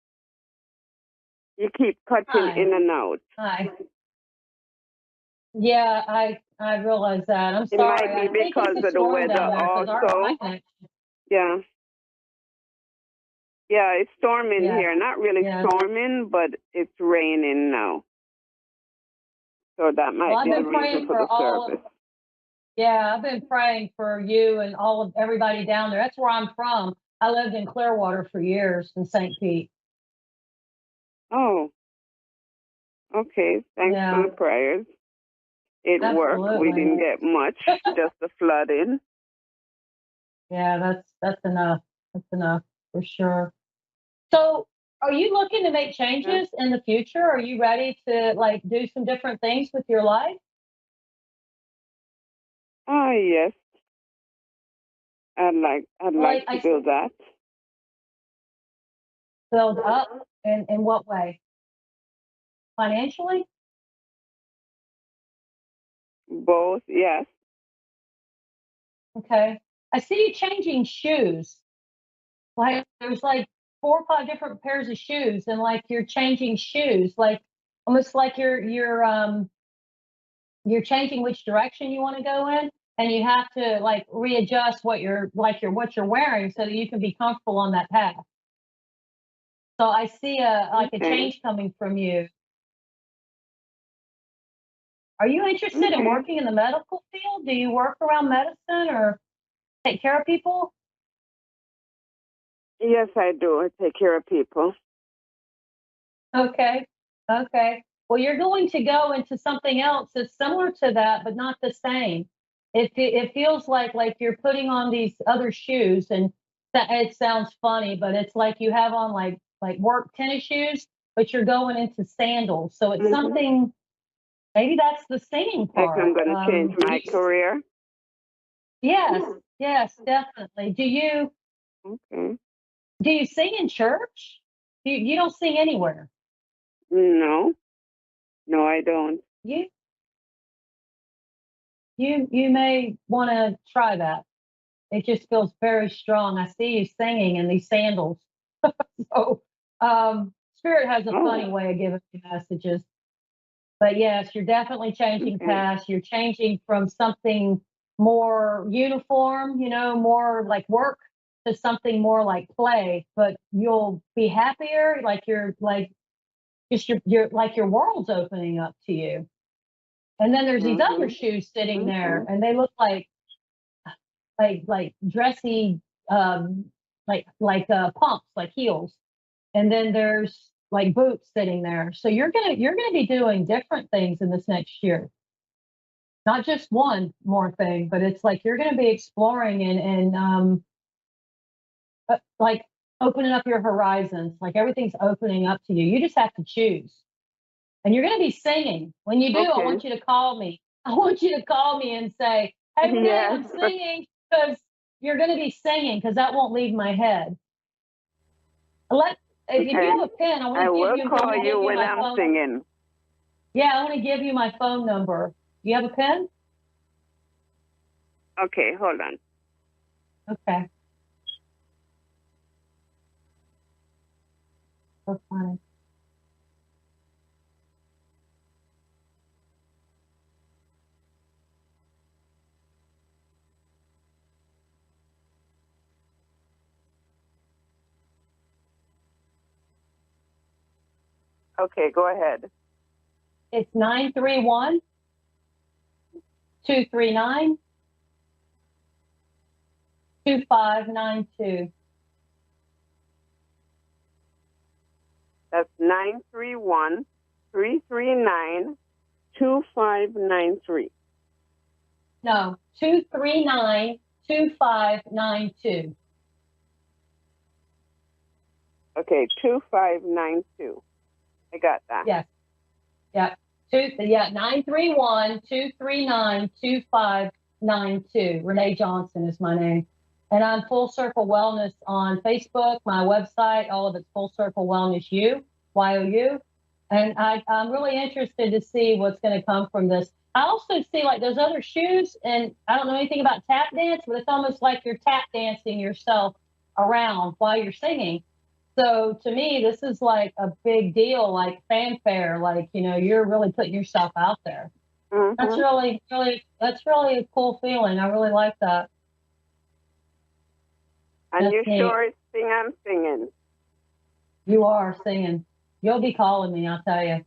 You keep cutting Hi. in and out. Hi. Yeah, I realize that. I'm It sorry. might be I think because it's a of the storm weather down there because our also. connection. Yeah. Yeah, it's storming Yeah. here. Not really Yeah. storming, but it's raining now. So that Well, might I've be the been praying reason for for the service. yeah, I've been praying for you and all of everybody down there. That's where I'm from. I lived in Clearwater for years in St. Pete. Oh, okay. Thanks Yeah. for the prayers. It worked. We Absolutely. didn't get much, just the flooding. Yeah, that's enough. That's enough for sure. So, are you looking to make changes in the future? Are you ready to like do some different things with your life? Oh, yes. I'd like to do that. Build up in what way? Financially? Both, yes. Okay. I see you changing shoes. Like there's like 4 or 5 different pairs of shoes, and like you're changing shoes, like almost like you're changing which direction you want to go in, and you have to like readjust what you're wearing so that you can be comfortable on that path. So I see a change coming from you. Are you interested in working in the medical field? Do you work around medicine or take care of people? Yes, I do. I take care of people. Okay. Okay. Well, you're going to go into something else that's similar to that, but not the same. It feels like you're putting on these other shoes, and it sounds funny, but it's like you have on like work tennis shoes, but you're going into sandals. So it's something. Maybe that's the singing Like part. I'm going to change my career. Yes. Yes, definitely. Okay. Do you sing in church? You don't sing anywhere. No. No, I don't. You may want to try that. It just feels very strong. I see you singing in these sandals. So, Spirit has a funny way of giving you messages. But yes, you're definitely changing paths. You're changing from something more uniform, more like work, to something more like play. But you'll be happier. Like you're like just your like your world's opening up to you. And then there's these other shoes sitting there, and they look like dressy, pumps, like heels. And then there's like boots sitting there. So you're gonna be doing different things in this next year. Not just one more thing, but it's like you're gonna be exploring and like opening up your horizons. Like everything's opening up to you. You just have to choose. And you're going to be singing. When you do, I want you to call me. I want you to call me and say, hey, Renee, I'm singing, because you're going to be singing, because that won't leave my head. If you have a pen, I will want call to give you you when my I'm phone. singing. Yeah, I want to give you my phone number. You have a pen? Okay, hold on. Okay. So funny. Okay, go ahead. It's 931-239-3776. 2592. That's 931-339-2593. No, 239-2592. Okay, 2592. I got that. Yes. Yeah. 931-239-2592. Renee Johnson is my name. And I'm Full Circle Wellness on Facebook, my website, all of it's Full Circle Wellness U, Y-O-U. And I'm really interested to see what's going to come from this. I also see like those other shoes, and I don't know anything about tap dance, but it's almost like you're tap dancing yourself around while you're singing. So to me, this is like a big deal, like fanfare, like, you know, you're really putting yourself out there. Mm-hmm. That's really a cool feeling. I really like that. And That's you neat. sure I'm singing. You are singing. You'll be calling me, I'll tell you.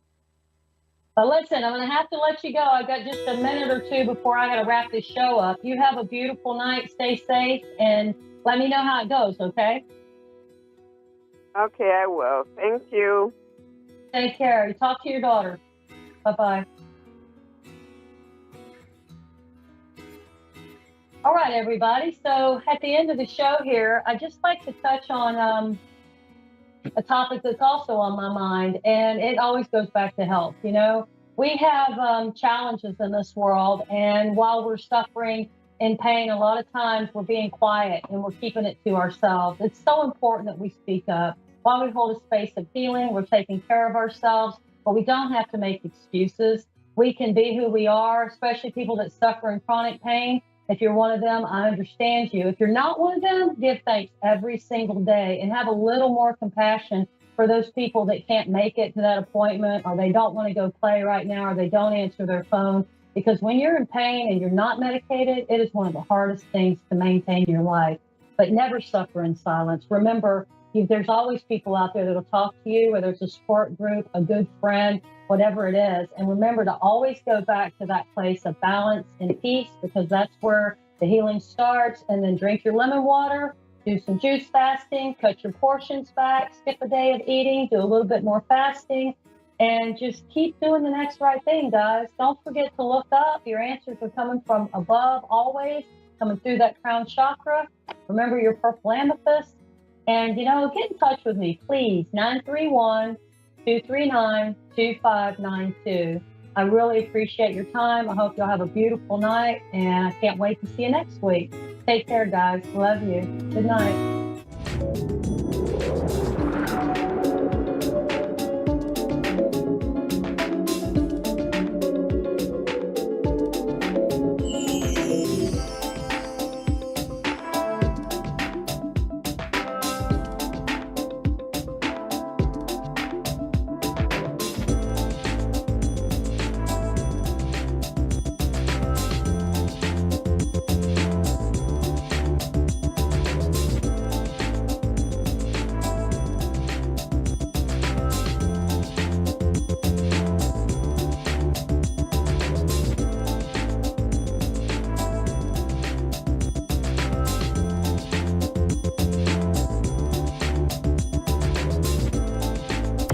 But listen, I'm going to have to let you go. I got just a minute or two before I got to wrap this show up. You have a beautiful night. Stay safe and let me know how it goes, okay? Okay, I will. Thank you. Take care. You talk to your daughter. Bye-bye. All right, everybody. So at the end of the show here, I'd just like to touch on a topic that's also on my mind, and it always goes back to health. You know, we have challenges in this world, and while we're suffering and pain, a lot of times we're being quiet and we're keeping it to ourselves. It's so important that we speak up. While we hold a space of healing, we're taking care of ourselves, but we don't have to make excuses. We can be who we are, especially people that suffer in chronic pain. If you're one of them, I understand you. If you're not one of them, give thanks every single day and have a little more compassion for those people that can't make it to that appointment, or they don't want to go play right now, or they don't answer their phone. Because when you're in pain and you're not medicated, it is one of the hardest things to maintain your life. But never suffer in silence. Remember, there's always people out there that will talk to you, whether it's a support group, a good friend, whatever it is. And remember to always go back to that place of balance and peace, because that's where the healing starts. And then drink your lemon water, do some juice fasting, cut your portions back, skip a day of eating, do a little bit more fasting, and just keep doing the next right thing, guys. Don't forget to look up. Your answers are coming from above always, coming through that crown chakra. Remember your purple amethyst. And, you know, get in touch with me, please. 931-239-2592. I really appreciate your time. I hope y'all have a beautiful night, and I can't wait to see you next week. Take care, guys. Love you. Good night.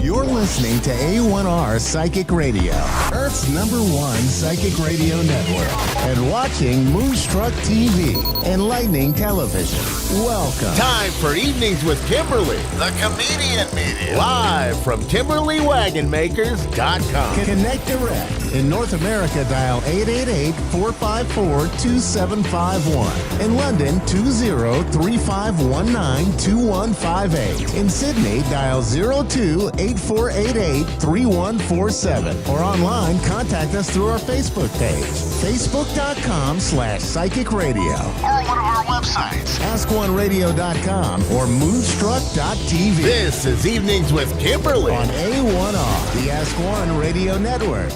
You're listening to A1R Psychic Radio, Earth's #1 psychic radio network, and watching Moonstruck TV and Lightning Television. Welcome. Time for Evenings with Kimberly, the comedian medium. Live from KimberlyWagonMakers.com. Connect direct. In North America, dial 888-454-2751. In London, 20-3519-2158. In Sydney, dial 02-8488-3147. Or online, contact us through our Facebook page, facebook.com/psychic radio. Or one of our websites, askoneradio.com or moonstruck.tv. This is Evenings with Kimberly on A1R, the Ask One Radio Network.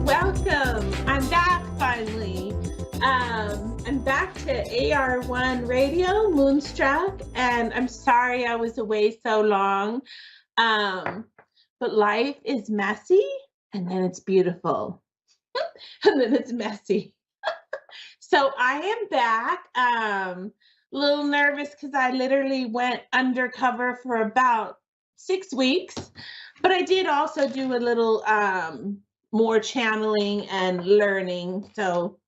Welcome. I'm back finally. I'm back to AR1 Radio, Moonstruck, and I'm sorry I was away so long. But life is messy, and then it's beautiful. And then it's messy. So I am back. A little nervous because I literally went undercover for about 6 weeks, but I did also do a little more channeling and learning. So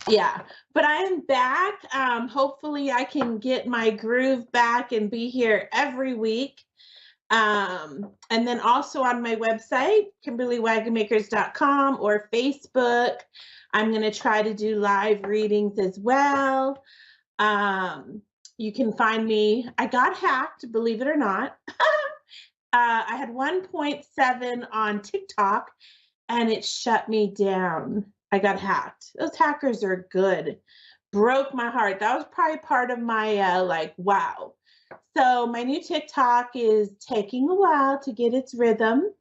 yeah, but I am back. Hopefully I can get my groove back and be here every week. And then also on my website, KimberlyWagonmakers.com, or Facebook, I'm going to try to do live readings as well. You can find me. I got hacked, believe it or not. I had 1.7 on TikTok and it shut me down. I got hacked. Those hackers are good. Broke my heart. That was probably part of my like, wow. So my new TikTok is taking a while to get its rhythm,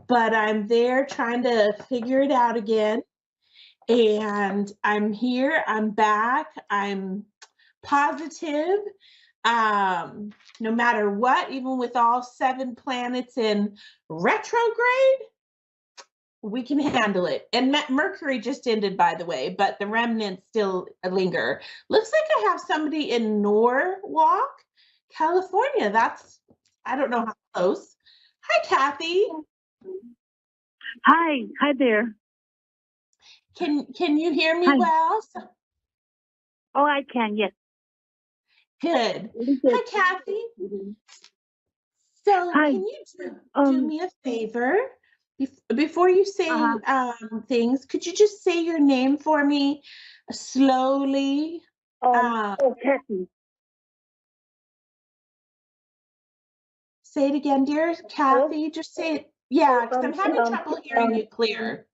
but I'm there trying to figure it out again. And I'm here, I'm back, I'm positive. No matter what, even with all 7 planets in retrograde, we can handle it. And Mercury just ended, by the way, but the remnants still linger. Looks like I have somebody in Norwalk, California. That's, I don't know how close. Hi, Kathy. Hi there. Can you hear me Hi. well? Oh, I can, yes. Good. Hi, Kathy. So Hi. can you do me a favor? Before you say things, could you just say your name for me slowly? Kathy. Say it again, dear Kathy. Just say it. Yeah, because I'm having trouble hearing you clear.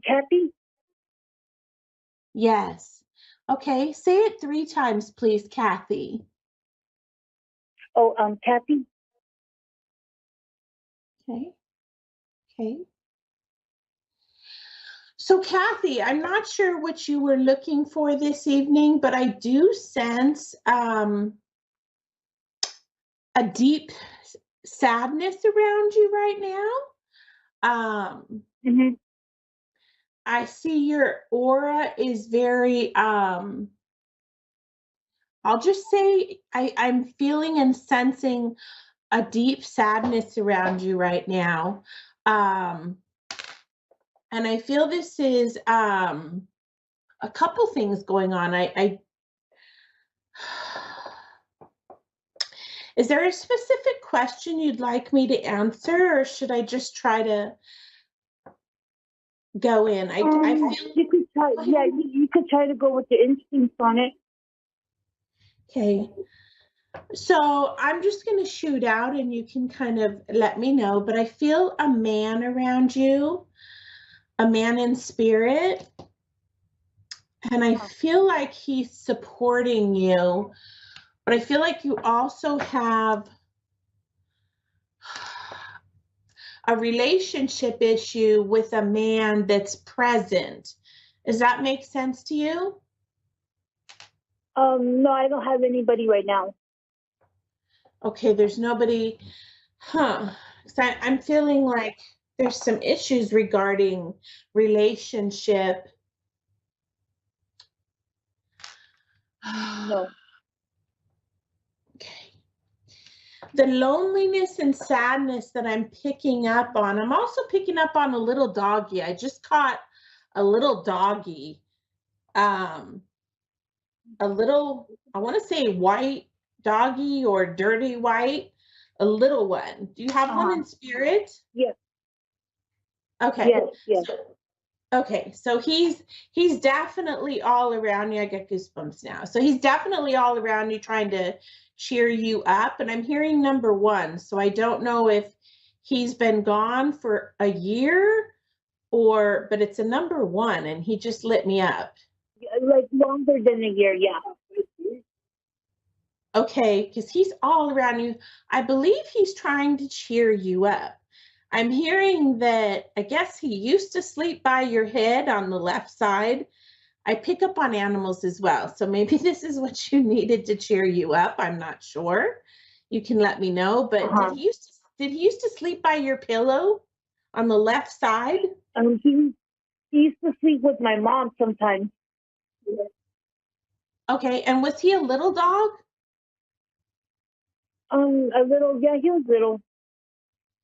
Kathy? Yes. Okay, say it 3 times, please, Kathy. Kathy? Okay. Okay. So, Kathy, I'm not sure what you were looking for this evening, but I do sense a deep sadness around you right now. I see your aura is very, I'll just say I'm feeling and sensing a deep sadness around you right now. And I feel this is a couple things going on. Is there a specific question you'd like me to answer, or should I just try to go in? I feel you could try. Yeah, you could try to go with the instincts on it. Okay. So I'm just going to shoot out, and you can kind of let me know. But I feel a man around you, a man in spirit, and I feel like he's supporting you. But I feel like you also have a relationship issue with a man that's present. Does that make sense to you? No, I don't have anybody right now. Okay, there's nobody, huh? So I'm feeling like there's some issues regarding relationship. No. Okay. The loneliness and sadness that I'm picking up on, I'm also picking up on a little doggy. I just caught a little doggy. A little, I want to say white doggy or dirty white, a little one. Do you have one in spirit? Yes. Okay. Yes. Okay, so he's definitely all around you. I get goosebumps now. So he's definitely all around you trying to cheer you up. And I'm hearing number 1. So I don't know if he's been gone for a year but it's a number 1 and he just lit me up. Like longer than a year, yeah. Okay, because he's all around you. I believe he's trying to cheer you up. I'm hearing that I guess he used to sleep by your head on the left side. I pick up on animals as well. So maybe this is what you needed to cheer you up. I'm not sure. You can let me know. But did he used to sleep by your pillow on the left side? he used to sleep with my mom sometimes. Okay, and was he a little dog? A little, yeah, he was little.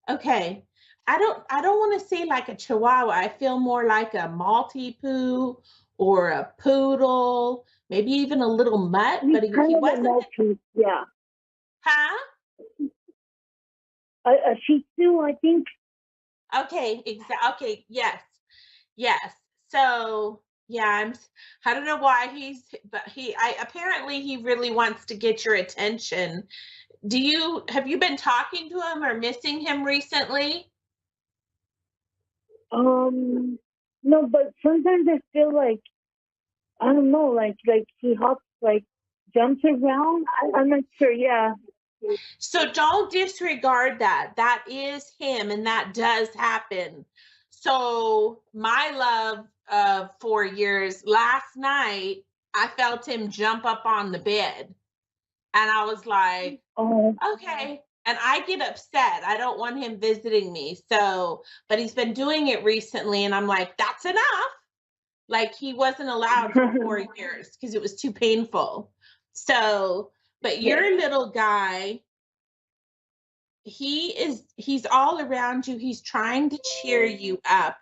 Okay. I don't want to say like a Chihuahua. I feel more like a Maltipoo or a poodle, maybe even a little mutt, He's but he kind of a wasn't. Maltese, yeah. Huh? A Shih Tzu, I think. Okay, okay, yes. So yeah, I don't know why but I apparently he really wants to get your attention. Have you been talking to him or missing him recently? No, but sometimes I feel like, I don't know, like he hops, like jumps around. I'm not sure. Yeah. So don't disregard that. That is him, and that does happen. So my love of 4 years, last night I felt him jump up on the bed, and I was like, Oh. okay. And I get upset. I don't want him visiting me. So, but he's been doing it recently, and I'm like, that's enough. Like he wasn't allowed for 4 years because it was too painful. So, but your little guy, he's all around you. He's trying to cheer you up.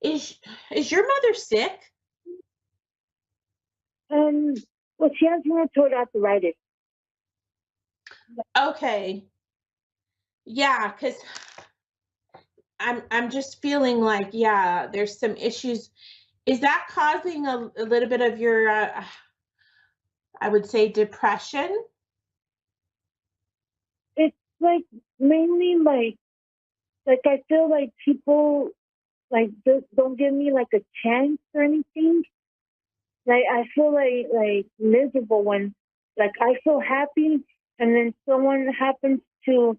Is your mother sick? Well, she has rheumatoid arthritis. Okay. Yeah, because I'm just feeling like, yeah, there's some issues. Is that causing a little bit of your I would say depression? It's like mainly like I feel like people like just don't give me like a chance or anything. Like I feel like miserable when like I feel happy and then someone happens to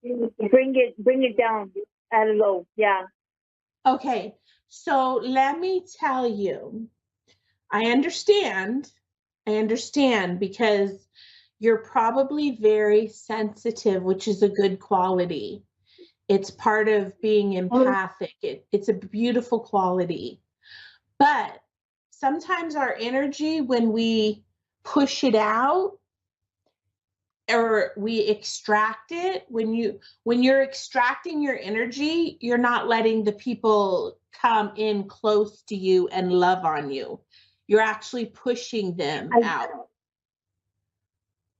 bring it down at a low. Yeah. Okay. So let me tell you, I understand because you're probably very sensitive, which is a good quality. It's part of being empathic. It's a beautiful quality. But sometimes our energy, when we push it out or we extract it, when you're extracting your energy, you're not letting the people come in close to you and love on you. You're actually pushing them out.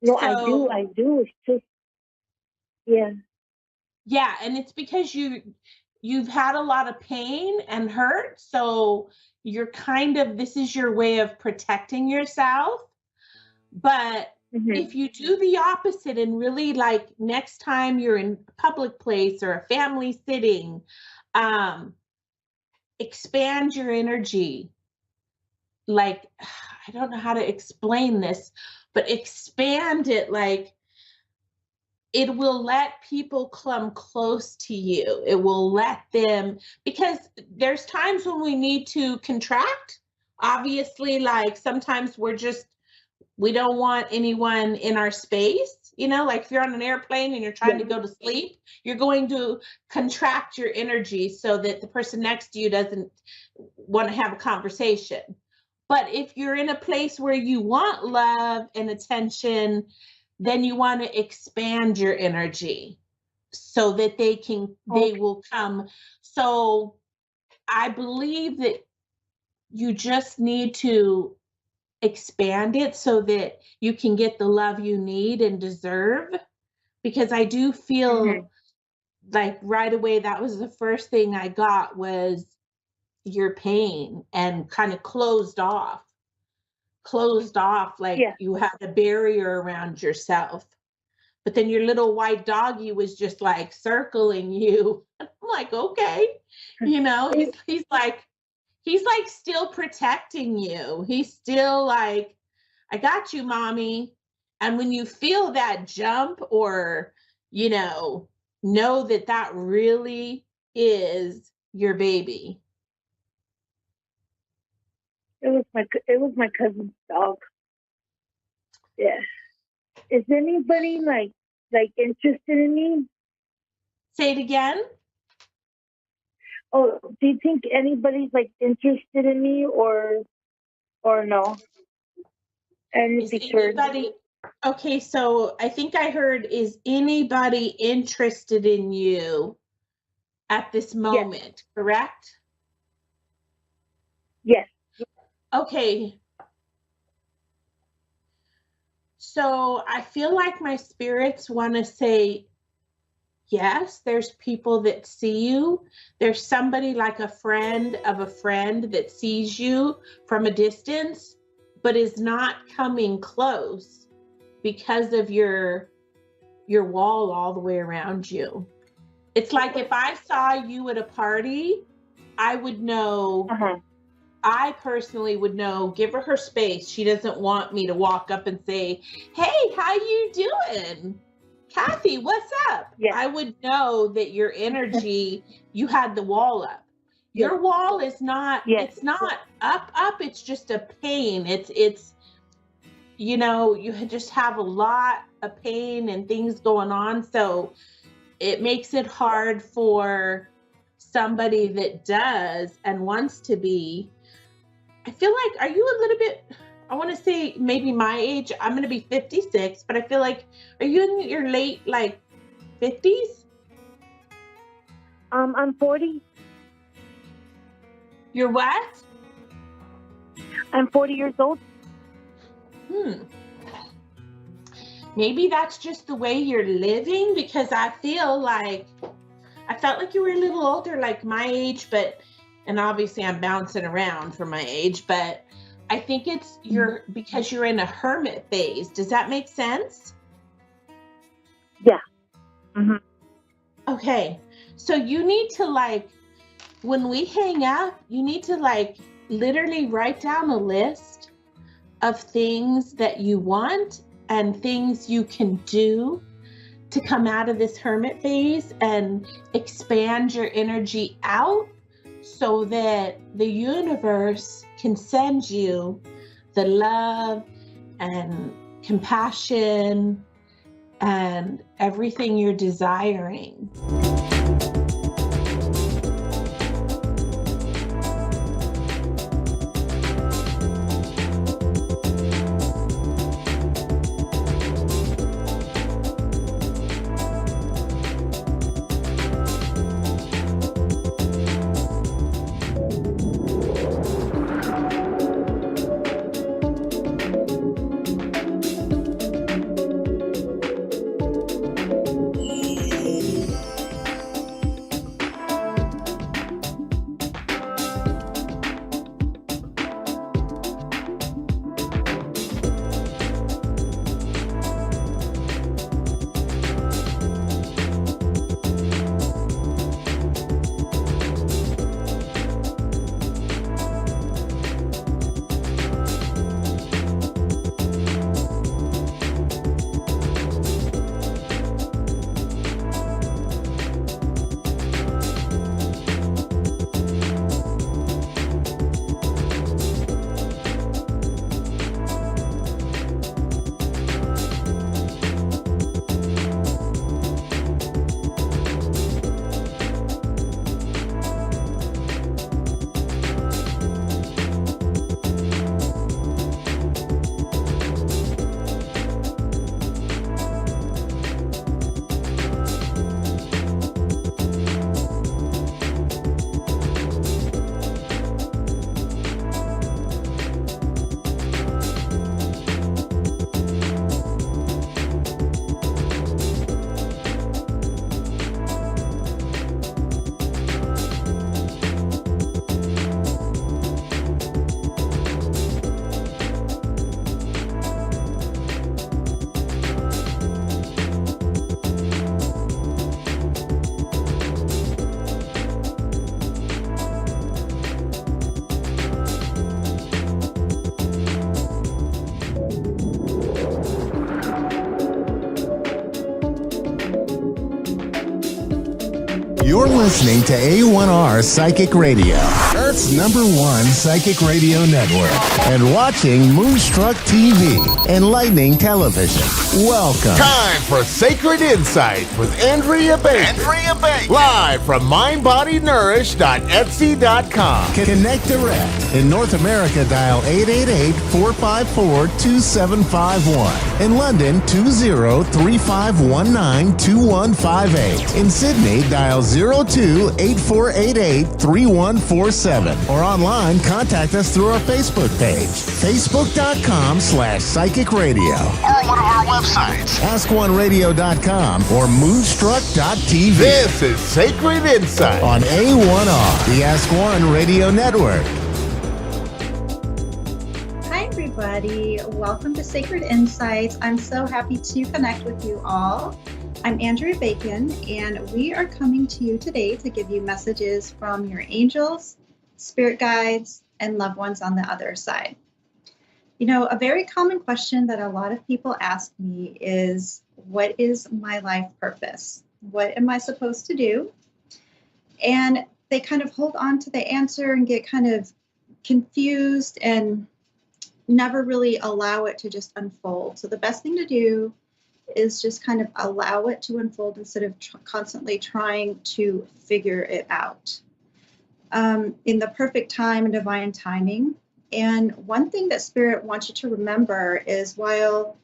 No, So, I do. It's just, yeah. Yeah, and it's because you've had a lot of pain and hurt, so you're this is your way of protecting yourself. But if you do the opposite and really like next time you're in a public place or a family sitting, expand your energy. Like, I don't know how to explain this, but expand it. Like, it will let people come close to you. It will let them, because there's times when we need to contract. Obviously, like sometimes we don't want anyone in our space. Like if you're on an airplane and you're trying to go to sleep, you're going to contract your energy so that the person next to you doesn't want to have a conversation. But if you're in a place where you want love and attention, then you want to expand your energy so that they will come. So I believe that you just need to expand it so that you can get the love you need and deserve. Because I do feel like right away, that was the first thing I got was your pain and kind of closed off like you had a barrier around yourself. But then your little white doggy was just like circling you. I'm like, okay, he's like still protecting you. He's still like, I got you, mommy. And when you feel that jump or, know that really is your baby. It was my cousin's dog. Yeah. Is anybody like interested in me? Say it again. Oh, do you think anybody's like interested in me or no? And Is anybody okay? So I think I heard, is anybody interested in you at this moment? Correct? Yes. Okay. So I feel like my spirits want to say, yes, there's people that see you. There's somebody like a friend of a friend that sees you from a distance, but is not coming close because of your wall all the way around you. It's like if I saw you at a party, I would know, I personally would know, give her space. She doesn't want me to walk up and say, hey, how you doing? Kathy, what's up? Yes. I would know that your energy, you had the wall up. Your wall is not, it's not up, it's just a pain. It's, you know, you just have a lot of pain and things going on. So it makes it hard for somebody that does and wants to be. I feel like, are you a little bit, I want to say maybe my age, I'm going to be 56, but I feel like, are you in your late, like, 50s? I'm 40. You're what? I'm 40 years old. Maybe that's just the way you're living, because I felt like you were a little older, like my age, but, and obviously I'm bouncing around for my age, but I think it's because you're in a hermit phase. Does that make sense? Yeah. Okay. So you need to, like, when we hang out, you need to, like, literally write down a list of things that you want and things you can do to come out of this hermit phase and expand your energy out so that the universe can send you the love and compassion and everything you're desiring. You're listening to A1R Psychic Radio, Earth's #1 psychic radio network, and watching Moonstruck TV, enlightening television. Welcome. Time for Sacred Insights with Andrea Baker. Live from mindbodynourish.etsy.com. Connect direct. In North America, dial 888-454-2751. In London, 20-3519-2158. In Sydney, dial 02-8488-3147. Or online, contact us through our Facebook page, facebook.com/psychic radio. Or one of our websites, askoneradio.com or moonstruck.tv. This is Sacred Insight on A1R, the Ask One Radio Network. Hi, everybody. Welcome to Sacred Insights. I'm so happy to connect with you all. I'm Andrea Bacon, and we are coming to you today to give you messages from your angels, spirit guides, and loved ones on the other side. You know, a very common question that a lot of people ask me is, what is my life purpose? What am I supposed to do? And they kind of hold on to the answer and get kind of confused and never really allow it to just unfold. So the best thing to do is just kind of allow it to unfold instead of constantly trying to figure it out. In the perfect time and divine timing. And one thing that Spirit wants you to remember is, while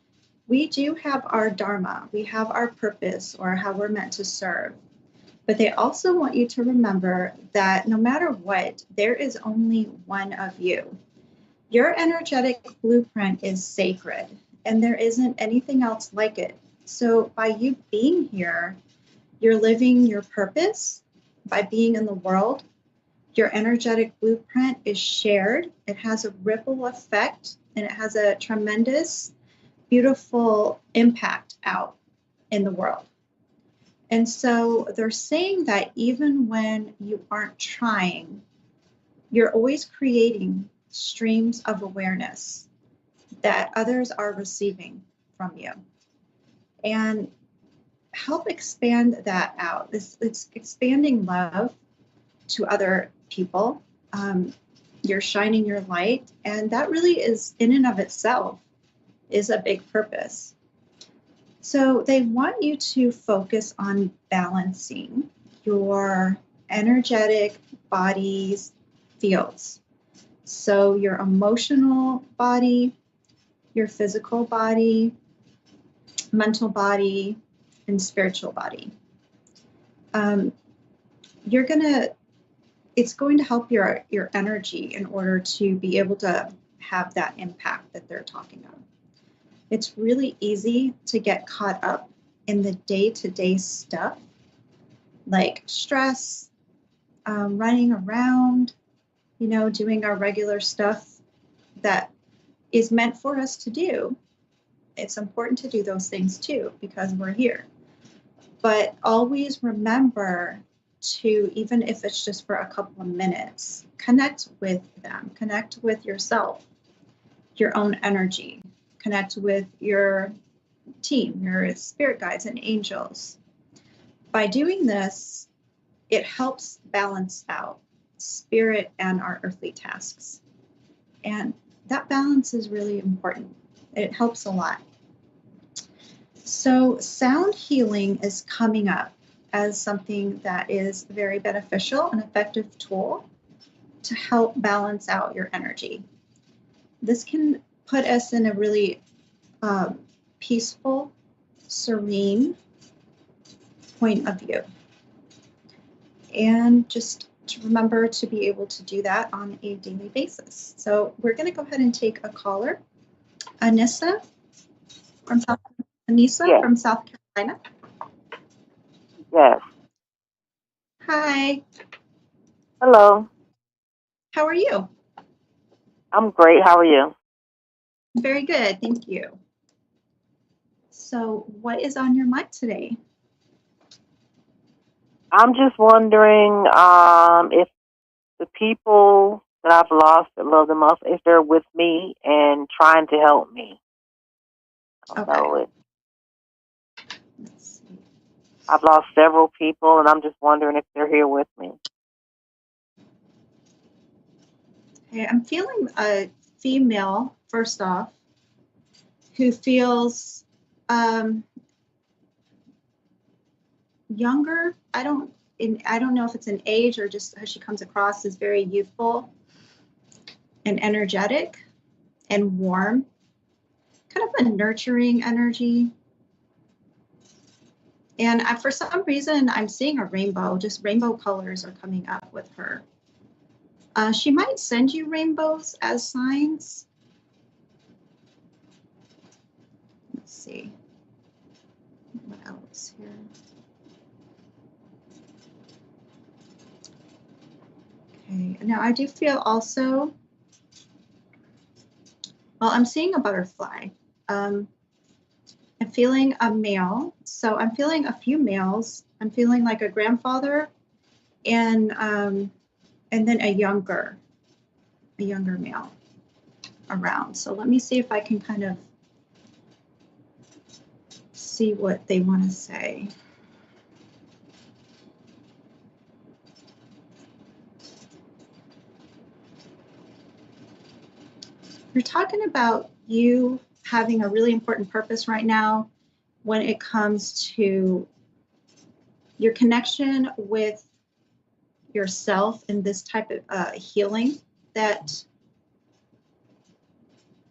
we do have our dharma, we have our purpose or how we're meant to serve, but they also want you to remember that no matter what, there is only one of you. Your energetic blueprint is sacred, and there isn't anything else like it. So by you being here, you're living your purpose. By being in the world, your energetic blueprint is shared. It has a ripple effect, and it has a tremendous, beautiful impact out in the world. And so they're saying that even when you aren't trying, you're always creating streams of awareness that others are receiving from you. And help expand that out. It's expanding love to other people. You're shining your light, and that really is, in and of itself, is a big purpose. So they want you to focus on balancing your energetic body's fields. So your emotional body, your physical body, mental body, and spiritual body. It's going to help your energy in order to be able to have that impact that they're talking about. It's really easy to get caught up in the day-to-day stuff, like stress, running around, doing our regular stuff that is meant for us to do. It's important to do those things too, because we're here. But always remember to, even if it's just for a couple of minutes, connect with them, connect with yourself, your own energy, connect with your team, your spirit guides and angels. By doing this, it helps balance out spirit and our earthly tasks. And that balance is really important. It helps a lot. So sound healing is coming up as something that is very beneficial and effective tool to help balance out your energy. This can put us in a really peaceful, serene point of view. And just to remember to be able to do that on a daily basis. So we're going to go ahead and take a caller. Anissa from South Carolina. Yes. Hi. Hello. How are you? I'm great. How are you? Very good. Thank you. So what is on your mind today? I'm just wondering if the people that I've lost that love the most, if they're with me and trying to help me. Okay. Let's see. I've lost several people, and I'm just wondering if they're here with me. Okay, I'm feeling a female, first off, who feels younger. I don't know if it's an age or just how she comes across as very youthful and energetic and warm, kind of a nurturing energy. And for some reason, I'm seeing a rainbow, just rainbow colors are coming up with her. She might send you rainbows as signs. Let's see. What else here? Okay, now I do feel also, well, I'm seeing a butterfly. I'm feeling a male, so I'm feeling a few males. I'm feeling like a grandfather and then a younger male around. So let me see if I can kind of see what they want to say. You're talking about you having a really important purpose right now when it comes to your connection with yourself and this type of healing that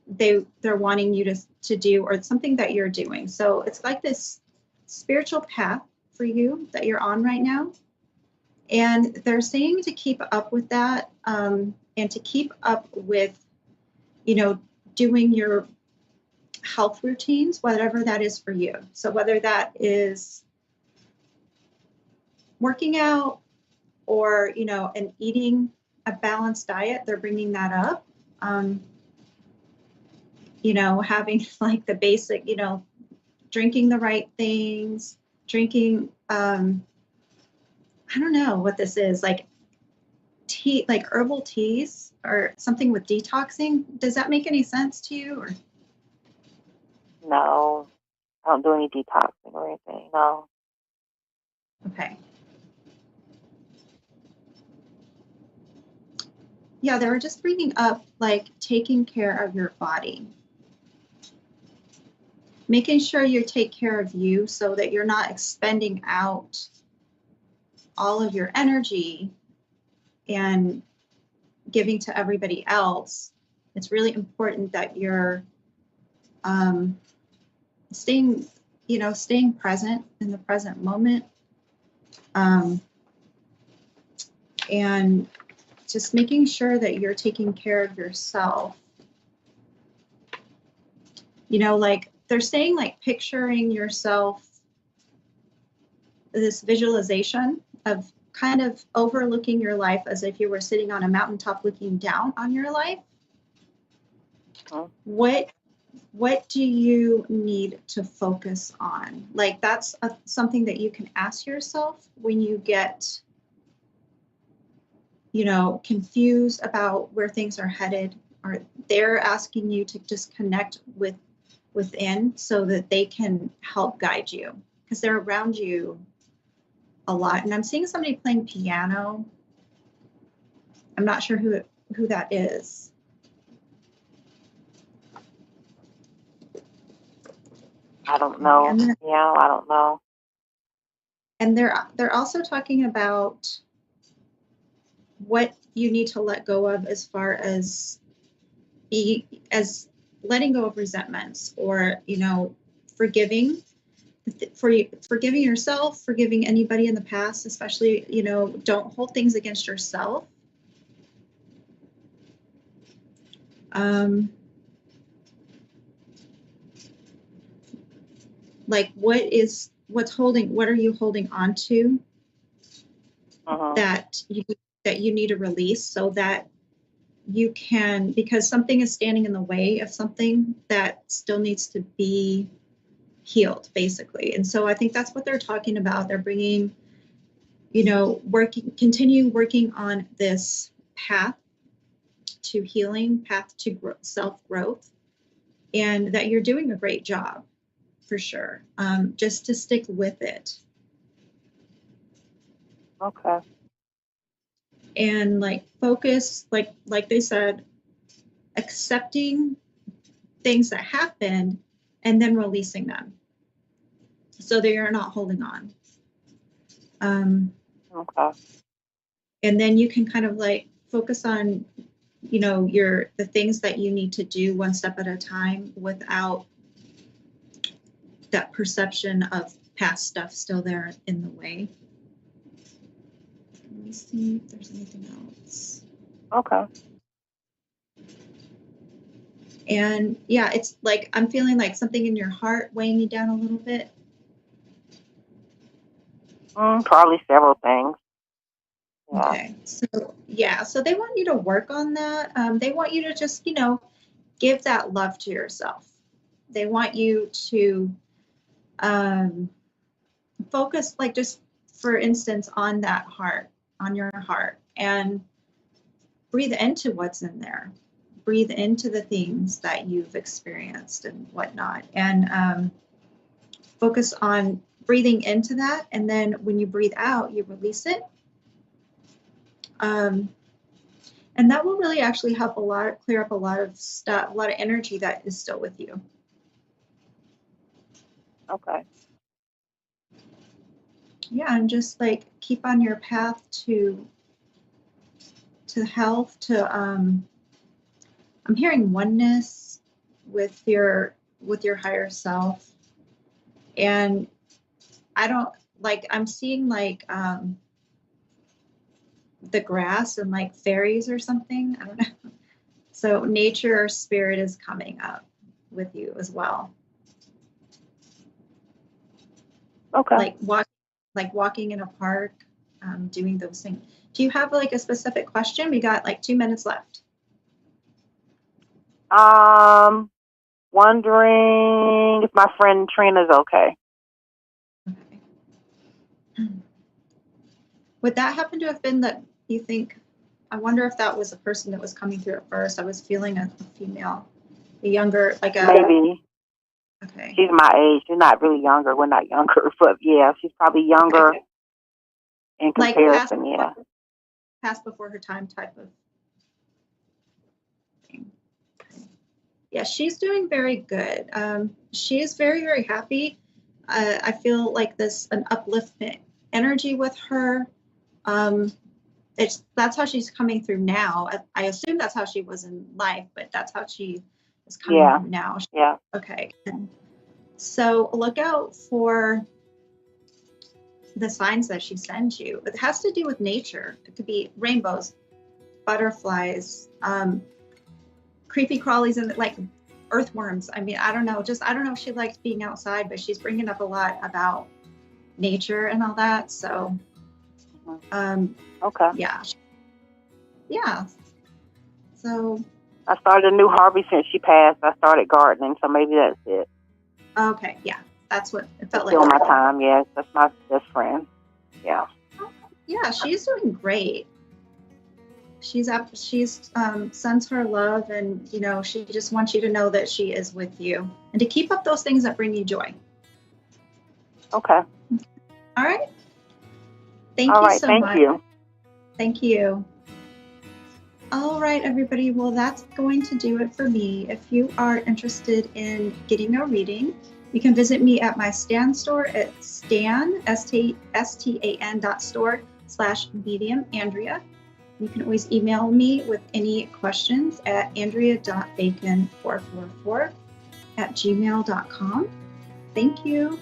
they're wanting you to do, or something that you're doing. So it's like this spiritual path for you that you're on right now. And they're saying to keep up with that, and to keep up with, doing your health routines, whatever that is for you. So whether that is working out or, and eating a balanced diet, they're bringing that up. Having like the basic, drinking the right things, drinking, I don't know what this is, like tea, like herbal teas or something with detoxing. Does that make any sense to you? Or? No, I don't do any detoxing or anything, no. Okay. Yeah, they were just bringing up like taking care of your body. Making sure you take care of you so that you're not expending out all of your energy and giving to everybody else. It's really important that you're staying present in the present moment, and just making sure that you're taking care of yourself. Like they're saying, like picturing yourself, this visualization of kind of overlooking your life as if you were sitting on a mountaintop looking down on your life. Oh. What do you need to focus on? Like that's something that you can ask yourself when you get, confused about where things are headed, or they're asking you to just connect within so that they can help guide you, because they're around you a lot. And I'm seeing somebody playing piano. I'm not sure who that is. I don't know. I don't know. And they're also talking about what you need to let go of as far as letting go of resentments, or forgiving yourself, forgiving anybody in the past, especially don't hold things against yourself. Like what are you holding on to that you need to release, so that you can, because something is standing in the way of something that still needs to be healed, basically. And so I think that's what they're talking about. They're bringing, continue working on this path to healing, path to self-growth, and that you're doing a great job, for sure. Just to stick with it. Okay. And like focus, like they said, accepting things that happened and then releasing them so that you're not holding on. Okay. And then you can kind of like focus on, you know, the things that you need to do one step at a time without that perception of past stuff still there in the way. Let me see if there's anything else. Okay. And yeah, it's like I'm feeling like something in your heart weighing you down a little bit. Probably several things. Yeah. Okay. So they want you to work on that. They want you to just, you know, give that love to yourself. They want you to focus, like just for instance, on that heart, on your heart, and breathe into what's in there. Breathe into the things that you've experienced and whatnot, and focus on breathing into that. And then when you breathe out, you release it. And that will really actually help clear up a lot of stuff, a lot of energy that is still with you. Okay. Yeah, and just like keep on your path to health, to I'm hearing oneness with your higher self. And I'm seeing like the grass and like fairies or something. I don't know. So nature or spirit is coming up with you as well. Okay. Like walking in a park, doing those things. Do you have like a specific question? We got like 2 minutes left. Wondering if my friend Trina's okay. Would that happen to have been that you think? I wonder if that was a person that was coming through at first. I was feeling a female, a younger, like a maybe. Okay. She's my age. She's not really younger. We're not younger, but yeah, she's probably younger in comparison. Like past before her time type of thing. Okay. Yeah, she's doing very good. She is very, very happy. I feel like an upliftment energy with her. That's how she's coming through now. I assume that's how she was in life, but that's how she is coming through now. Yeah. Okay. So look out for the signs that she sends you. It has to do with nature. It could be rainbows, butterflies, creepy crawlies, and like earthworms. I mean, I don't know. I don't know if she likes being outside, but she's bringing up a lot about nature and all that. So, okay. Yeah. So I started a new hobby since she passed. I started gardening, so maybe that's it. Okay. Yeah. That's what it felt like. Still my time. Yes. That's my best friend. Yeah. Yeah. She's doing great. She's sends her love, and you know, she just wants you to know that she is with you and to keep up those things that bring you joy. Okay. All right. Thank you so much. Thank you. Thank you. All right, everybody. Well, that's going to do it for me. If you are interested in getting a reading, you can visit me at my Stan store at stan.store/medium Andrea. You can always email me with any questions at andrea.bacon444@gmail.com. Thank you.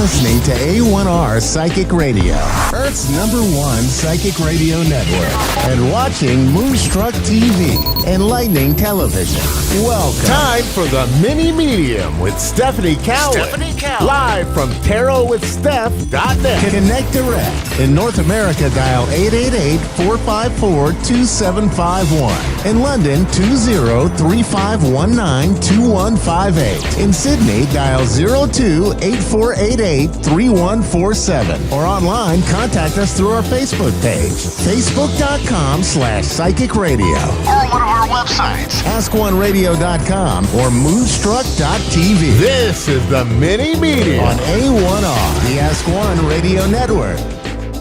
Listening to A1R Psychic Radio. Earth's #1 psychic radio network, and watching Moonstruck TV, enlightening television. Welcome. Time for the mini medium with Stephanie Cowan. Live from tarotwithsteph.net. Connect direct. In North America, dial 888-454-2751. In London, 20-3519-2158. In Sydney, dial 02-8488-3147. Or online, contact us through our Facebook page, facebook.com/psychic radio. Or one of our websites, askoneradio.com or moonstruck.tv. This is the mini medium on A1R, the Ask One Radio Network.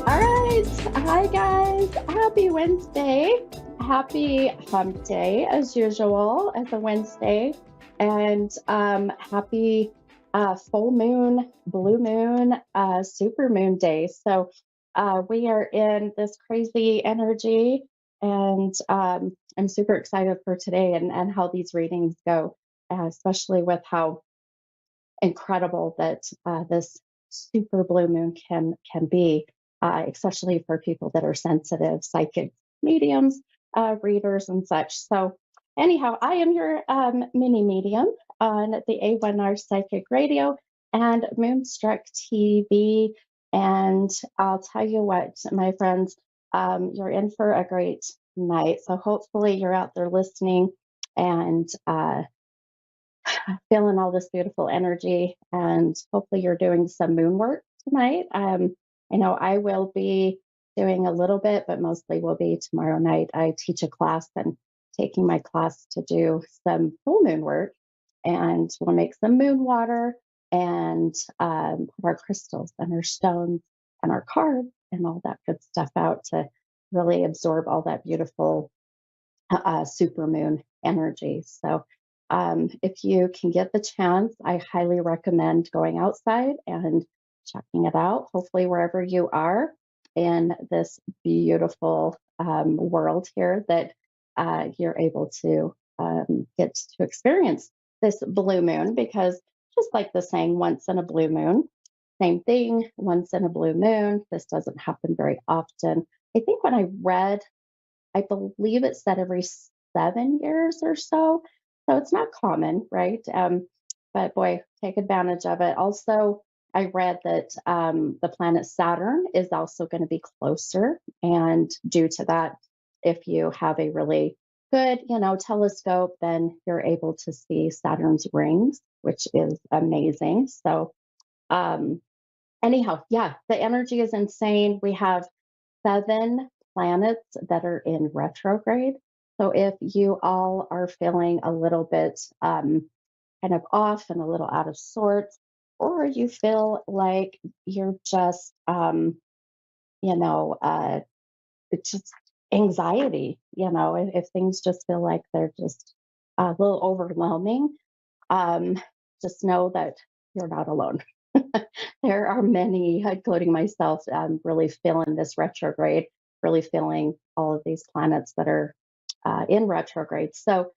All right. Hi, guys. Happy Wednesday. Happy hump day, as usual, as a Wednesday. And happy full moon, blue moon, super moon day. So we are in this crazy energy, and I'm super excited for today and how these readings go, especially with how incredible that this super blue moon can be, especially for people that are sensitive, psychic mediums, readers, and such. So anyhow, I am your mini medium on the A1R Psychic Radio and Moonstruck TV. And I'll tell you what, my friends, you're in for a great night. So hopefully you're out there listening and feeling all this beautiful energy, and hopefully you're doing some moon work tonight. I know I will be doing a little bit, but mostly will be tomorrow night. I teach a class and taking my class to do some full moon work, and we'll make some moon water and put our crystals and our stones and our cards and all that good stuff out to really absorb all that beautiful super moon energy. So if you can get the chance, I highly recommend going outside and checking it out. Hopefully, wherever you are in this beautiful world here, that you're able to get to experience this blue moon, because just like the saying, once in a blue moon, same thing, once in a blue moon. This doesn't happen very often. I think when I read, I believe it said every 7 years or so. So it's not common, right? But boy, take advantage of it. Also, I read that the planet Saturn is also going to be closer. And due to that, if you have a really good, telescope, then you're able to see Saturn's rings, which is amazing. So anyhow, yeah, the energy is insane. We have 7 planets that are in retrograde. So if you all are feeling a little bit kind of off and a little out of sorts, or you feel like you're just, it's just anxiety, if things just feel like they're just a little overwhelming, just know that you're not alone. There are many, including myself, really feeling this retrograde, really feeling all of these planets that are in retrograde. So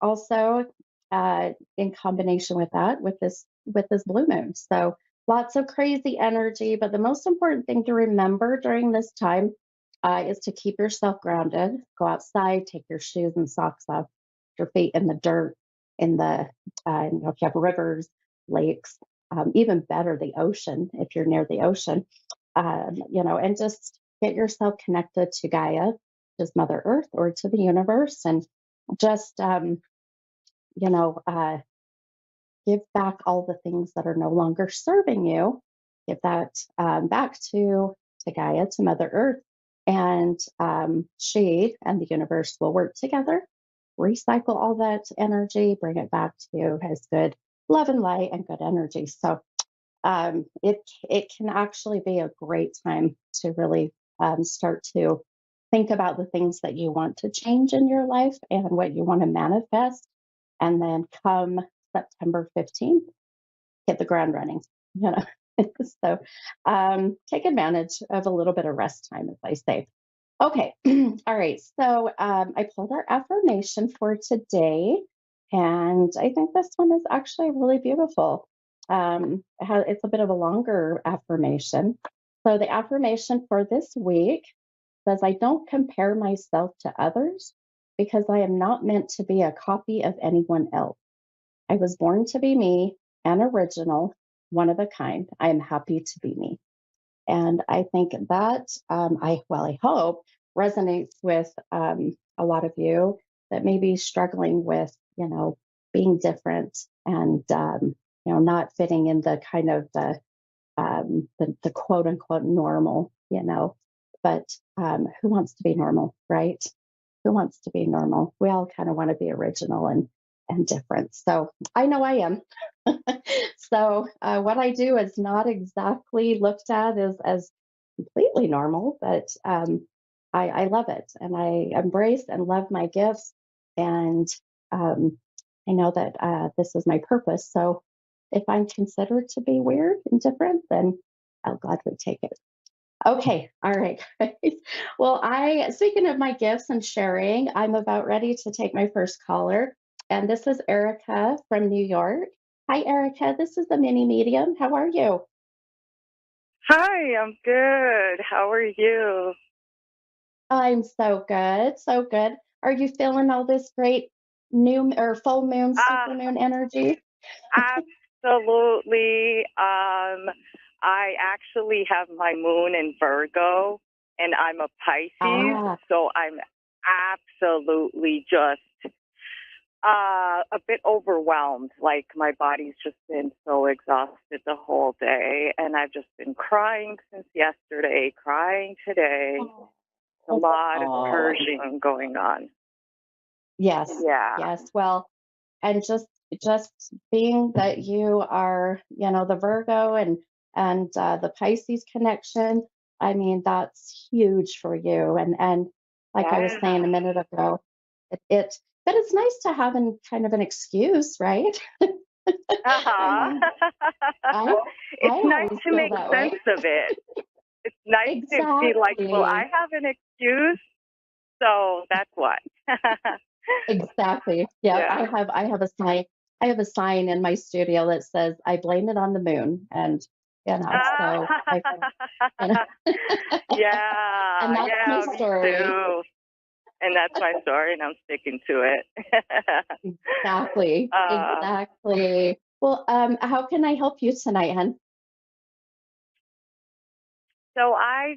also in combination with that, with this blue moon. So lots of crazy energy, but the most important thing to remember during this time is to keep yourself grounded. Go outside, take your shoes and socks off, your feet in the dirt, in the if you have rivers, lakes, even better, the ocean, if you're near the ocean, and just get yourself connected to Gaia, just Mother Earth, or to the universe, and just, give back all the things that are no longer serving you. Give that back to Gaia, to Mother Earth, and she and the universe will work together, recycle all that energy, bring it back to you as good love and light and good energy. So it can actually be a great time to really start to think about the things that you want to change in your life and what you want to manifest. And then come September 15th, hit the ground running. So take advantage of a little bit of rest time, as I say. Okay. All right. So I pulled our affirmation for today, and I think this one is actually really beautiful. It's a bit of a longer affirmation, So the affirmation for this week says, I don't compare myself to others because I am not meant to be a copy of anyone else. I was born to be me, an original, one of a kind. I am happy to be me. And I think that I hope resonates with a lot of you that may be struggling with, being different and not fitting in the kind of the quote unquote normal, But who wants to be normal, right? Who wants to be normal? We all kind of want to be original and different. So I know I am. So what I do is not exactly looked at as completely normal, but I love it and I embrace and love my gifts. And I know that this is my purpose. So if I'm considered to be weird and different, then I'll gladly take it. Okay, all right, guys. Well, speaking of my gifts and sharing, I'm about ready to take my first caller. And this is Erica from New York. Hi, Erica. This is the mini medium. How are you? Hi, I'm good. How are you? I'm so good, so good. Are you feeling all this great new or full moon, super moon energy? Absolutely. I actually have my moon in Virgo and I'm a Pisces, so I'm absolutely just a bit overwhelmed. Like my body's just been so exhausted the whole day, and I've just been crying since yesterday, crying today. A lot of purging going on. Yes. Yeah. Yes. Well, and just being that you are, the Virgo and the Pisces connection, I mean, that's huge for you. And like I was saying a minute ago, but it's nice to have kind of an excuse, right? It's nice to make sense of it. It's nice to be like, well, I have an excuse, so that's what. Exactly. Yeah, I have a sign. I have a sign in my studio that says, "I blame it on the moon," and so yeah, and that's my story. Me too. And that's my story, and I'm sticking to it. Exactly. Exactly. Well, how can I help you tonight, hon? So I'm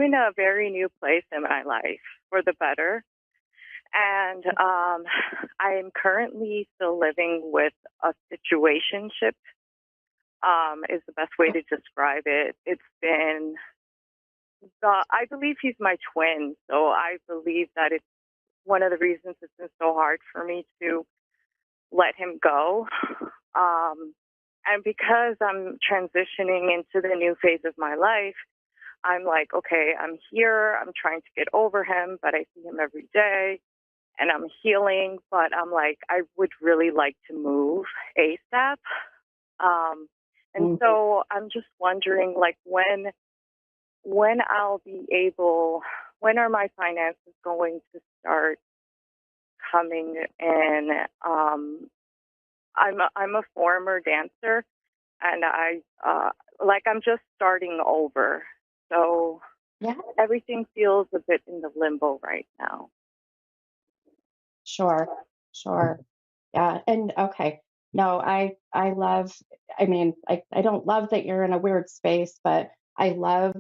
in a very new place in my life for the better. And I am currently still living with a situationship, is the best way to describe it. It's been, I believe he's my twin, so I believe that it's one of the reasons it's been so hard for me to let him go. And because I'm transitioning into the new phase of my life, I'm like, okay, I'm here. I'm trying to get over him, but I see him every day and I'm healing. But I'm like, I would really like to move ASAP. And so I'm just wondering, like, when I'll be able, when are my finances going to start coming in? I'm a former dancer, and I'm just starting over. So everything feels a bit in the limbo right now. Sure. Yeah. And okay. No, I love, I mean, I don't love that you're in a weird space, but I love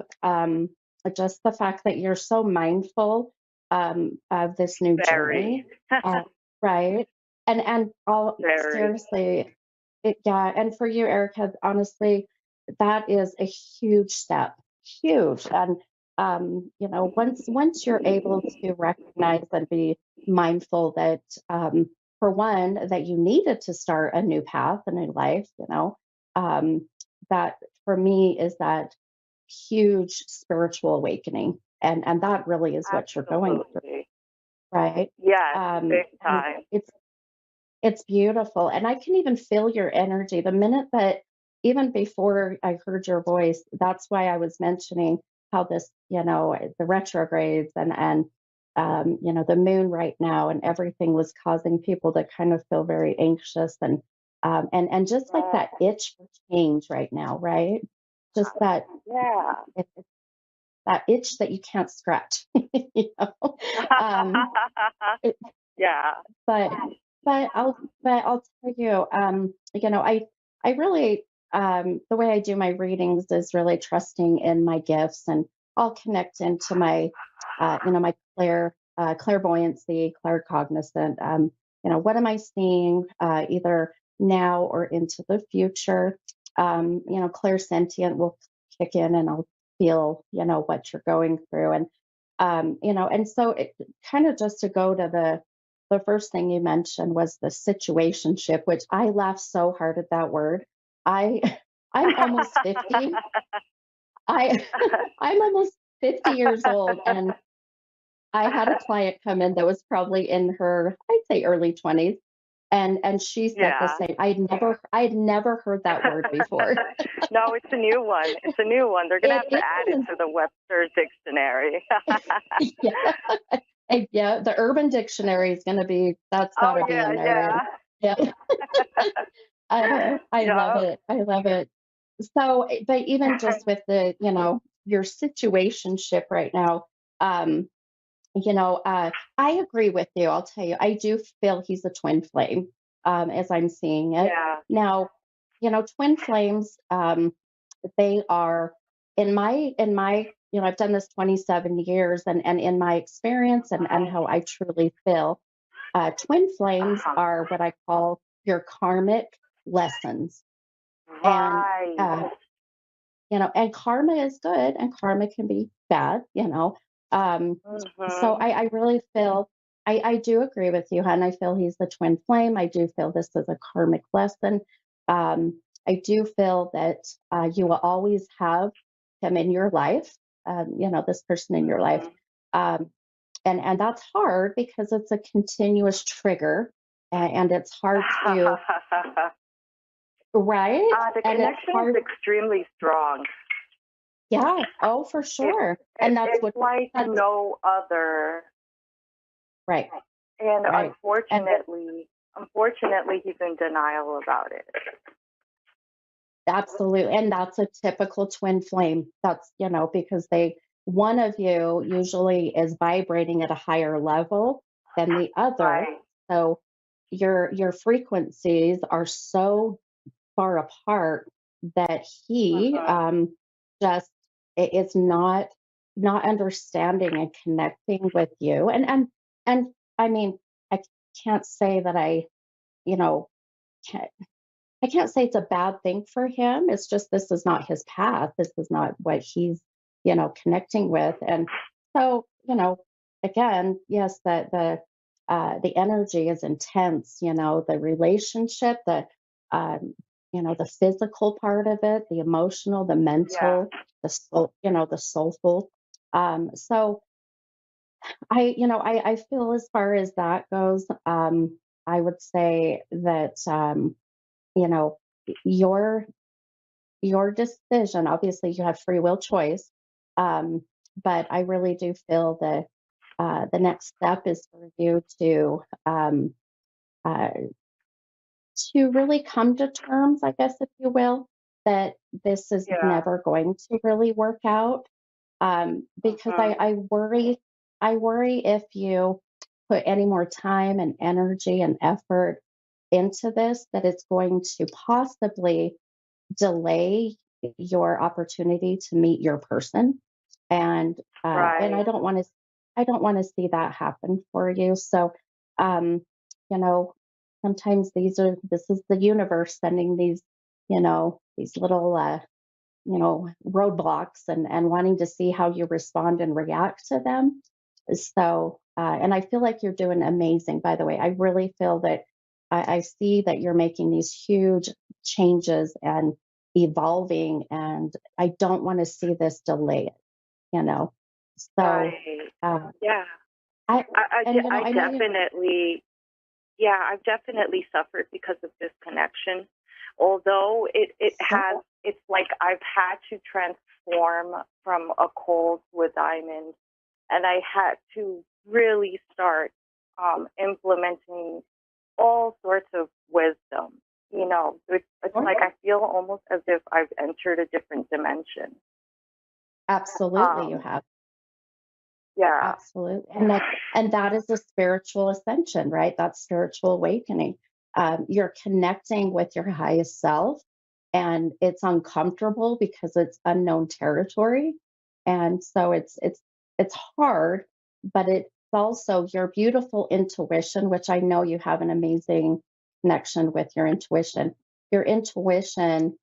just the fact that you're so mindful of this new journey. Right. And all seriously, and for you, Erica, honestly, that is a huge step. Huge. And once you're able to recognize and be mindful that for one that you needed to start a new path, a new life, that for me is that huge spiritual awakening, and that really is what you're going through, right? Yes, big time. It's beautiful, and I can even feel your energy the minute that, even before I heard your voice, that's why I was mentioning how this, the retrogrades and the moon right now and everything was causing people to kind of feel very anxious and just like that itch for change right now, right? just that Yeah. it's that itch that you can't scratch. You know? It, Yeah. but but I'll tell you, you know, I really the way I do my readings is really trusting in my gifts, and I'll connect into my you know, my clairvoyancy, claircognizant. You know, what am I seeing either now or into the future? You know, clairsentient will kick in, and I'll feel, you know, what you're going through, and you know, and so it kind of just to go to the first thing you mentioned was the situationship, which I laugh so hard at that word. I I'm almost 50. I I'm almost 50 years old, and I had a client come in that was probably in her, I'd say, early 20s, and she said the Yeah. same. I had never heard that word before. No, it's a new one. It's a new one. They're gonna have to It add it is. to the Webster's dictionary. Yeah. Yeah, the Urban Dictionary is going to be, that's got Oh to be yeah, in there. yeah. Yeah. I love Yeah. it. I love it. So, but even just with the, you know, your situationship right now, um, you know, I agree with you. I'll tell you, I do feel he's a twin flame, as I'm seeing it. Yeah. Now, you know, twin flames, they are in my, you know, I've done this 27 years, and in my experience and how I truly feel, twin flames are what I call your karmic lessons. And Right. you know, and karma is good and karma can be bad, you know. So Mhm. I really feel, I do agree with you, and I feel he's the twin flame. I do feel this is a karmic lesson. I do feel that you will always have him in your life, you know, this person in your life. Um, and that's hard because it's a continuous trigger, and it's hard to, right? The And it's connection is hard. extremely strong. Yeah. Oh, for It, sure. And that's it's what, like that's no other. right. And Right. And unfortunately, he's in denial about it. absolutely. And that's a typical twin flame. That's, you know, because one of you usually is vibrating at a higher level than the other. Right. So your frequencies are so far apart that he just is not understanding and connecting with you. And I mean, I can't say that you know, can't, I can't say it's a bad thing for him. It's just this is not his path. This is not what he's, you know, connecting with. And so, you know, again, yes, the energy is intense. You know, the relationship, um, you know, the physical part of it, the emotional, the Yeah. mental, the soul, you know, the soulful. So you know, I feel as far as that goes, I would say that, you know, your your decision. Obviously, you have free will choice, um, but I really do feel that the next step is for you uh, to really come to terms, I guess, if you will, that this is Yeah. never going to really work out. Because I worry if you put any more time and energy and effort into this, that it's going to possibly delay your opportunity to meet your person. And Right. I don't want to see that happen for you. So, um, you know, sometimes this is the universe sending these, you know, these little, you know, roadblocks, and wanting to see how you respond and react to them. So, and I feel like you're doing amazing, by the way. I really feel that I see that you're making these huge changes and evolving, and I don't want to see this delay it, you know. So, Right. uh, Yeah. I, and you know, I I know you, definitely, yeah, I've definitely suffered because of this connection. Although it's like I've had to transform from a cold to a diamond, and I had to really start implementing all sorts of wisdom It's like I feel almost as if I've entered a different dimension. Absolutely, you have. Yeah. Absolutely. And that is a spiritual ascension, right? That's spiritual awakening. You're connecting with your highest self, and it's uncomfortable because it's unknown territory. And so it's hard, but it's also your beautiful intuition, which I know you have an amazing connection with your intuition. Your intuition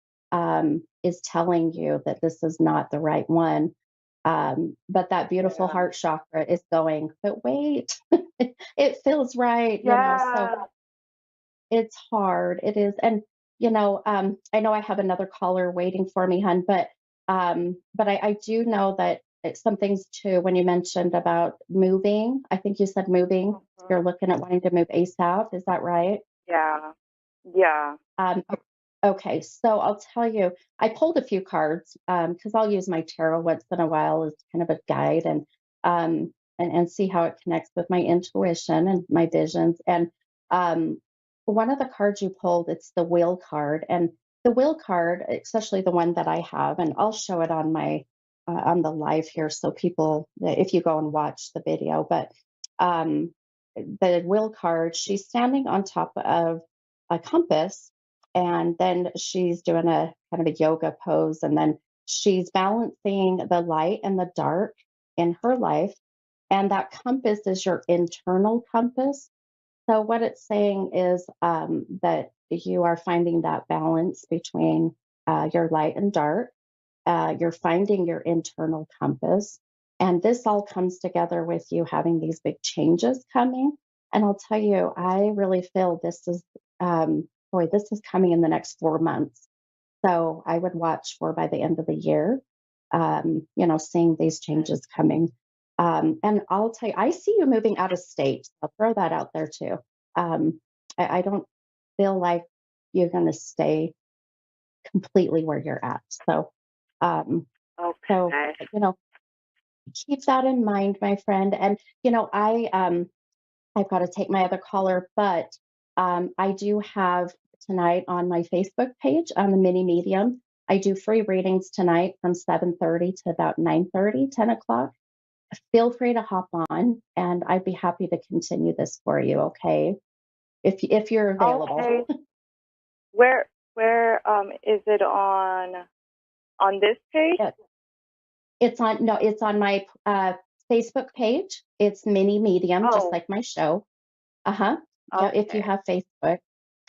is telling you that this is not the right one, but that beautiful heart chakra is going, but wait, it feels right, so it's hard. It is. And, I know I have another caller waiting for me, hun, but I do know that some things too, when you mentioned about moving, I think you said moving, you're looking at wanting to move ASAP. Is that right? Yeah. Yeah. Okay, so I'll tell you, I pulled a few cards because I'll use my tarot once in a while as kind of a guide and see how it connects with my intuition and my visions. And um, one of the cards you pulled, it's the Will card, and the Will card, especially the one that I have, and I'll show it on my on the live here, so people, if you go and watch the video, but um, the Will card, she's standing on top of a compass, and then she's doing a kind of a yoga pose, and then she's balancing the light and the dark in her life, and that compass is your internal compass. So what it's saying is that you are finding that balance between your light and dark. You're finding your internal compass, and this all comes together with you having these big changes coming. And I'll tell you, I really feel this is boy, this is coming in the next 4 months. So I would watch for by the end of the year, seeing these changes coming. And I'll tell you, I see you moving out of state. I'll throw that out there too. I don't feel like you're going to stay completely where you're at. So, so Okay. keep that in mind, my friend. And I've got to take my other caller, but I do have tonight on my Facebook page on the mini medium. I do free readings tonight from 7:30 to about 9:30, 10 o'clock. Feel free to hop on, and I'd be happy to continue this for you. Okay, if you're available. Okay. Where is it on this page? It's on my Facebook page. It's mini medium, just like my show. Uh-huh. Yeah, if you have Facebook.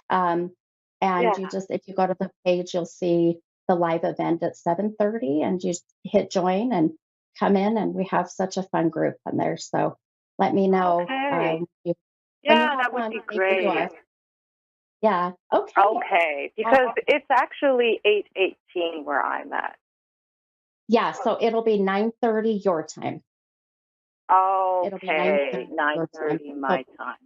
And you just, if you go to the page, you'll see the live event at 7:30, and you just hit join and come in, and we have such a fun group on there. So let me know. Okay. When Yeah, you that hop would on, be tell me who you great. are. Yeah. Okay. Okay, because it's actually 8:18 where I'm at. Yeah. So it'll be 9:30 your time. It'll be Okay, 9:30 9:30 my time.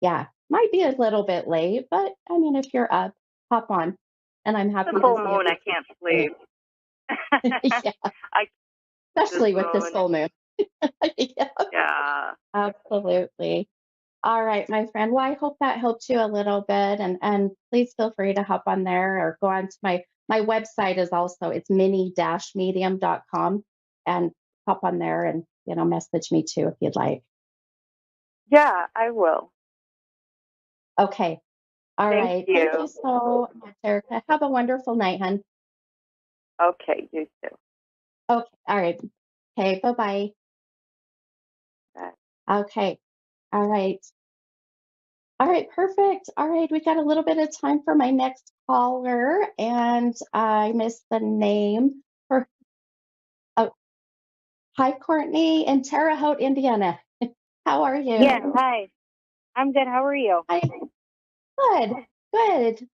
Yeah, might be a little bit late, but I mean, if you're up, hop on, and I'm happy The to full see moon, you. I can't sleep. Yeah, especially with this full moon. Yeah. Absolutely. All right, my friend. Well, I hope that helped you a little bit, and please feel free to hop on there or go on to my website is also, it's mini-medium.com, and hop on there and message me too if you'd like. Yeah, I will. Okay. All right. Thank Thank you. you so much, Erica. Have a wonderful night, hun. Okay, you too. Okay. All right. Okay. Bye-bye. Bye. Okay. All right. All right. Perfect. All right. We got a little bit of time for my next caller, and I missed the name. Oh, hi, Courtney in Terre Haute, Indiana. How are you? Yes, hi. I'm good. How are you? Hi. Good. Good.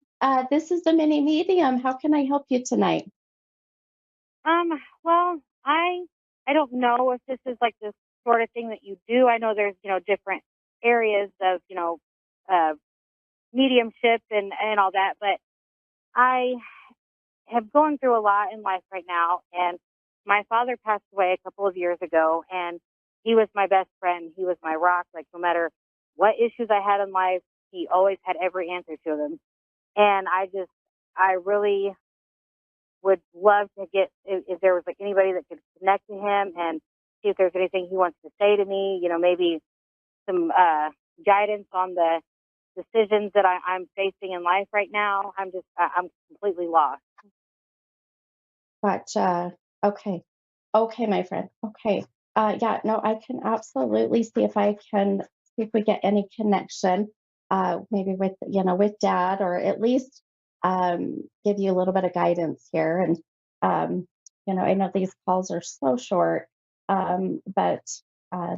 This is the mini medium. How can I help you tonight? Well, I don't know if this is like the sort of thing that you do. I know there's, different areas of, uh mediumship and all that, but I have gone through a lot in life right now, and my father passed away a couple of years ago, and he was my best friend. He was my rock. Like, no matter what issues I had in life, he always had every answer to them. And I really would love to get, if there was like anybody that could connect to him and see if there's anything he wants to say to me, maybe some guidance on the decisions that I'm facing in life right now. I'm completely lost. Gotcha. Okay. Okay, my friend. Okay. Yeah, no, I can absolutely see if I can see if we get any connection, maybe with dad, or at least give you a little bit of guidance here. And I know these calls are so short, but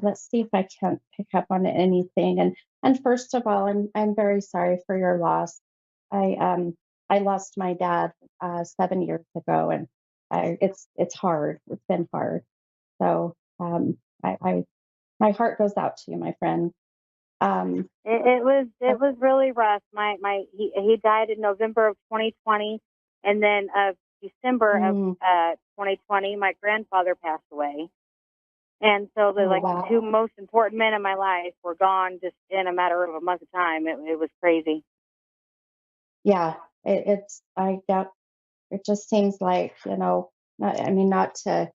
let's see if I can't pick up on anything. And first of all, I'm very sorry for your loss. I lost my dad 7 years ago, and it's hard. It's been hard. So I my heart goes out to you, my friend. It was really rough. He died in November of 2020, and then of December of 2020, my grandfather passed away. And so the two most important men in my life were gone just in a matter of a month of time. It was crazy. Yeah, it just seems like, not to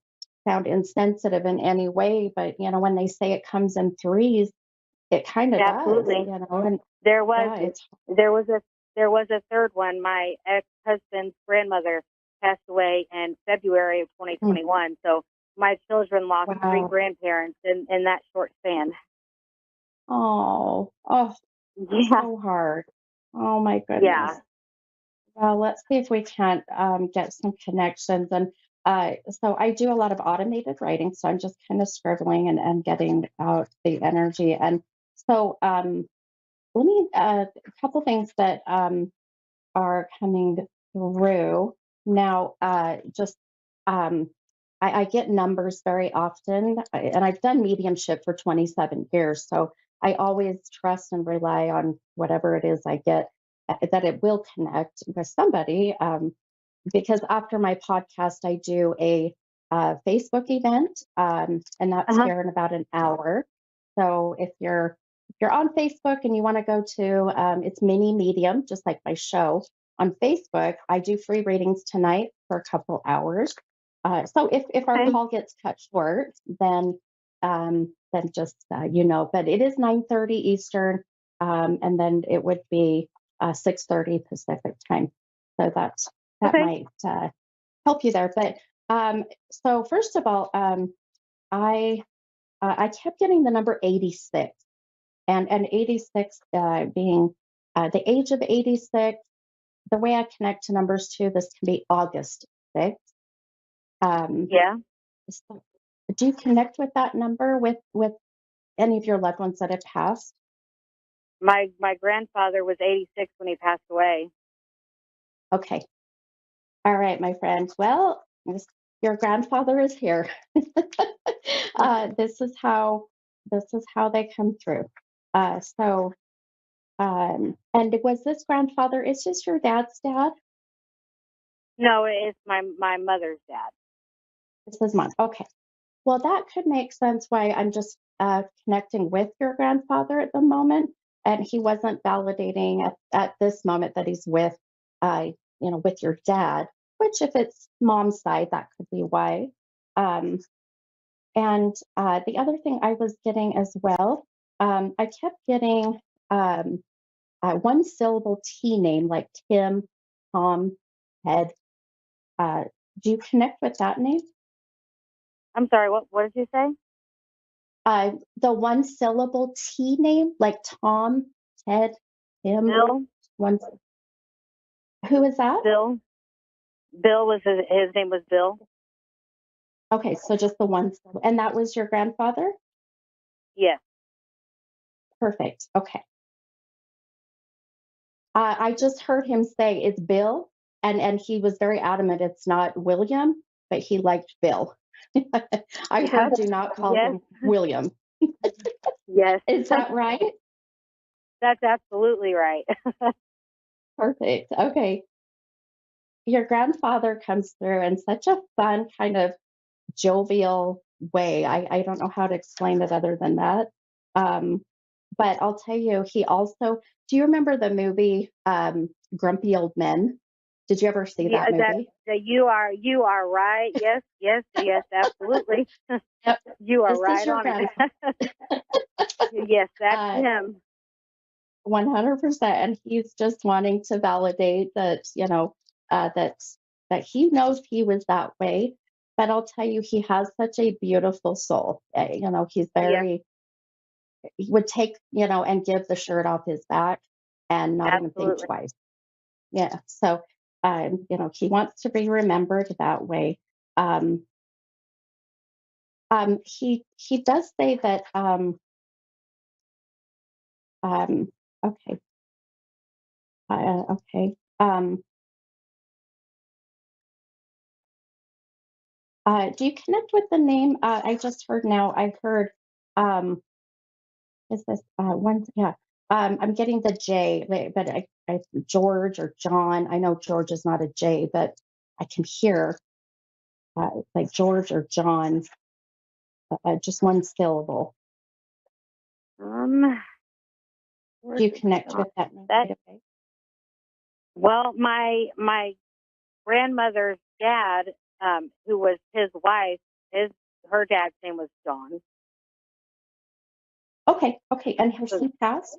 sound insensitive in any way, but when they say it comes in threes, it kind of does, Absolutely. and There was yeah, it's there was a third one. My ex-husband's grandmother passed away in February of 2021. So my children lost three wow. grandparents in that short span. Oh, Yeah. so hard. Oh my goodness. Yeah. Well, let's see if we can't get some connections. And so I do a lot of automated writing. So I'm just kind of scribbling and getting out the energy. And so let me, a couple things that are coming through now. Just I get numbers very often, and I've done mediumship for 27 years. So I always trust and rely on whatever it is I get, that it will connect with somebody. Because after my podcast, I do a Facebook event, and that's here in about an hour. So if you're on Facebook and you want to go to it's mini medium, just like my show on Facebook, I do free readings tonight for a couple hours. So if our call gets cut short, then just but it is 9:30 Eastern, and then it would be 6:30 Pacific time. So that might help you there. But so first of all, I kept getting the number 86, and 86 being the age of 86. The way I connect to numbers too, this can be August 6th. Yeah. So do you connect with that number with any of your loved ones that have passed? My grandfather was 86 when he passed away. Okay. All right, my friend. Well, your grandfather is here. This is how they come through. And was this grandfather? Is this your dad's dad? No, it's my mother's dad. This is mine. Okay. Well, that could make sense why I'm just connecting with your grandfather at the moment, and he wasn't validating at this moment that he's with your dad. Which, if it's mom's side, that could be why. And the other thing I was getting as well, I kept getting one syllable T name like Tim, Tom, Ted. Uh, do you connect with that name? I'm sorry, what did you say? The one syllable T name like Tom, Ted, Tim. Bill. One. Who is that? Bill. Bill was his name was Bill. Okay, so just the one, and that was your grandfather? Yes. Perfect. Okay. I just heard him say it's Bill, and he was very adamant it's not William, but he liked Bill. I heard you not call him William. Yes. Is that right? That's absolutely right. Perfect. Okay. Your grandfather comes through in such a fun, kind of jovial way. I don't know how to explain it other than that. but I'll tell you, he also, do you remember the movie Grumpy Old Men? Did you ever see that movie? You are right. Yes, absolutely. Yep. You are This right is your on grandfather. it. Yes, that's him. 100%. And he's just wanting to validate that, that he knows he was that way. But I'll tell you, he has such a beautiful soul. He's very, he would take, and give the shirt off his back and not even think twice. Yeah. So, he wants to be remembered that way. He does say that, okay. Okay. Do you connect with the name? I just heard now. I heard, is this one? Yeah. I'm getting the J, but I George or John. I know George is not a J, but I can hear like George or John, just one syllable. Do you connect with that name right away? Well, my grandmother's dad, who was his wife, her dad's name was John. Okay. And has he passed?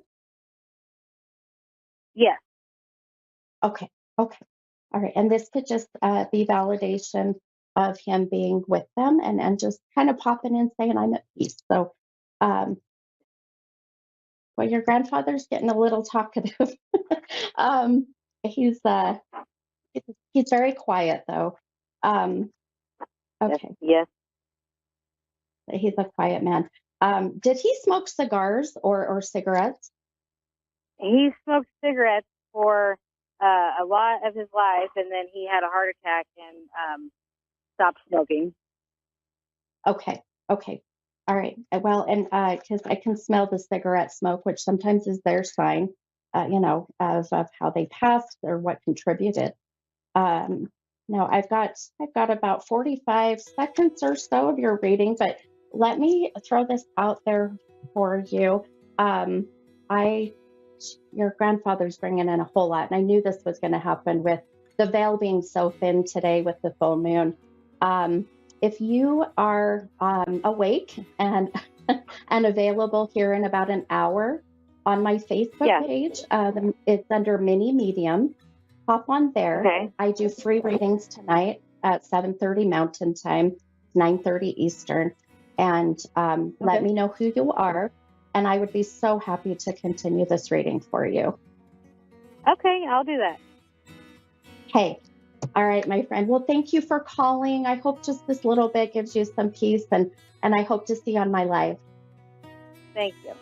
Yes. Okay. All right. And this could just be validation of him being with them and just kind of popping in saying, I'm at peace. So, well, your grandfather's getting a little talkative. He's very quiet though. Okay. Yes. He's a quiet man. Did he smoke cigars or cigarettes? He smoked cigarettes for a lot of his life, and then he had a heart attack and stopped smoking. Okay. All right. Well, and because I can smell the cigarette smoke, which sometimes is their sign, of how they passed or what contributed. Now I've got about 45 seconds or so of your reading, but let me throw this out there for you. Your grandfather's bringing in a whole lot, and I knew this was going to happen with the veil being so thin today with the full moon. If you are awake and available here in about an hour on my Facebook page, it's under Mini Medium. Hop on there. Okay. I do free readings tonight at 7:30 Mountain Time, 9:30 Eastern, and let me know who you are, and I would be so happy to continue this reading for you. Okay, I'll do that. Hey. All right, my friend. Well, thank you for calling. I hope just this little bit gives you some peace, and I hope to see you on my live. Thank you.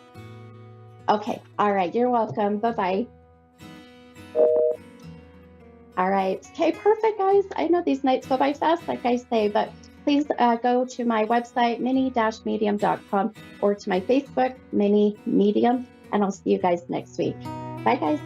Okay. All right. You're welcome. Bye-bye. All right. Okay, perfect, guys. I know these nights go by fast, like I say, but please go to my website, mini-medium.com, or to my Facebook, Mini Medium, and I'll see you guys next week. Bye, guys.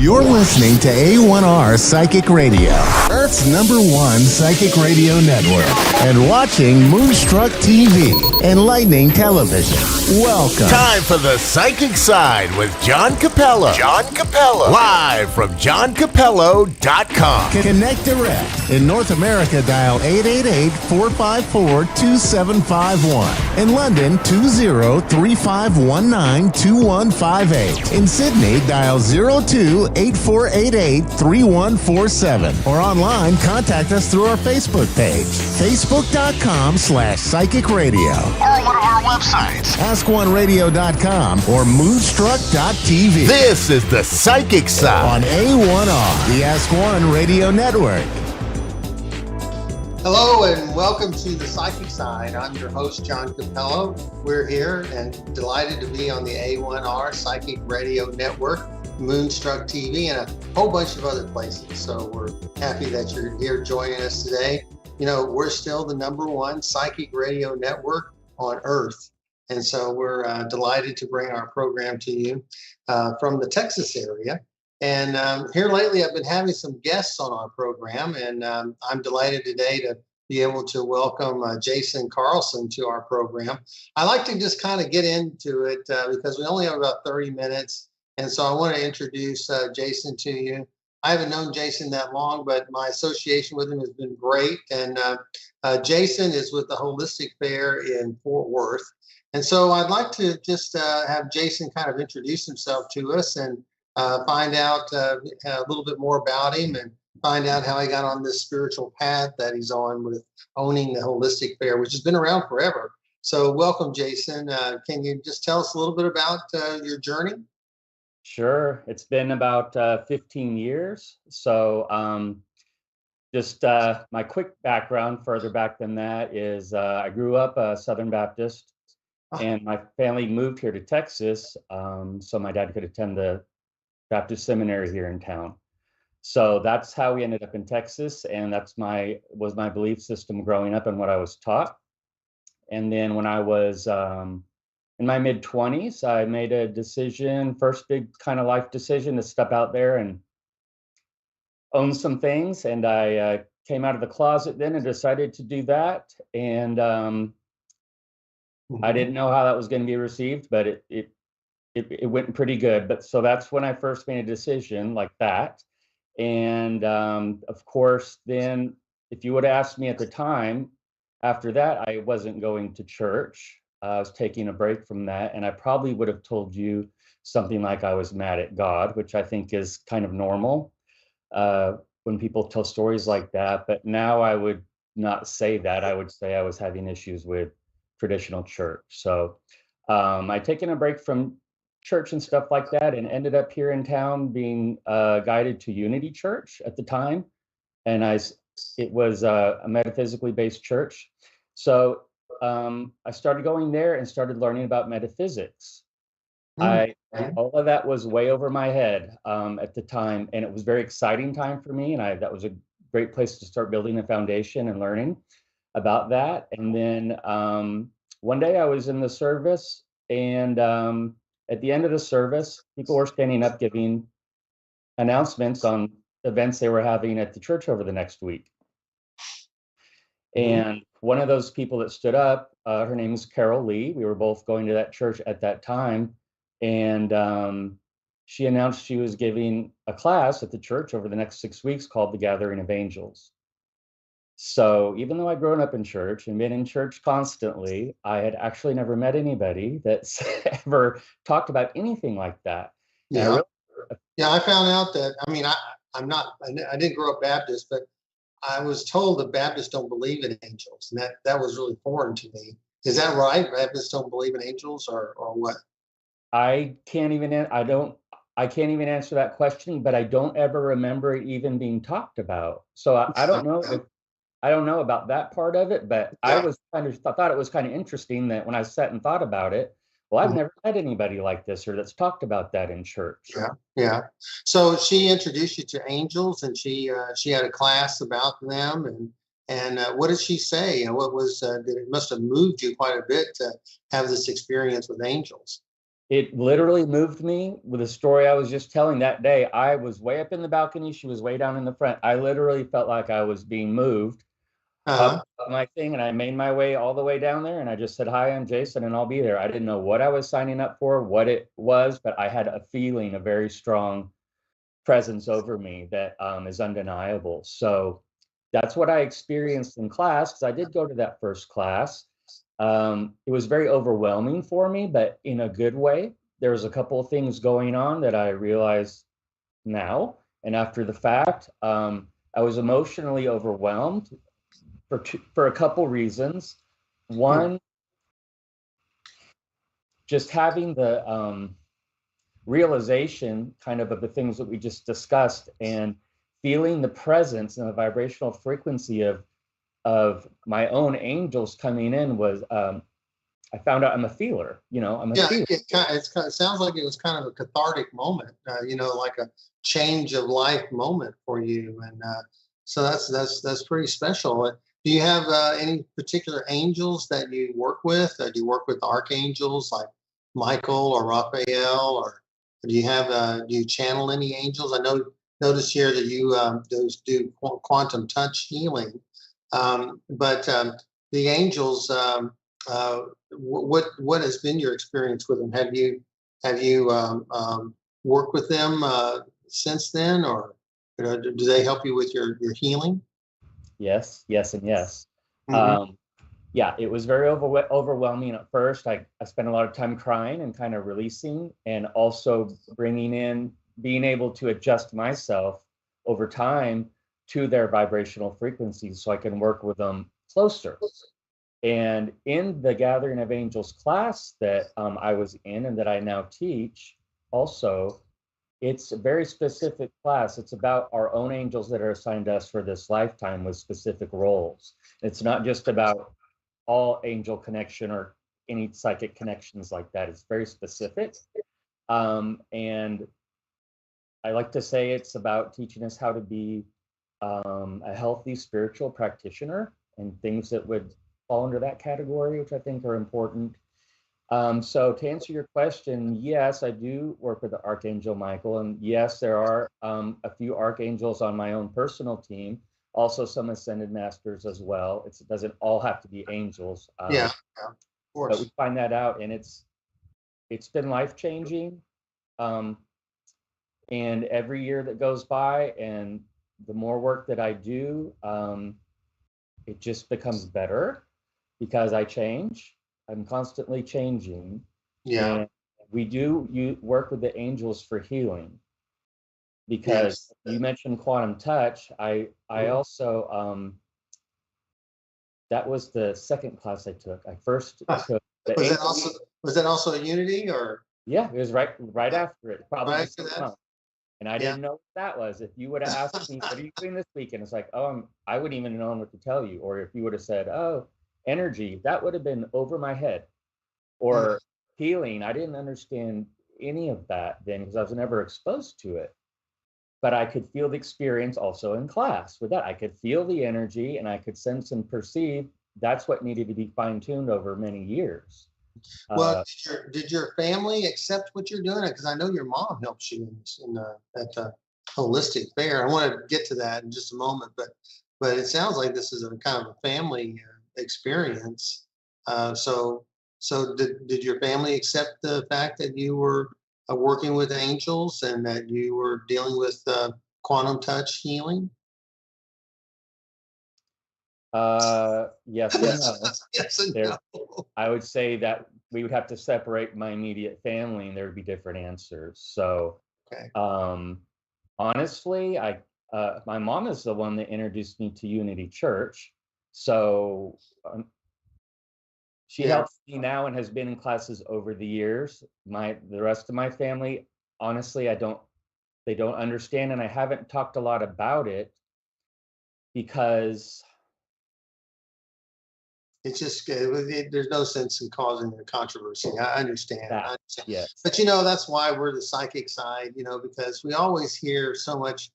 You're listening to A1R Psychic Radio, Earth's #1 psychic radio network, and watching Moonstruck TV, enlightening television. Welcome. Time for the Psychic Side with John Capello. John Capello. Live from JohnCapello.com. Connect direct. In North America, dial 888-454-2751. In London, 20-3519-2158. In Sydney, dial 02-8488-3147. Or online, contact us through our Facebook page, facebook.com/psychic radio. Or one of our websites, AskOneRadio.com or Moonstruck.tv. This is the Psychic Side on A1R, the Ask One Radio Network. Hello and welcome to the Psychic Side. I'm your host, John Capello. We're here and delighted to be on the A1R Psychic Radio Network, Moonstruck TV, and a whole bunch of other places. So we're happy that you're here joining us today. You know, we're still the #1 psychic radio network on Earth. And so we're delighted to bring our program to you from the Texas area. And here lately, I've been having some guests on our program, and I'm delighted today to be able to welcome Jason Carlson to our program. I like to just kind of get into it because we only have about 30 minutes. And so I want to introduce Jason to you. I haven't known Jason that long, but my association with him has been great. And Jason is with the Holistic Fair in Fort Worth. And so I'd like to just have Jason kind of introduce himself to us and find out a little bit more about him and find out how he got on this spiritual path that he's on with owning the Holistic Fair, which has been around forever. So welcome, Jason. Can you just tell us a little bit about your journey? Sure. It's been about 15 years. So just my quick background further back than that is I grew up a Southern Baptist. And my family moved here to Texas, so my dad could attend the Baptist seminary here in town. So that's how we ended up in Texas, and was my belief system growing up and what I was taught. And then when I was in my mid-20s, I made a decision, first big kind of life decision, to step out there and own some things. And I came out of the closet then and decided to do that. And I didn't know how that was going to be received, but it went pretty good. But so that's when I first made a decision like that. And of course, then if you would have asked me at the time, after that, I wasn't going to church. I was taking a break from that. And I probably would have told you something like I was mad at God, which I think is kind of normal when people tell stories like that. But now I would not say that. I would say I was having issues with traditional church. So I'd taken a break from church and stuff like that and ended up here in town being guided to Unity Church at the time. And it was a metaphysically based church. So I started going there and started learning about metaphysics. All of that was way over my head at the time. And it was a very exciting time for me. And that was a great place to start building a foundation and learning about that. And then one day I was in the service, and at the end of the service, people were standing up giving announcements on events they were having at the church over the next week. And one of those people that stood up, her name is Carol Lee. We were both going to that church at that time. And she announced she was giving a class at the church over the next 6 weeks called The Gathering of Angels. So even though I'd grown up in church and been in church constantly, I had actually never met anybody that's ever talked about anything like that. Yeah. I found out that, I didn't grow up Baptist, but I was told that Baptists don't believe in angels. And that was really foreign to me. Is that right? Baptists don't believe in angels or what? I can't even answer that question, but I don't ever remember it even being talked about. So I don't know. I don't know about that part of it, but I thought it was kind of interesting that when I sat and thought about it, well, I've never met anybody like this or that's talked about that in church. Yeah. So she introduced you to angels, and she had a class about them. And what did she say? And what was it must have moved you quite a bit to have this experience with angels? It literally moved me with the story I was just telling that day. I was way up in the balcony. She was way down in the front. I literally felt like I was being moved up my thing, and I made my way all the way down there, and I just said, "Hi, I'm Jason, and I'll be there." I didn't know what I was signing up for, what it was, but I had a feeling, a very strong presence over me that is undeniable. So that's what I experienced in class, because I did go to that first class. It was very overwhelming for me, but in a good way. There was a couple of things going on that I realize now and after the fact. I was emotionally overwhelmed for a couple reasons. One, just having the realization kind of the things that we just discussed, and feeling the presence and the vibrational frequency of my own angels coming in was, I found out I'm a feeler. I'm a feeler. It sounds like it was kind of a cathartic moment, like a change of life moment for you, and so that's pretty special. Do you have any particular angels that you work with? Do you work with archangels like Michael or Raphael, or do you channel any angels? Notice here that you do quantum touch healing, but the angels. What has been your experience with them? Have you worked with them since then, or do they help you with your healing? Yes, and yes. Yeah, it was very overwhelming at first. I spent a lot of time crying and kind of releasing, and also being able to adjust myself over time to their vibrational frequencies so I can work with them closer. And in the Gathering of Angels class that I was in and that I now teach also, it's a very specific class. It's about our own angels that are assigned to us for this lifetime with specific roles. It's not just about all angel connection or any psychic connections like that. It's very specific. And I like to say it's about teaching us how to be a healthy spiritual practitioner, and things that would fall under that category, which I think are important. So to answer your question, yes, I do work with the Archangel Michael, and yes, there are a few archangels on my own personal team, also some ascended masters as well. It doesn't all have to be angels. Of course. But we find that out, and it's been life-changing. And every year that goes by, and the more work that I do, it just becomes better, because I change. I'm constantly changing. Yeah. And you work with the angels for healing, because you mentioned quantum touch. I also, that was the second class I took. I first took was that also a Unity, or? Yeah, it was right after it, probably Right the same after that? month. And I didn't know what that was. If you would have asked me, what are you doing this weekend? It's like, I wouldn't even know what to tell you. Or if you would have said, energy, that would have been over my head. Or healing, I didn't understand any of that then, because I was never exposed to it. But I could feel the experience also in class with that. I could feel the energy, and I could sense and perceive. That's what needed to be fine-tuned over many years. Well, did your family accept what you're doing? Because I know your mom helps you at the holistic fair. I want to get to that in just a moment, but it sounds like this is a kind of a family experience. So did your family accept the fact that you were working with angels and that you were dealing with quantum touch healing? Yes and no. Yes and no. I would say that we would have to separate my immediate family, and there would be different answers. So, honestly, my mom is the one that introduced me to Unity Church. So she helps me now and has been in classes over the years. The rest of my family, honestly, they don't understand, and I haven't talked a lot about it, because it's just there's no sense in causing a controversy. I understand. Yes. But that's why we're the psychic side, because we always hear so much,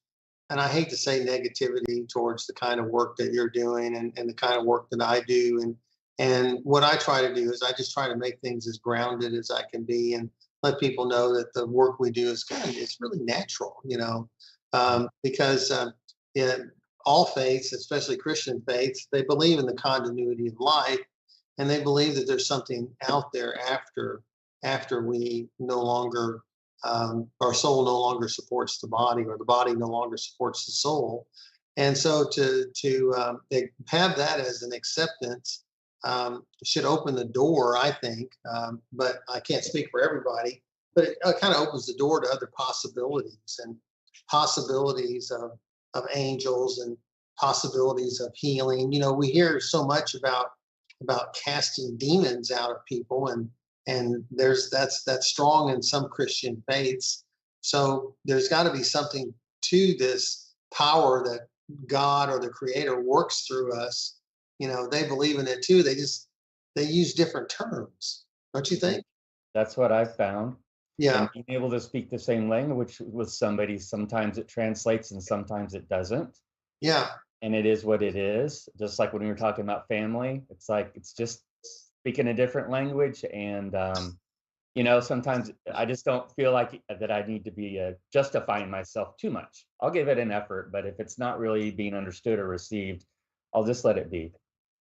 and I hate to say negativity towards the kind of work that you're doing and the kind of work that I do. And what I try to do is I just try to make things as grounded as I can be, and let people know that the work we do is kind of, it's really natural, because yeah, all faiths, especially Christian faiths, they believe in the continuity of life, and they believe that there's something out there after we no longer our soul no longer supports the body, or the body no longer supports the soul. And so to have that as an acceptance should open the door, I think. But I can't speak for everybody. But it kind of opens the door to other possibilities, and possibilities of angels, and possibilities of healing. We hear so much about casting demons out of people, and that's strong in some Christian faiths. So there's got to be something to this power that God or the Creator works through us. They believe in it too. They use different terms, don't you think? That's what I've found. Yeah. And being able to speak the same language with somebody, sometimes it translates and sometimes it doesn't. Yeah. And it is what it is. Just like when we were talking about family, it's like it's just speaking a different language. And sometimes I just don't feel like that I need to be justifying myself too much. I'll give it an effort, but if it's not really being understood or received, I'll just let it be.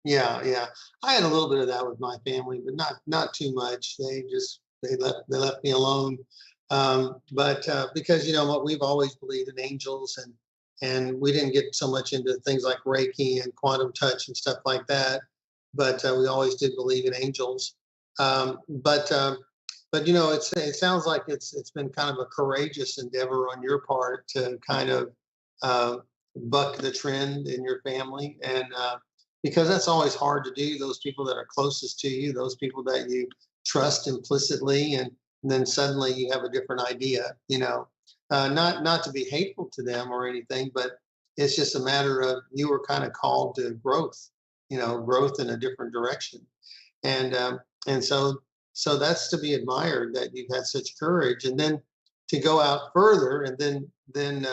Yeah. I had a little bit of that with my family, but not too much. They left me alone. But because what, we've always believed in angels, and we didn't get so much into things like Reiki and quantum touch and stuff like that. But we always did believe in angels. But it sounds like it's been kind of a courageous endeavor on your part to kind of buck the trend in your family, and because that's always hard to do. Those people that are closest to you, those people that you trust implicitly, and then suddenly you have a different idea. Not to be hateful to them or anything, but it's just a matter of you were kind of called to growth. Growth in a different direction, and so that's to be admired, that you've had such courage, and then to go out further, and then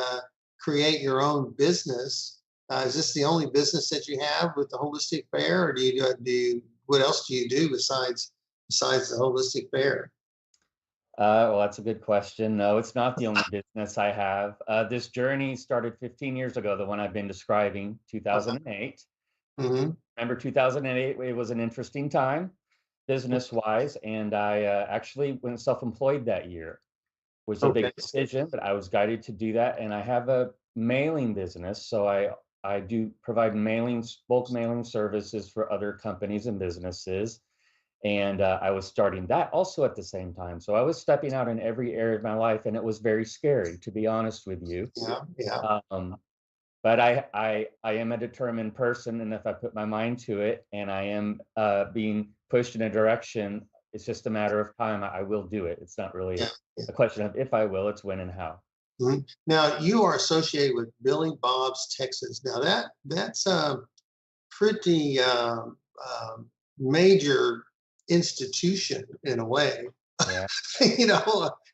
create your own business. Is this the only business that you have with the Holistic Fair, or do you what else do you do besides the Holistic Fair? Well, that's a good question. No, it's not the only business I have. This journey started 15 years ago, the one I've been describing, 2008. Mm-hmm. Remember 2008, it was an interesting time business-wise, and I actually went self-employed that year. It was a big decision, but I was guided to do that, and I have a mailing business, so I do provide bulk mailing services for other companies and businesses. And I was starting that also at the same time. So I was stepping out in every area of my life, and it was very scary, to be honest with you. Yeah. But I am a determined person, and if I put my mind to it, and I am being pushed in a direction, it's just a matter of time. I will do it. It's not really a question of if I will, it's when and how. Mm-hmm. Now, you are associated with Billy Bob's Texas. Now that's a pretty major institution in a way. Yeah.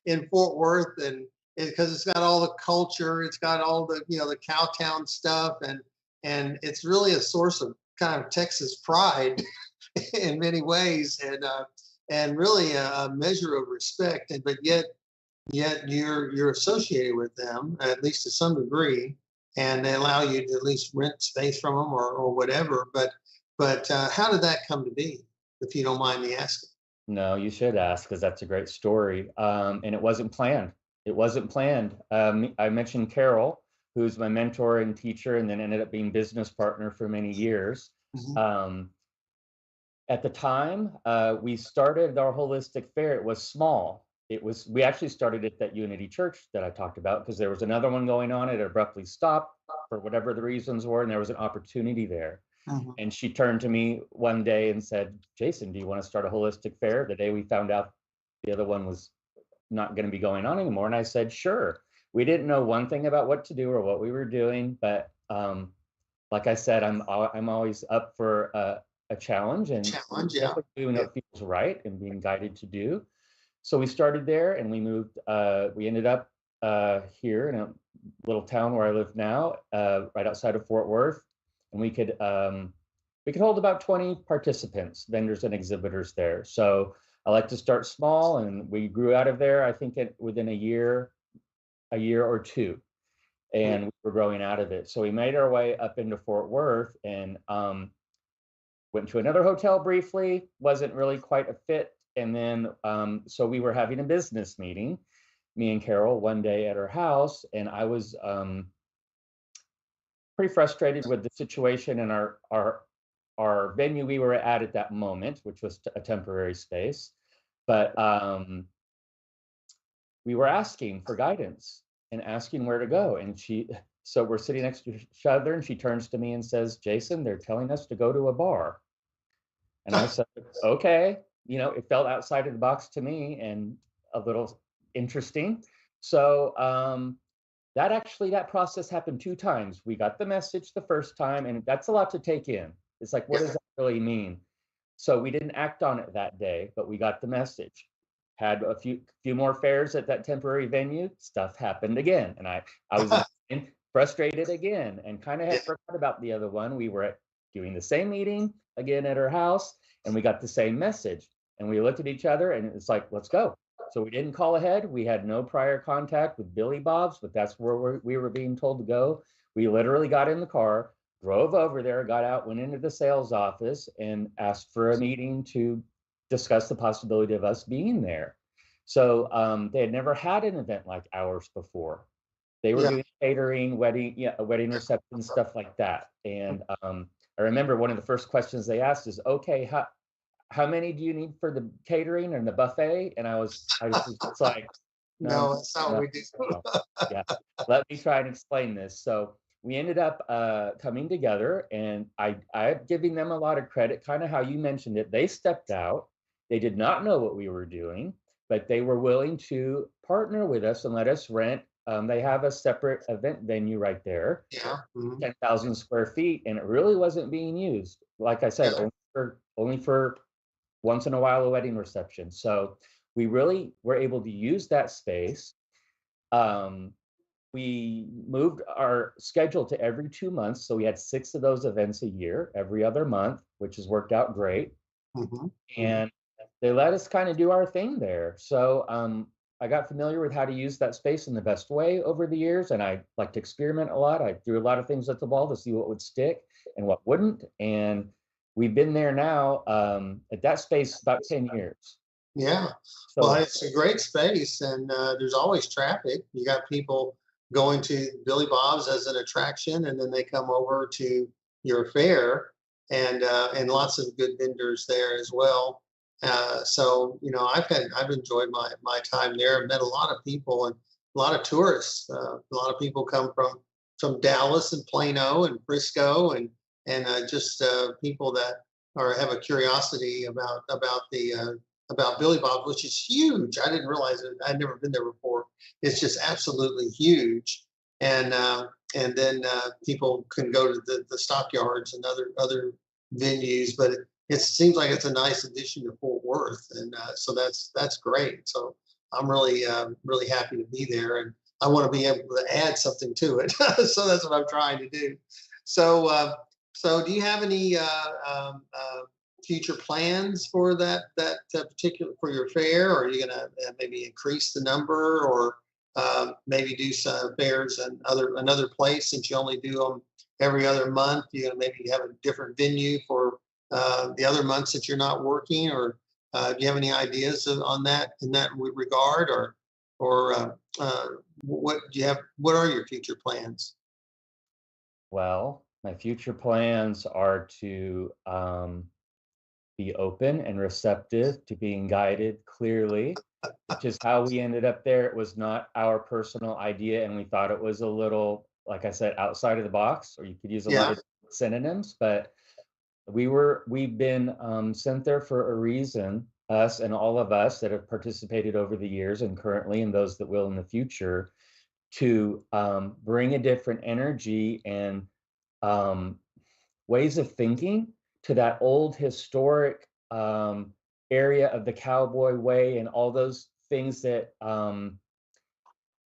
In Fort Worth, and because it's got all the culture, it's got all the the Cowtown stuff, and it's really a source of kind of Texas pride in many ways, and really a measure of respect. But yet you're associated with them, at least to some degree, and they allow you to at least rent space from them or whatever. But how did that come to be, if you don't mind me asking? No, you should ask, because that's a great story. And it wasn't planned. It wasn't planned. I mentioned Carol, who's my mentor and teacher, and then ended up being business partner for many years. Mm-hmm. At the time, we started our holistic fair. It was small. We actually started at that Unity Church that I talked about, because there was another one going on. It abruptly stopped for whatever the reasons were, and there was an opportunity there. Mm-hmm. And she turned to me one day and said, "Jason, do you want to start a holistic fair?" The day we found out the other one was not going to be going on anymore. And I said, sure. We didn't know one thing about what to do or what we were doing, but like I said, I'm always up for a challenge, and doing what feels right and being guided to do. So we started there, and we moved. We ended up here in a little town where I live now, right outside of Fort Worth, and we could hold about 20 participants, vendors and exhibitors there. So I like to start small, and we grew out of there, I think, within a year or two, and we were growing out of it. So we made our way up into Fort Worth, and went to another hotel briefly, wasn't really quite a fit. And then, so we were having a business meeting, me and Carol, one day at her house, and I was pretty frustrated with the situation in our venue we were at that moment, which was a temporary space. But we were asking for guidance and asking where to go. And so we're sitting next to each other, and she turns to me and says, "Jason, they're telling us to go to a bar." And I said, "Okay." You know, it felt outside of the box to me and a little interesting. So that process happened 2 times. We got the message the first time, and that's a lot to take in. It's like, what does that really mean? So we didn't act on it that day, but we got the message. Had a few more fairs at that temporary venue. Stuff happened again, and I was frustrated again, and kind of had forgot about the other one. We were doing the same meeting again at her house, and we got the same message. And we looked at each other, and it's like, let's go. So we didn't call ahead. We had no prior contact with Billy Bob's, but that's where we were being told to go. We literally got in the car, drove over there, got out, went into the sales office, and asked for a meeting to discuss the possibility of us being there. So they had never had an event like ours before. They were doing catering, wedding reception, stuff like that. And I remember one of the first questions they asked is, "Okay, how many do you need for the catering and the buffet?" And I was just like, no, that's not what we do. Yeah, let me try and explain this. So we ended up coming together, and I'm giving them a lot of credit, kind of how you mentioned it. They stepped out. They did not know what we were doing, but they were willing to partner with us and let us rent. They have a separate event venue right there. Yeah. 10,000 square feet, and it really wasn't being used. Like I said, only for once in a while a wedding reception. So we really were able to use that space. We moved our schedule to every 2 months. So we had 6 of those events a year, every other month, which has worked out great. And they let us kind of do our thing there. So I got familiar with how to use that space in the best way over the years. And I like to experiment a lot. I threw a lot of things at the wall to see what would stick and what wouldn't. And we've been there now at that space about 10 years. Yeah. So, well, it's a great space, and there's always traffic. You got people going to Billy Bob's as an attraction, and then they come over to your fair, and lots of good vendors there as well. So I've enjoyed my time there. I've met a lot of people and a lot of tourists. A lot of people come from Dallas and Plano and Frisco, and just people that have a curiosity about Billy Bob, which is huge. I didn't realize it. I'd never been there before. It's just absolutely huge. And then people can go to the stockyards and other venues, but it seems like it's a nice addition to Fort Worth, and so that's great. So I'm really really happy to be there, and I want to be able to add something to it. So that's what I'm trying to do. So do you have any future plans for that particular for your fair? Or are you going to maybe increase the number, or maybe do some fairs in another place, since you only do them every other month? You know, maybe have a different venue for the other months that you're not working, or do you have any ideas on that in that regard, or what do you have? What are your future plans? well, my future plans are to be open and receptive to being guided clearly, which is how we ended up there. It was not our personal idea, and we thought it was a little, like I said, outside of the box, or you could use a lot of synonyms, but we've been sent there for a reason, us and all of us that have participated over the years and currently, and those that will in the future, to bring a different energy and ways of thinking to that old historic area of the cowboy way and all those things that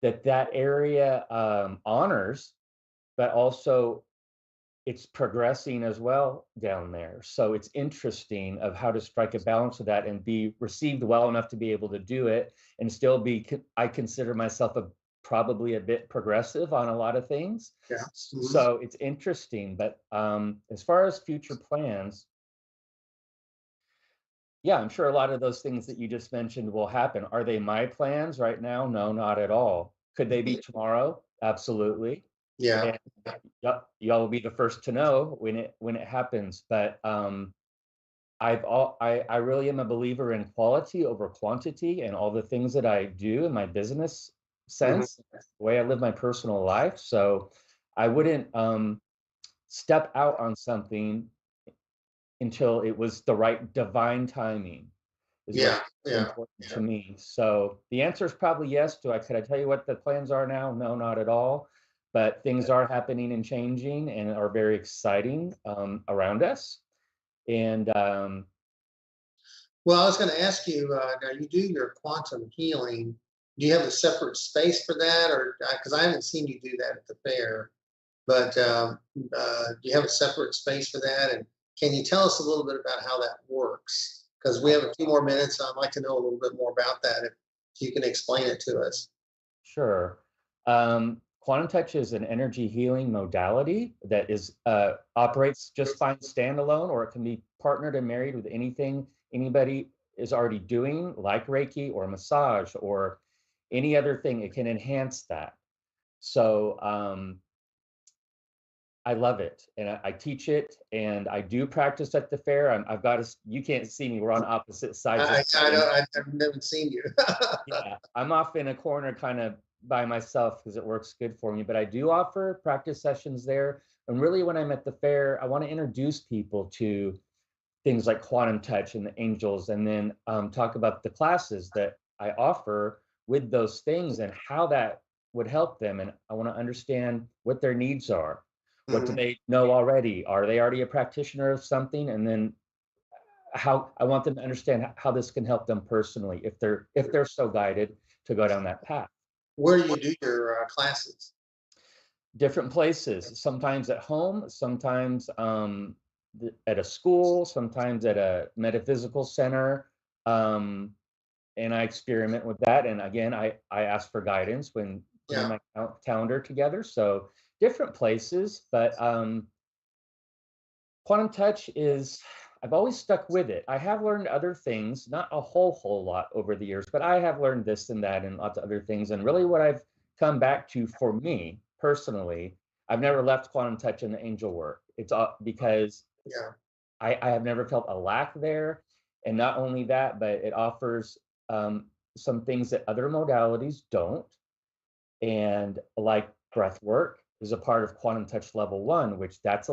that area honors, but also it's progressing as well down there. So it's interesting of how to strike a balance with that and be received well enough to be able to do it and still be, I consider myself probably a bit progressive on a lot of things. Yeah. Mm-hmm. So it's interesting, but as far as future plans, yeah, I'm sure a lot of those things that you just mentioned will happen. Are they my plans right now? No, not at all. Could they be tomorrow? Absolutely. Yeah. And y'all will be the first to know when it happens. But I really am a believer in quality over quantity, and all the things that I do in my business sense, the way I live my personal life. So I wouldn't step out on something until it was the right divine timing. Is what's important to me. So the answer is probably yes. Could I tell you what the plans are now? No, not at all. But things are happening and changing and are very exciting around us. And well, I was going to ask you, now you do your quantum healing. Do you have a separate space for that? Or because I haven't seen you do that at the fair, but do you have a separate space for that? And can you tell us a little bit about how that works? Because we have a few more minutes, so I'd like to know a little bit more about that if you can explain it to us. Sure. Quantum touch is an energy healing modality that is operates just fine standalone, or it can be partnered and married with anything anybody is already doing, like Reiki or massage or any other thing. It can enhance that. So I love it, and I teach it, and I do practice at the fair. I've got to. You can't see me; we're on opposite sides. I've never seen you. Yeah, I'm off in a corner, kind of by myself, because it works good for me. But I do offer practice sessions there, and really, when I'm at the fair, I want to introduce people to things like quantum touch and the angels, and then talk about the classes that I offer with those things and how that would help them. And I want to understand what their needs are. What do they know already? Are they already a practitioner of something? And then how I want them to understand how this can help them personally if they're so guided to go down that path. Where do you do your classes? Different places. Sometimes at home. Sometimes at a school. Sometimes at a metaphysical center. And I experiment with that. And again, I ask for guidance when putting my calendar together. So different places, but quantum touch is, I've always stuck with it. I have learned other things, not a whole lot over the years, but I have learned this and that and lots of other things. And really what I've come back to for me personally, I've never left quantum touch in the angel work. It's because I have never felt a lack there. And not only that, but it offers some things that other modalities don't. And like breath work is a part of quantum touch level 1, which that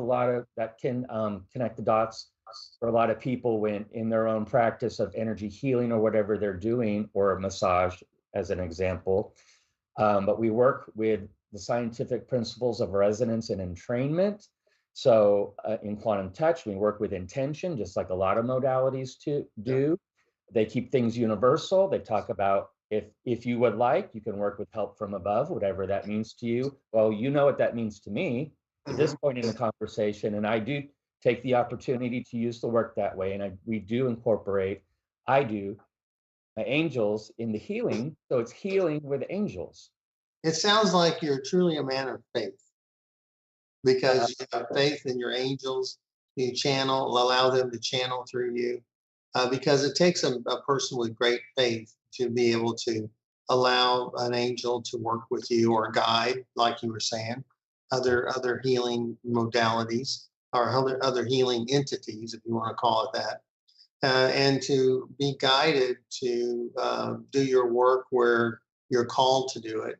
can connect the dots for a lot of people when in their own practice of energy healing or whatever they're doing, or a massage as an example. But we work with the scientific principles of resonance and entrainment. So in quantum touch, we work with intention, just like a lot of modalities do. They keep things universal. They talk about if you would like, you can work with help from above, whatever that means to you. Well, you know what that means to me at this point in the conversation. And I do take the opportunity to use the work that way. And we do incorporate, my angels in the healing. So it's healing with angels. It sounds like you're truly a man of faith, because you have faith in your angels. You allow them to channel through you, because it takes a person with great faith to be able to allow an angel to work with you, or a guide, like you were saying, other healing modalities, or other healing entities, if you want to call it that, and to be guided to do your work where you're called to do it.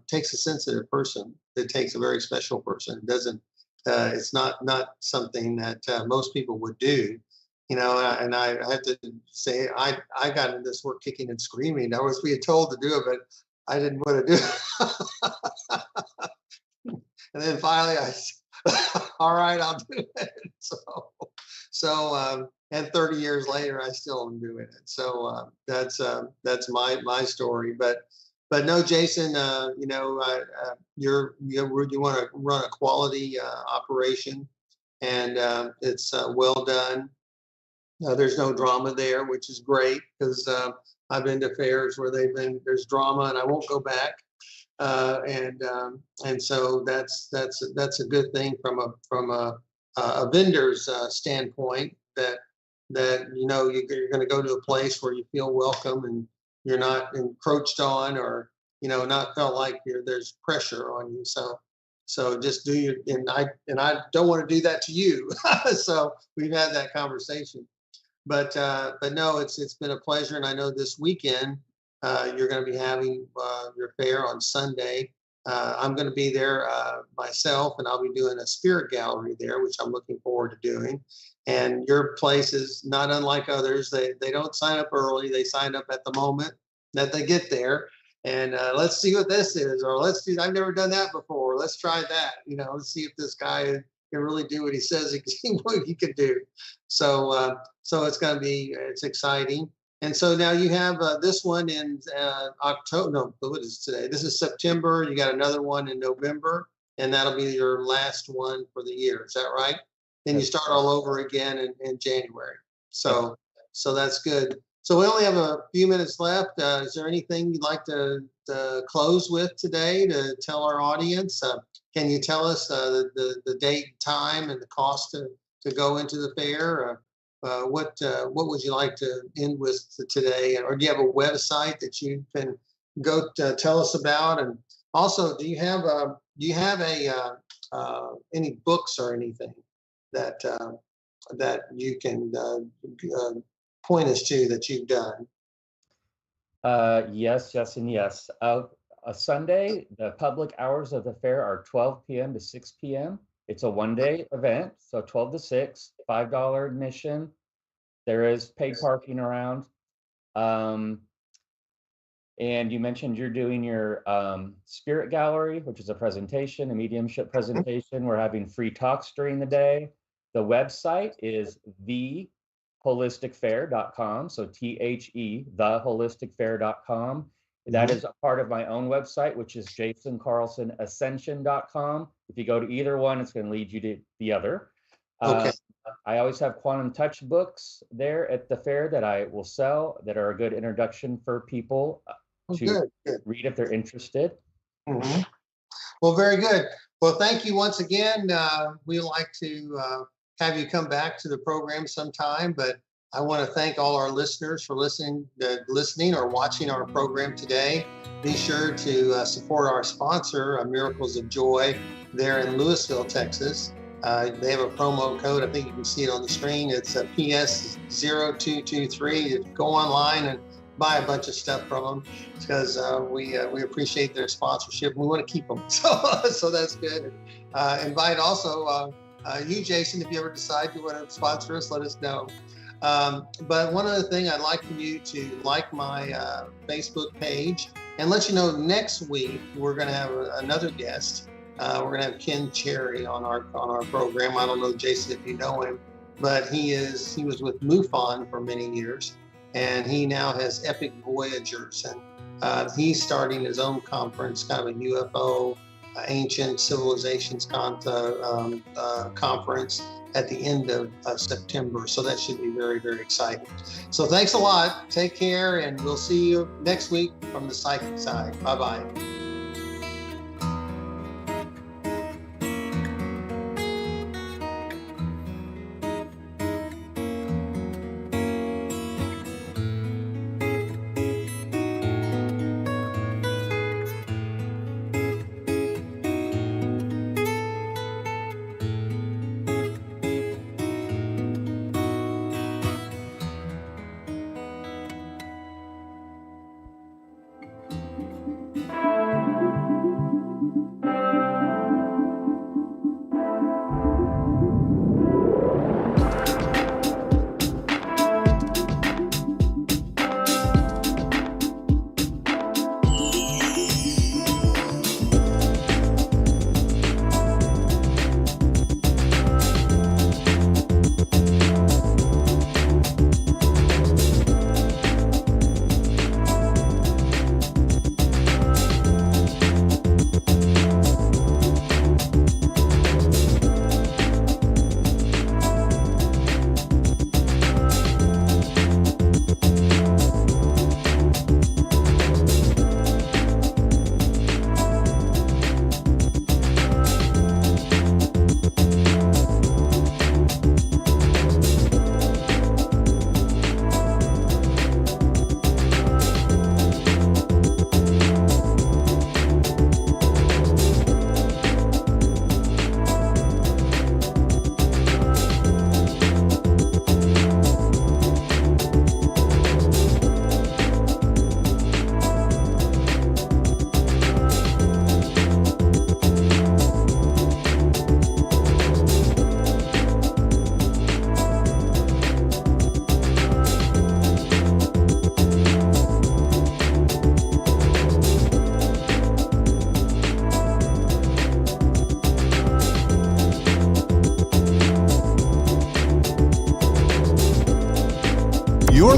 Takes a sensitive person. It takes a very special person. It doesn't. It's not something that most people would do. And I have to say, I got into this work kicking and screaming. I was being told to do it, but I didn't want to do it. And then finally, all right, I'll do it. And 30 years later, I still am doing it. So that's my story. But But no, Jason, you want to run a quality operation, and it's well done. There's no drama there, which is great, because I've been to fairs where there's drama, and I won't go back. And so that's a good thing from a vendor's standpoint, that you're going to go to a place where you feel welcome and you're not encroached on, or not felt like there's pressure on you. So just do your, and I don't want to do that to you. So we've had that conversation. But no, it's been a pleasure, and I know this weekend you're going to be having your fair on Sunday. I'm going to be there myself, and I'll be doing a spirit gallery there, which I'm looking forward to doing. And your place is not unlike others. They don't sign up early; they sign up at the moment that they get there. And let's see what this is, or I've never done that before. Let's try that. Let's see if this guy can really do what he says what he can do. So it's exciting. And so now you have this one in October. No, what is today? This is September. You got another one in November, and that'll be your last one for the year. Is that right? Then you start all over again in January. So that's good. So we only have a few minutes left. Is there anything you'd like to close with today to tell our audience? Can you tell us the date, time, and the cost to go into the fair? What would you like to end with today? Or do you have a website that you can go tell us about? And also, do you have any books or anything that you can point us to that you've done? Yes, and yes. A Sunday, the public hours of the fair are 12 p.m. to 6 p.m. It's a one-day event, so 12 to 6, $5 admission. There is paid parking around. And you mentioned you're doing your spirit gallery, which is a presentation, a mediumship presentation. We're having free talks during the day. The website is theholisticfair.com. So theholisticfair.com. That is a part of my own website, which is jasoncarlsonascension.com. If you go to either one, it's going to lead you to the other. Okay. I always have quantum touch books there at the fair that I will sell, that are a good introduction for people to read if they're interested. Mm-hmm. Well, very good. Well, thank you once again. We'd like to have you come back to the program sometime, but I want to thank all our listeners for listening or watching our program today. Be sure to support our sponsor, Miracles of Joy, there in Louisville, Texas. They have a promo code. I think you can see it on the screen. It's a PS0223. Go online and buy a bunch of stuff from them, because we appreciate their sponsorship. We want to keep them, so that's good. Invite also you, Jason, if you ever decide you want to sponsor us, let us know. But one other thing, I'd like for you to like my Facebook page, and let you know next week we're going to have another guest. We're going to have Ken Cherry on our program. I don't know, Jason, if you know him, but he was with MUFON for many years, and he now has Epic Voyagers, and he's starting his own conference, kind of a UFO, Ancient Civilizations conference at the end of September. So that should be very, very exciting. So thanks a lot. Take care, and we'll see you next week from the psychic side. Bye-bye.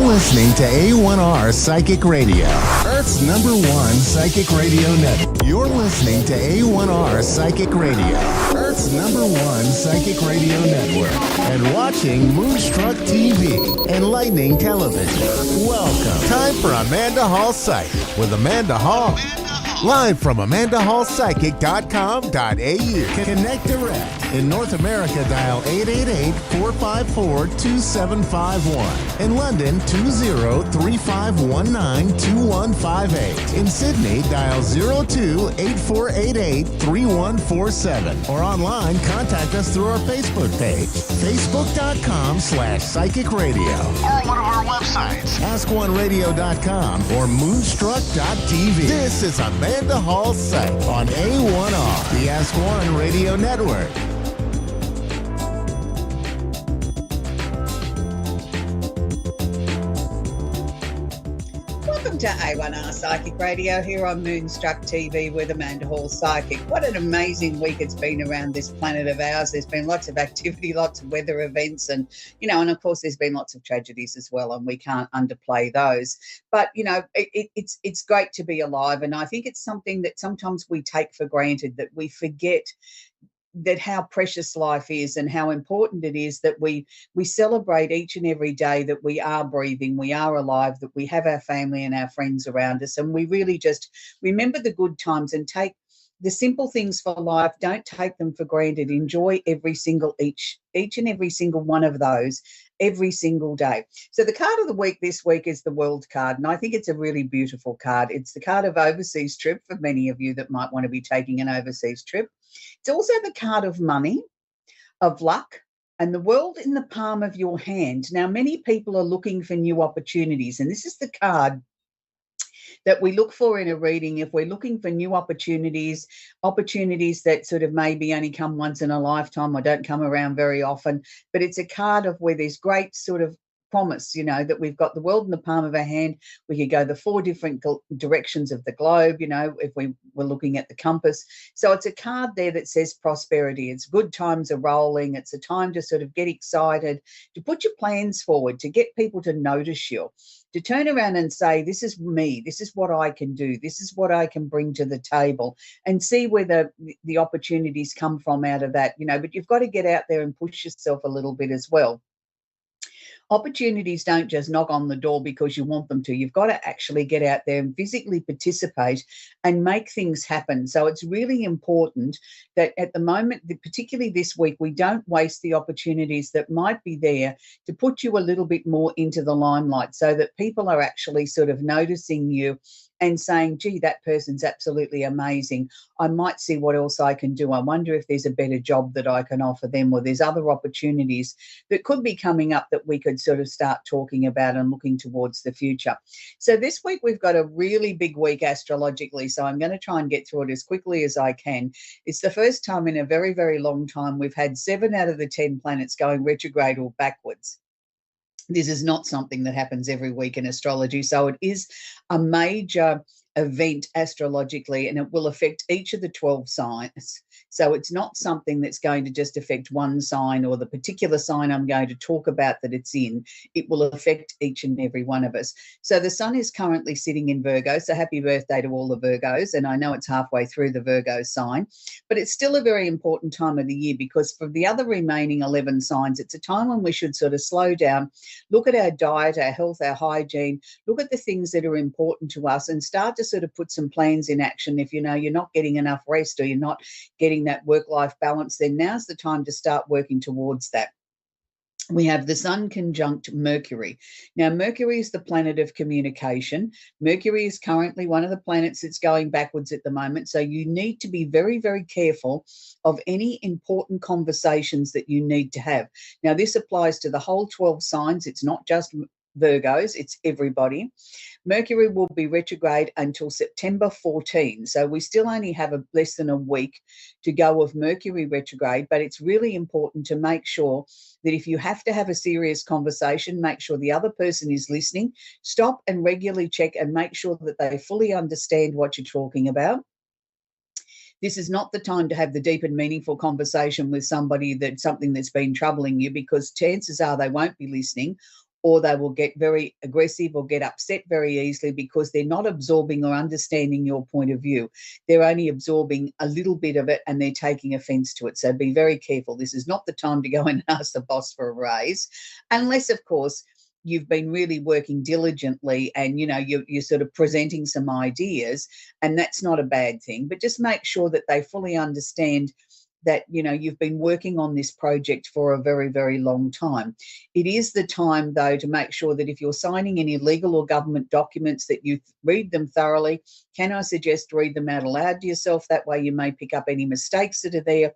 listening to A1R Psychic Radio, Earth's #1 psychic radio network. You're listening to A1R Psychic Radio, Earth's #1 psychic radio network, and watching Moonstruck TV, Enlightening Television. Welcome. Time for Amanda Hall Psychic with Amanda Hall. Live from AmandaHallPsychic.com.au. Connect direct. In North America, dial 888-454-2751. In London, 20-3519-2158. In Sydney, dial 02-8488-3147. Or online, contact us through our Facebook page, facebook.com/Psychic Radio. Or one of our websites, AskOneRadio.com or Moonstruck.tv. This is Amanda Hall Psych on A1R, the Ask One Radio Network. Welcome to A1R Psychic Radio here on Moonstruck TV with Amanda Hall Psychic. What an amazing week it's been around this planet of ours. There's been lots of activity, lots of weather events, and of course there's been lots of tragedies as well, and we can't underplay those. But it's great to be alive, and I think it's something that sometimes we take for granted, that we forget that how precious life is and how important it is that we celebrate each and every day that we are breathing, we are alive, that we have our family and our friends around us, and we really just remember the good times and take the simple things for life. Don't take them for granted. Enjoy each and every single one of those every single day. So the card of the week this week is the World card, and I think it's a really beautiful card. It's the card of overseas trip for many of you that might want to be taking an overseas trip. It's also the card of money, of luck, and the world in the palm of your hand. Now, many people are looking for new opportunities, and this is the card that we look for in a reading if we're looking for new opportunities that sort of maybe only come once in a lifetime or don't come around very often. But it's a card of where there's great sort of promise, that we've got the world in the palm of our hand. We could go the 4 different directions of the globe, if we were looking at the compass. So it's a card there that says prosperity. It's good times are rolling. It's a time to sort of get excited, to put your plans forward, to get people to notice you, to turn around and say, this is me, this is what I can do, this is what I can bring to the table, and see where the opportunities come from out of that, but you've got to get out there and push yourself a little bit as well. Opportunities don't just knock on the door because you want them to. You've got to actually get out there and physically participate and make things happen. So it's really important that at the moment, particularly this week, we don't waste the opportunities that might be there to put you a little bit more into the limelight, so that people are actually sort of noticing you and saying, gee, that person's absolutely amazing. I might see what else I can do. I wonder if there's a better job that I can offer them, or there's other opportunities that could be coming up that we could sort of start talking about and looking towards the future. So this week we've got a really big week astrologically, so I'm going to try and get through it as quickly as I can. It's the first time in a very, very long time we've had 7 out of the 10 planets going retrograde or backwards. This is not something that happens every week in astrology, so it is a major event astrologically, and it will affect each of the 12 signs. So it's not something that's going to just affect one sign or the particular sign I'm going to talk about that it's in. It will affect each and every one of us. So the sun is currently sitting in Virgo, so happy birthday to all the Virgos. And I know it's halfway through the Virgo sign, but it's still a very important time of the year, because for the other remaining 11 signs, it's a time when we should sort of slow down, look at our diet, our health, our hygiene, look at the things that are important to us, and start to sort of put some plans in action. If you're not getting enough rest, or you're not getting that work-life balance, then now's the time to start working towards that. We have the sun conjunct Mercury. Now, Mercury is the planet of communication. Mercury is currently one of the planets that's going backwards at the moment. So you need to be very, very careful of any important conversations that you need to have. Now, this applies to the whole 12 signs. It's not just Virgos, it's everybody. Mercury will be retrograde until September 14. So we still only have less than a week to go of Mercury retrograde, but it's really important to make sure that if you have to have a serious conversation, make sure the other person is listening. Stop and regularly check and make sure that they fully understand what you're talking about. This is not the time to have the deep and meaningful conversation with somebody something that's been troubling you, because chances are they won't be listening, or they will get very aggressive or get upset very easily because they're not absorbing or understanding your point of view. They're only absorbing a little bit of it and they're taking offense to it. So be very careful. This is not the time to go and ask the boss for a raise, unless, of course, you've been really working diligently and, you know, you're sort of presenting some ideas, and that's not a bad thing. But just make sure that they fully understand that, you know, you've been working on this project for a very, very long time. It is the time, though, to make sure that if you're signing any legal or government documents, that you read them thoroughly. Can I suggest read them out aloud to yourself? That way you may pick up any mistakes that are there.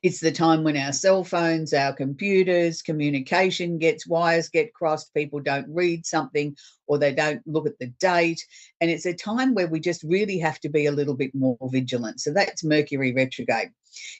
It's the time when our cell phones, our computers, communication wires get crossed, people don't read something or they don't look at the date. And it's a time where we just really have to be a little bit more vigilant. So that's Mercury retrograde.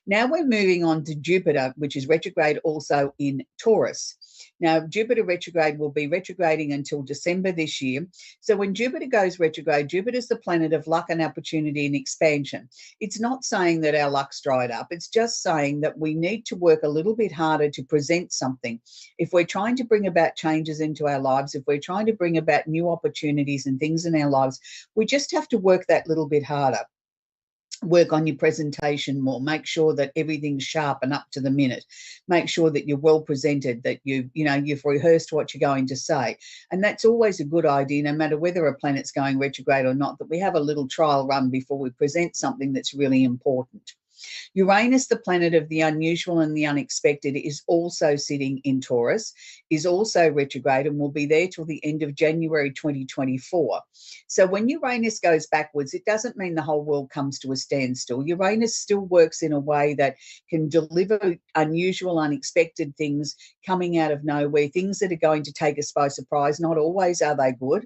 Now we're moving on to Jupiter, which is retrograde also in Taurus. Now, Jupiter retrograde will be retrograding until December this year. So when Jupiter goes retrograde, Jupiter is the planet of luck and opportunity and expansion. It's not saying that our luck's dried up. It's just saying that we need to work a little bit harder to present something. If we're trying to bring about changes into our lives, if we're trying to bring about new opportunities and things in our lives, we just have to work that little bit harder. Work on your presentation more. Make sure that everything's sharp and up to the minute. Make sure that you're well presented, that you've rehearsed what you're going to say. And that's always a good idea, no matter whether a planet's going retrograde or not, that we have a little trial run before we present something that's really important. Uranus, the planet of the unusual and the unexpected, is also sitting in Taurus, is also retrograde, and will be there till the end of January 2024. So when Uranus goes backwards, it doesn't mean the whole world comes to a standstill. Uranus still works in a way that can deliver unusual, unexpected things coming out of nowhere, things that are going to take us by surprise. Not always are they good.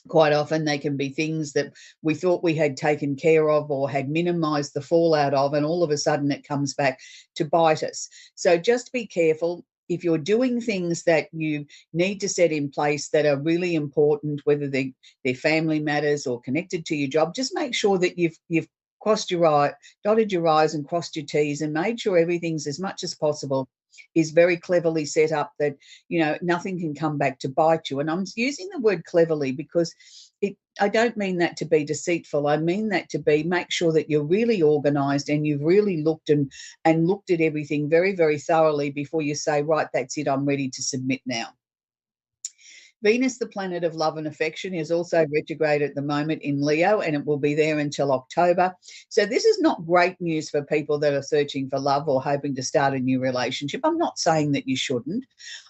Quite often they can be things that we thought we had taken care of or had minimized the fallout of, and all of a sudden it comes back to bite us. So just be careful. If you're doing things that you need to set in place that are really important, whether they're family matters or connected to your job, just make sure that you've crossed your I, dotted your I's and crossed your T's, and made sure everything's as much as possible is very cleverly set up, that, you know, nothing can come back to bite you. And I'm using the word cleverly because I don't mean that to be deceitful. I mean that to be, make sure that you're really organized and you've really looked and looked at everything very, very thoroughly before you say, right, that's it, I'm ready to submit now. Venus, the planet of love and affection, is also retrograde at the moment in Leo, and it will be there until October. So this is not great news for people that are searching for love or hoping to start a new relationship. I'm not saying that you shouldn't.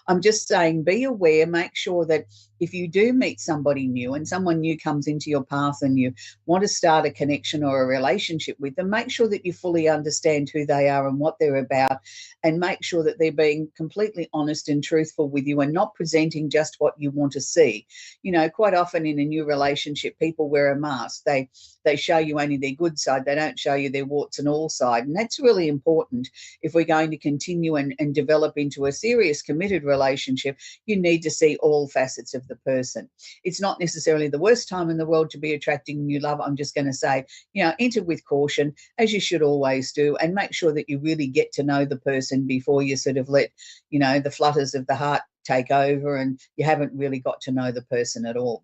I'm just saying be aware, make sure that if you do meet somebody new and someone new comes into your path and you want to start a connection or a relationship with them, make sure that you fully understand who they are and what they're about, and make sure that they're being completely honest and truthful with you and not presenting just what you want to see. You know, quite often in a new relationship, people wear a mask. They show you only their good side. They don't show you their warts and all side. And that's really important. If we're going to continue and develop into a serious committed relationship, you need to see all facets of the person. It's not necessarily the worst time in the world to be attracting new love. I'm just going to say, you know, enter with caution, as you should always do, and make sure that you really get to know the person before you sort of let, you know, the flutters of the heart take over and you haven't really got to know the person at all.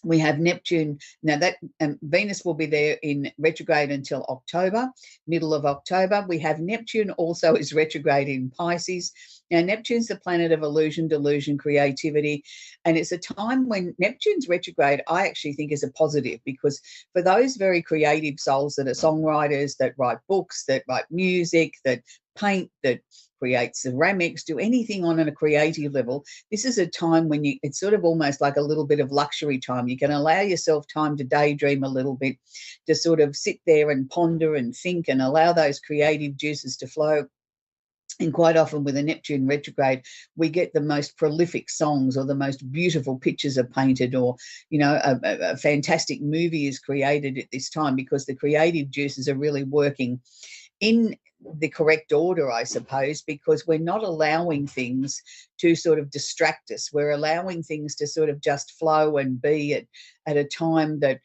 We have Neptune. Now that Venus will be there in retrograde until October, middle of October. We have Neptune also is retrograde in Pisces. Now Neptune's the planet of illusion, delusion, creativity. And it's a time when Neptune's retrograde, I actually think, is a positive, because for those very creative souls that are songwriters, that write books, that write music, that paint, that create ceramics, do anything on a creative level, this is a time when it's sort of almost like a little bit of luxury time. You can allow yourself time to daydream a little bit, to sort of sit there and ponder and think and allow those creative juices to flow. And quite often with a Neptune retrograde, we get the most prolific songs, or the most beautiful pictures are painted, or, you know, a fantastic movie is created at this time, because the creative juices are really working in the correct order, I suppose, because we're not allowing things to sort of distract us. We're allowing things to sort of just flow and be at a time that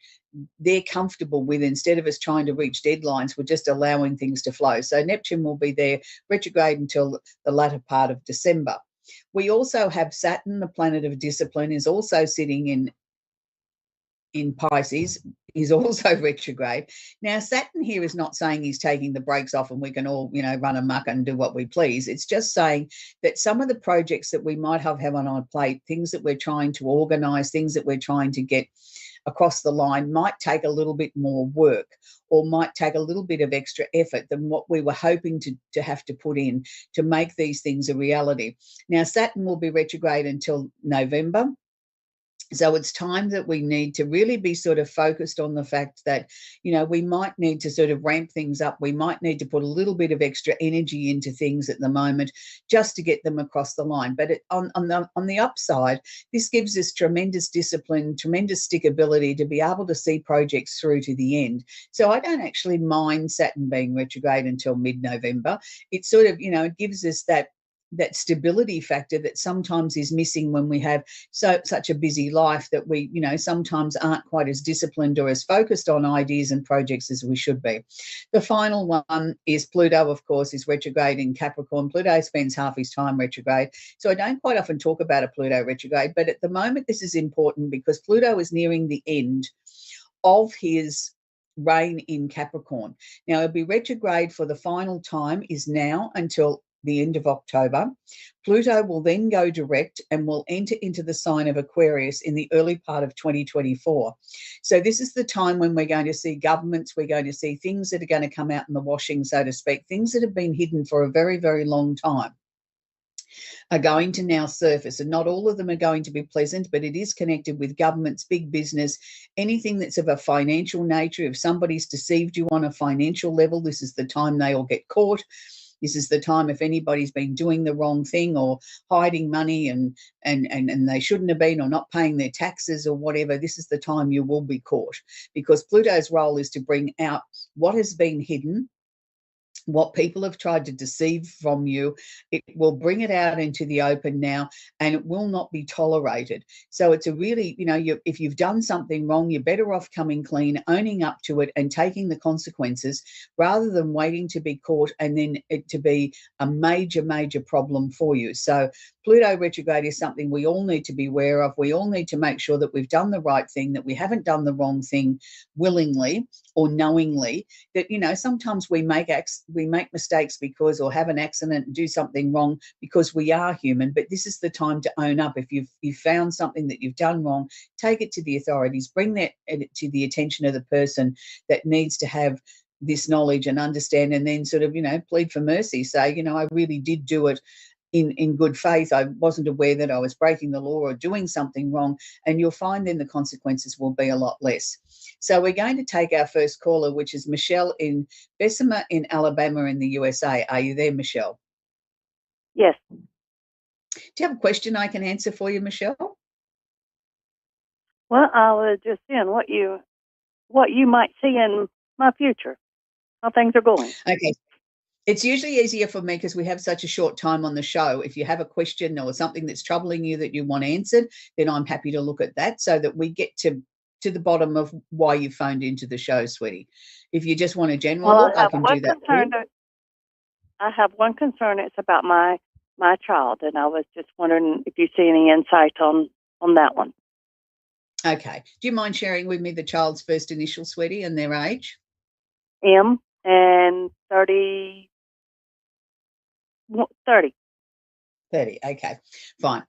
they're comfortable with. Instead of us trying to reach deadlines, we're just allowing things to flow. So Neptune will be there retrograde until the latter part of December. We also have Saturn, the planet of discipline, is also sitting in Pisces. He's also retrograde. Now, Saturn here is not saying he's taking the brakes off and we can all, run amok and do what we please. It's just saying that some of the projects that we might have on our plate, things that we're trying to organize, things that we're trying to get across the line might take a little bit more work or might take a little bit of extra effort than what we were hoping to have to put in to make these things a reality. Now, Saturn will be retrograde until November. So it's time that we need to really be sort of focused on the fact that, we might need to sort of ramp things up. We might need to put a little bit of extra energy into things at the moment just to get them across the line. But on the upside, this gives us tremendous discipline, tremendous stickability to be able to see projects through to the end. So I don't actually mind Saturn being retrograde until mid-November. It sort of, it gives us that stability factor that sometimes is missing when we have such a busy life that we, sometimes aren't quite as disciplined or as focused on ideas and projects as we should be. The final one is Pluto, of course, is retrograde in Capricorn. Pluto spends half his time retrograde. So I don't quite often talk about a Pluto retrograde, but at the moment this is important because Pluto is nearing the end of his reign in Capricorn. Now, it'll be retrograde for the final time is now until the end of October. Pluto will then go direct and will enter into the sign of Aquarius in the early part of 2024. So this is the time when we're going to see governments, we're going to see things that are going to come out in the washing, so to speak, things that have been hidden for a very, very long time are going to now surface, and not all of them are going to be pleasant, but it is connected with governments, big business, anything that's of a financial nature. If somebody's deceived you on a financial level, this is the time they all get caught. This is the time if anybody's been doing the wrong thing or hiding money and they shouldn't have been, or not paying their taxes or whatever, this is the time you will be caught, because Pluto's role is to bring out what has been hidden, what people have tried to deceive from you. It will bring it out into the open now, and it will not be tolerated. So it's a really, if you've done something wrong, you're better off coming clean, owning up to it and taking the consequences, rather than waiting to be caught and then it to be a major, major problem for you. So Pluto retrograde is something we all need to be aware of. We all need to make sure that we've done the right thing, that we haven't done the wrong thing willingly or knowingly, that, sometimes we make mistakes because, or have an accident and do something wrong because we are human. But this is the time to own up. If you've found something that you've done wrong, take it to the authorities, bring that to the attention of the person that needs to have this knowledge and understand, and then sort of, plead for mercy. Say, I really did do it in good faith. I wasn't aware that I was breaking the law or doing something wrong, and you'll find then the consequences will be a lot less. So we're going to take our first caller, which is Michelle in Bessemer in Alabama in the USA. Are you there, Michelle? Yes. Do you have a question I can answer for you, Michelle? Well, I was just seeing what you might see in my future, how things are going. Okay. It's usually easier for me because we have such a short time on the show. If you have a question or something that's troubling you that you want answered, then I'm happy to look at that so that we get to the bottom of why you phoned into the show, sweetie. If you just want a general look, I can do that. I have one concern. It's about my child, and I was just wondering if you see any insight on that one. Okay. Do you mind sharing with me the child's first initial, sweetie, and their age? M and 30. 30. Okay, fine.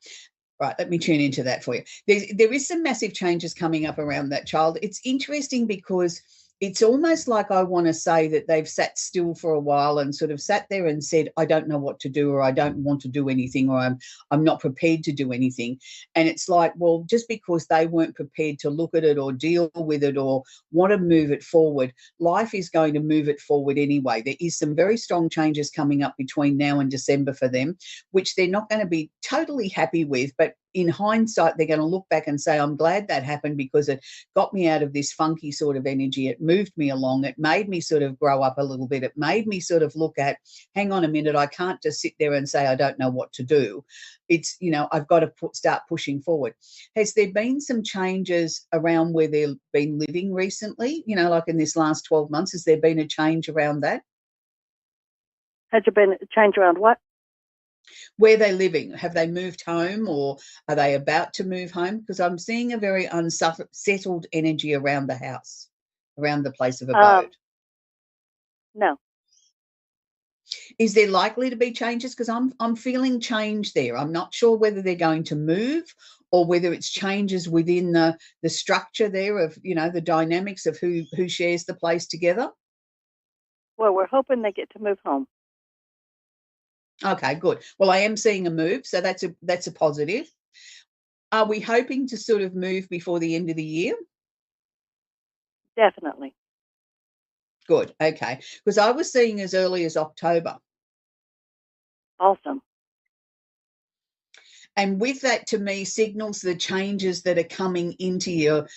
Right, let me tune into that for you. There is some massive changes coming up around that child. It's interesting because it's almost like I want to say that they've sat still for a while and sort of sat there and said, I don't know what to do, or I don't want to do anything, or I'm not prepared to do anything. And it's like, well, just because they weren't prepared to look at it or deal with it or want to move it forward, life is going to move it forward anyway. There is some very strong changes coming up between now and December for them, which they're not going to be totally happy with, but in hindsight, they're going to look back and say, I'm glad that happened because it got me out of this funky sort of energy. It moved me along. It made me sort of grow up a little bit. It made me sort of look at, hang on a minute, I can't just sit there and say, I don't know what to do. It's, I've got to start pushing forward. Has there been some changes around where they've been living recently? Like in this last 12 months, has there been a change around that? Has there been a change around what? Where are they living? Have they moved home, or are they about to move home? Because I'm seeing a very unsettled energy around the house, around the place of abode. No. Is there likely to be changes? Because I'm feeling change there. I'm not sure whether they're going to move or whether it's changes within the structure there of, the dynamics of who shares the place together. Well, we're hoping they get to move home. Okay, good. Well, I am seeing a move, so that's a positive. Are we hoping to sort of move before the end of the year? Definitely. Good. Okay. Because I was seeing as early as October. Awesome. And with that, to me, signals the changes that are coming into your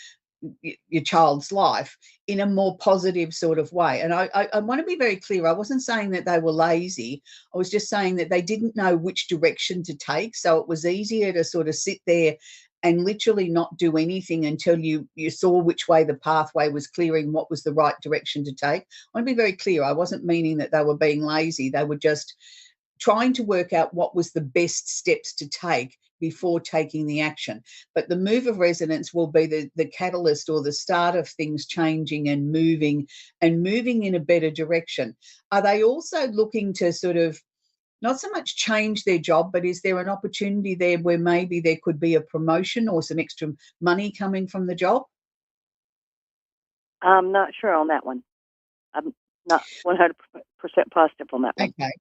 child's life in a more positive sort of way. And I want to be very clear. I wasn't saying that they were lazy. I was just saying that they didn't know which direction to take. So it was easier to sort of sit there and literally not do anything until you saw which way the pathway was clearing, what was the right direction to take. I want to be very clear. I wasn't meaning that they were being lazy. They were just trying to work out what was the best steps to take before taking the action. But the move of resonance will be the catalyst or the start of things changing and moving in a better direction. Are they also looking to sort of not so much change their job, but is there an opportunity there where maybe there could be a promotion or some extra money coming from the job? I'm not sure on that one. I'm not 100% positive on that one. Okay.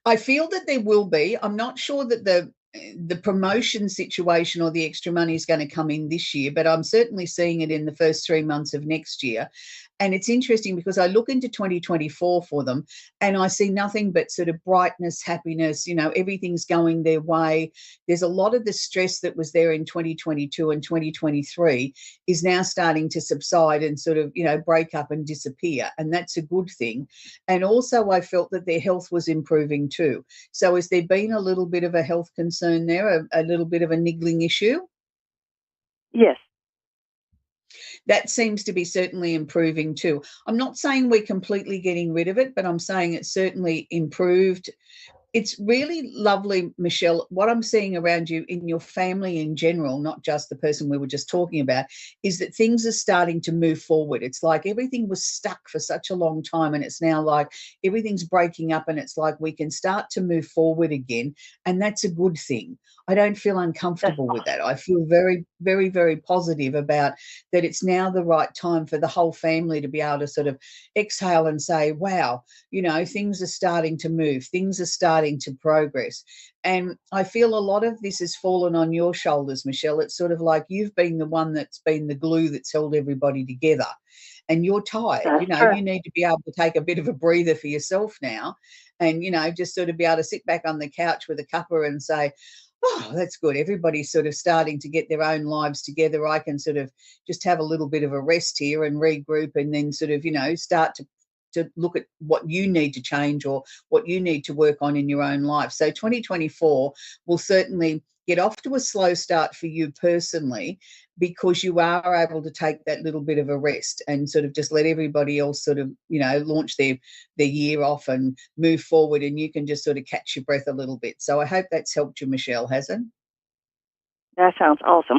I feel that there will be. I'm not sure that the promotion situation or the extra money is going to come in this year, but I'm certainly seeing it in the first 3 months of next year. And it's interesting because I look into 2024 for them and I see nothing but sort of brightness, happiness, everything's going their way. There's a lot of the stress that was there in 2022 and 2023 is now starting to subside and sort of, break up and disappear. And that's a good thing. And also I felt that their health was improving too. So has there been a little bit of a health concern there, a little bit of a niggling issue? Yes. That seems to be certainly improving too. I'm not saying we're completely getting rid of it, but I'm saying it's certainly improved. It's really lovely, Michelle. What I'm seeing around you in your family in general, not just the person we were just talking about, is that things are starting to move forward. It's like everything was stuck for such a long time and it's now like everything's breaking up and it's like we can start to move forward again. And that's a good thing. I don't feel uncomfortable with that. I feel very, very, very positive about that it's now the right time for the whole family to be able to sort of exhale and say, wow, things are starting to move. Things are starting to progress. And I feel a lot of this has fallen on your shoulders, Michelle. It's sort of like you've been the one that's been the glue that's held everybody together. And you're tired. True. You need to be able to take a bit of a breather for yourself now and, just sort of be able to sit back on the couch with a cuppa and say, oh, that's good. Everybody's sort of starting to get their own lives together. I can sort of just have a little bit of a rest here and regroup and then sort of, start to look at what you need to change or what you need to work on in your own life. So 2024 will certainly get off to a slow start for you personally because you are able to take that little bit of a rest and sort of just let everybody else sort of, launch their year off and move forward and you can just sort of catch your breath a little bit. So I hope that's helped you, Michelle, hasn't? That sounds awesome.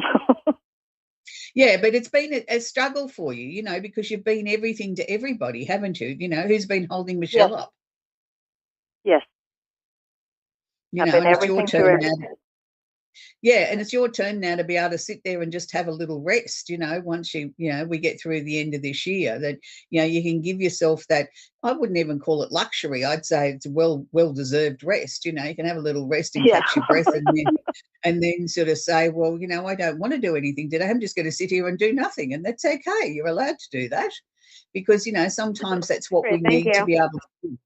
Yeah, but it's been a struggle for you, because you've been everything to everybody, haven't you? Who's been holding Michelle up? Yes. I've been It's your everything to turn now. everything. Yeah, and it's your turn now to be able to sit there and just have a little rest, once we get through the end of this year, that, you can give yourself that, I wouldn't even call it luxury. I'd say it's a well-deserved rest. You can have a little rest and catch your breath and then sort of say, well, I don't want to do anything today. I'm just going to sit here and do nothing. And that's okay. You're allowed to do that because, sometimes that's what we Thank need to you. be able to do.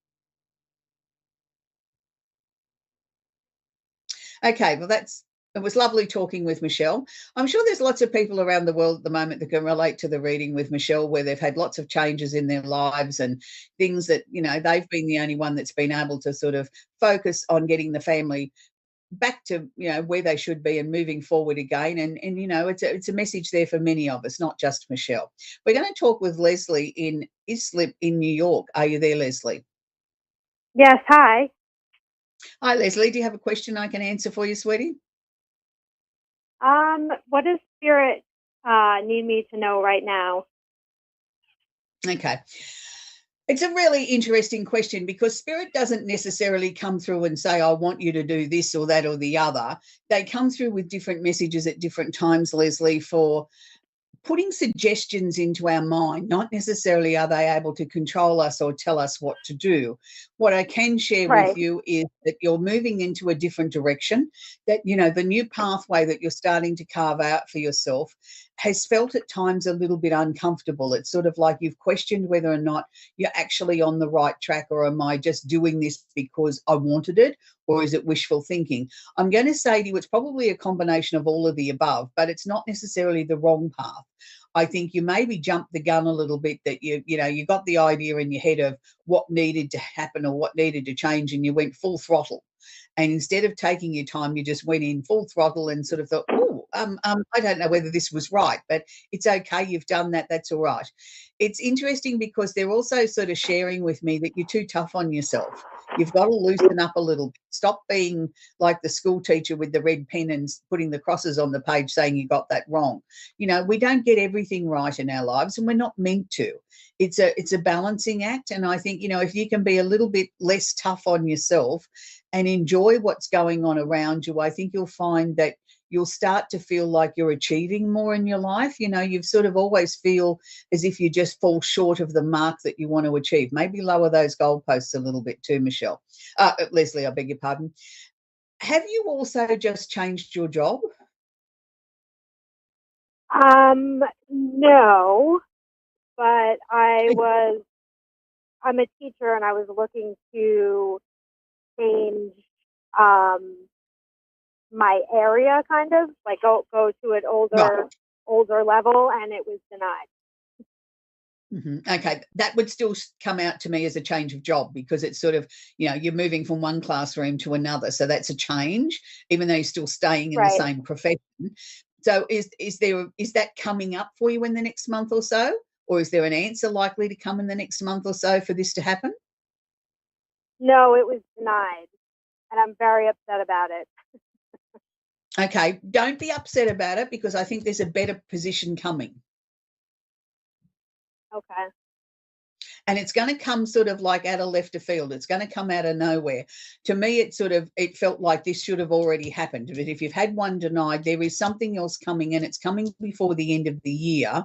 Okay, well, it was lovely talking with Michelle. I'm sure there's lots of people around the world at the moment that can relate to the reading with Michelle where they've had lots of changes in their lives and things that, they've been the only one that's been able to sort of focus on getting the family back to, where they should be and moving forward again. And it's a message there for many of us, not just Michelle. We're going to talk with Leslie in Islip in New York. Are you there, Leslie? Yes, hi. Hi, Leslie. Do you have a question I can answer for you, sweetie? What does Spirit need me to know right now? Okay. It's a really interesting question because Spirit doesn't necessarily come through and say, I want you to do this or that or the other. They come through with different messages at different times, Leslie, for putting suggestions into our mind. Not necessarily are they able to control us or tell us what to do. What I can share with you is that you're moving into a different direction, that, you know, the new pathway that you're starting to carve out for yourself has felt at times a little bit uncomfortable. It's sort of like you've questioned whether or not you're actually on the right track, or am I just doing this because I wanted it, or is it wishful thinking? I'm going to say to you, it's probably a combination of all of the above, but it's not necessarily the wrong path. I think you maybe jumped the gun a little bit, that you got the idea in your head of what needed to happen or what needed to change, and you went full throttle. And instead of taking your time, you just went in full throttle and sort of thought, I don't know whether this was right, but it's okay. You've done that. That's all right. It's interesting because they're also sort of sharing with me that you're too tough on yourself. You've got to loosen up a little bit. Stop being like the school teacher with the red pen and putting the crosses on the page saying you got that wrong. You know, we don't get everything right in our lives, and we're not meant to. It's a balancing act. And I think, you know, if you can be a little bit less tough on yourself and enjoy what's going on around you, I think you'll find that you'll start to feel like you're achieving more in your life. You know, you've sort of always feel as if you just fall short of the mark that you want to achieve. Maybe lower those goalposts a little bit too, Michelle. Leslie, I beg your pardon. Have you also just changed your job? No, but I'm a teacher and I was looking to change my area, kind of like go to an older level, and it was denied. Okay, that would still come out to me as a change of job, because it's sort of, you know, you're moving from one classroom to another, so that's a change, even though you're still staying in the same profession. So is that coming up for you in the next month or so, or is there an answer likely to come in the next month or so for this to happen? No, it was denied, and I'm very upset about it. Okay, don't be upset about it, because I think there's a better position coming. Okay. And it's going to come sort of like out of left field. It's going to come out of nowhere. To me, it felt like this should have already happened. But if you've had one denied, there is something else coming, and it's coming before the end of the year.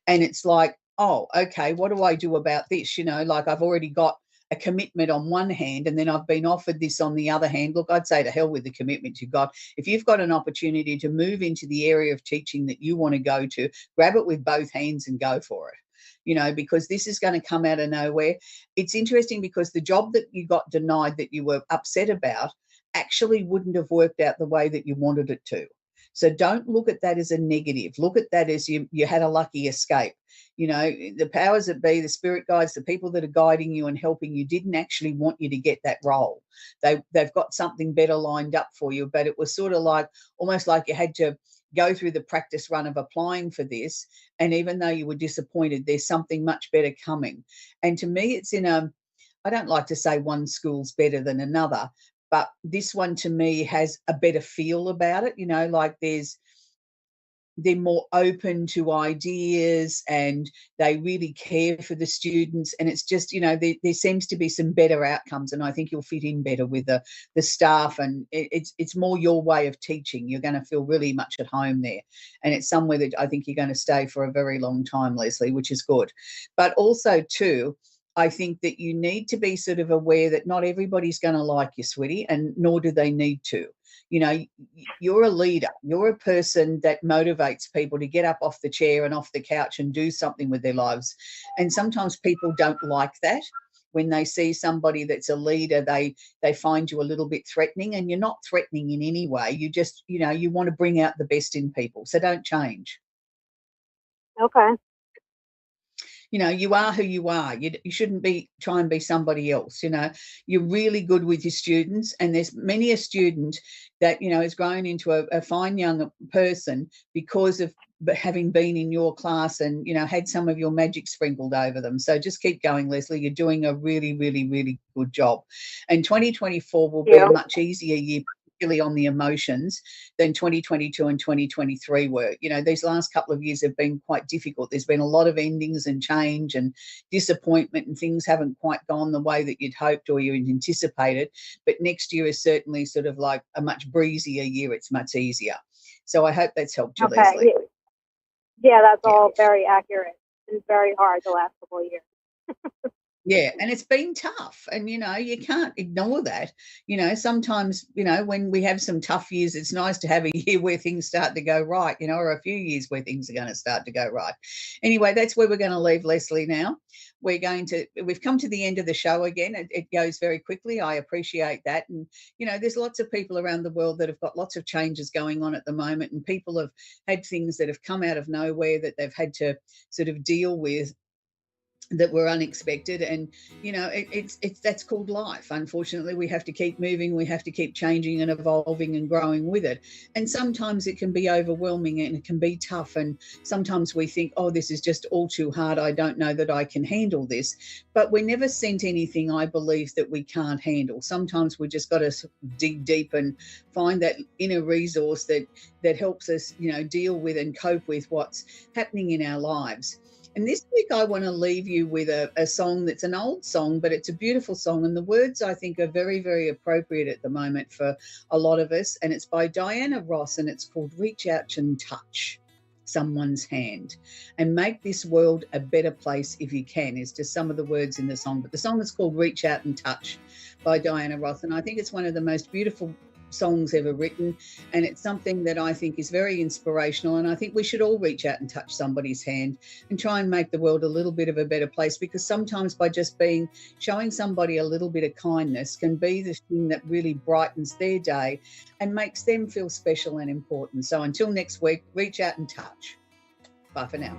And it's like, oh, okay, what do I do about this? You know, like I've already got a commitment on one hand, and then I've been offered this on the other hand. Look, I'd say to hell with the commitment you've got. If you've got an opportunity to move into the area of teaching that you want to go to, grab it with both hands and go for it. You know, because this is going to come out of nowhere. It's interesting because the job that you got denied that you were upset about actually wouldn't have worked out the way that you wanted it to. So don't look at that as a negative. Look at that as you had a lucky escape. You know, the powers that be, the spirit guides, the people that are guiding you and helping you didn't actually want you to get that role. They've got something better lined up for you, but it was sort of like almost like you had to go through the practice run of applying for this, and even though you were disappointed, there's something much better coming. And to me, it's I don't like to say one school's better than another, but this one to me has a better feel about it. You know, like they're more open to ideas, and they really care for the students, and it's just, you know, there seems to be some better outcomes, and I think you'll fit in better with the staff, and it's more your way of teaching. You're going to feel really much at home there, and it's somewhere that I think you're going to stay for a very long time, Leslie, which is good. But also too, I think that you need to be sort of aware that not everybody's going to like you, sweetie, and nor do they need to. You know, you're a leader. You're a person that motivates people to get up off the chair and off the couch and do something with their lives. And sometimes people don't like that. When they see somebody that's a leader, they find you a little bit threatening, and you're not threatening in any way. You just, you know, you want to bring out the best in people. So don't change. Okay. You know, you are who you are. You shouldn't try and be somebody else. You know, you're really good with your students, and there's many a student that, you know, has grown into a fine young person because of but having been in your class and, had some of your magic sprinkled over them. So just keep going, Leslie. You're doing a really, really, really good job. And 2024 will be a much easier year, particularly on the emotions, than 2022 and 2023 were. These last couple of years have been quite difficult. There's been a lot of endings and change and disappointment, and things haven't quite gone the way that you'd hoped or you'd anticipated. But next year is certainly sort of like a much breezier year. It's much easier. So I hope that's helped you, Leslie. Yeah, that's all very accurate. It's very hard the last couple of years. Yeah, and it's been tough, and you can't ignore that. Sometimes when we have some tough years, it's nice to have a year where things start to go right, or a few years where things are going to start to go right. Anyway, that's where we're going to leave Leslie now. We've come to the end of the show again. It goes very quickly. I appreciate that. And, there's lots of people around the world that have got lots of changes going on at the moment, and people have had things that have come out of nowhere that they've had to sort of deal with, that were unexpected. And it's that's called life. Unfortunately, we have to keep moving, we have to keep changing and evolving and growing with it. And sometimes it can be overwhelming and it can be tough, and sometimes we think, oh, this is just all too hard, I don't know that I can handle this. But we're never sent anything, I believe, that we can't handle. Sometimes we just got to dig deep and find that inner resource that helps us deal with and cope with what's happening in our lives. And this week I want to leave you with a song that's an old song, but it's a beautiful song. And the words, I think, are very, very appropriate at the moment for a lot of us. And it's by Diana Ross, and it's called Reach Out and Touch Someone's Hand and Make This World a Better Place If You Can, is just some of the words in the song. But the song is called Reach Out and Touch by Diana Ross. And I think it's one of the most beautiful songs ever written, and it's something that I think is very inspirational. And I think we should all reach out and touch somebody's hand and try and make the world a little bit of a better place, because sometimes by just showing somebody a little bit of kindness can be the thing that really brightens their day and makes them feel special and important. So until next week, reach out and touch. Bye for now.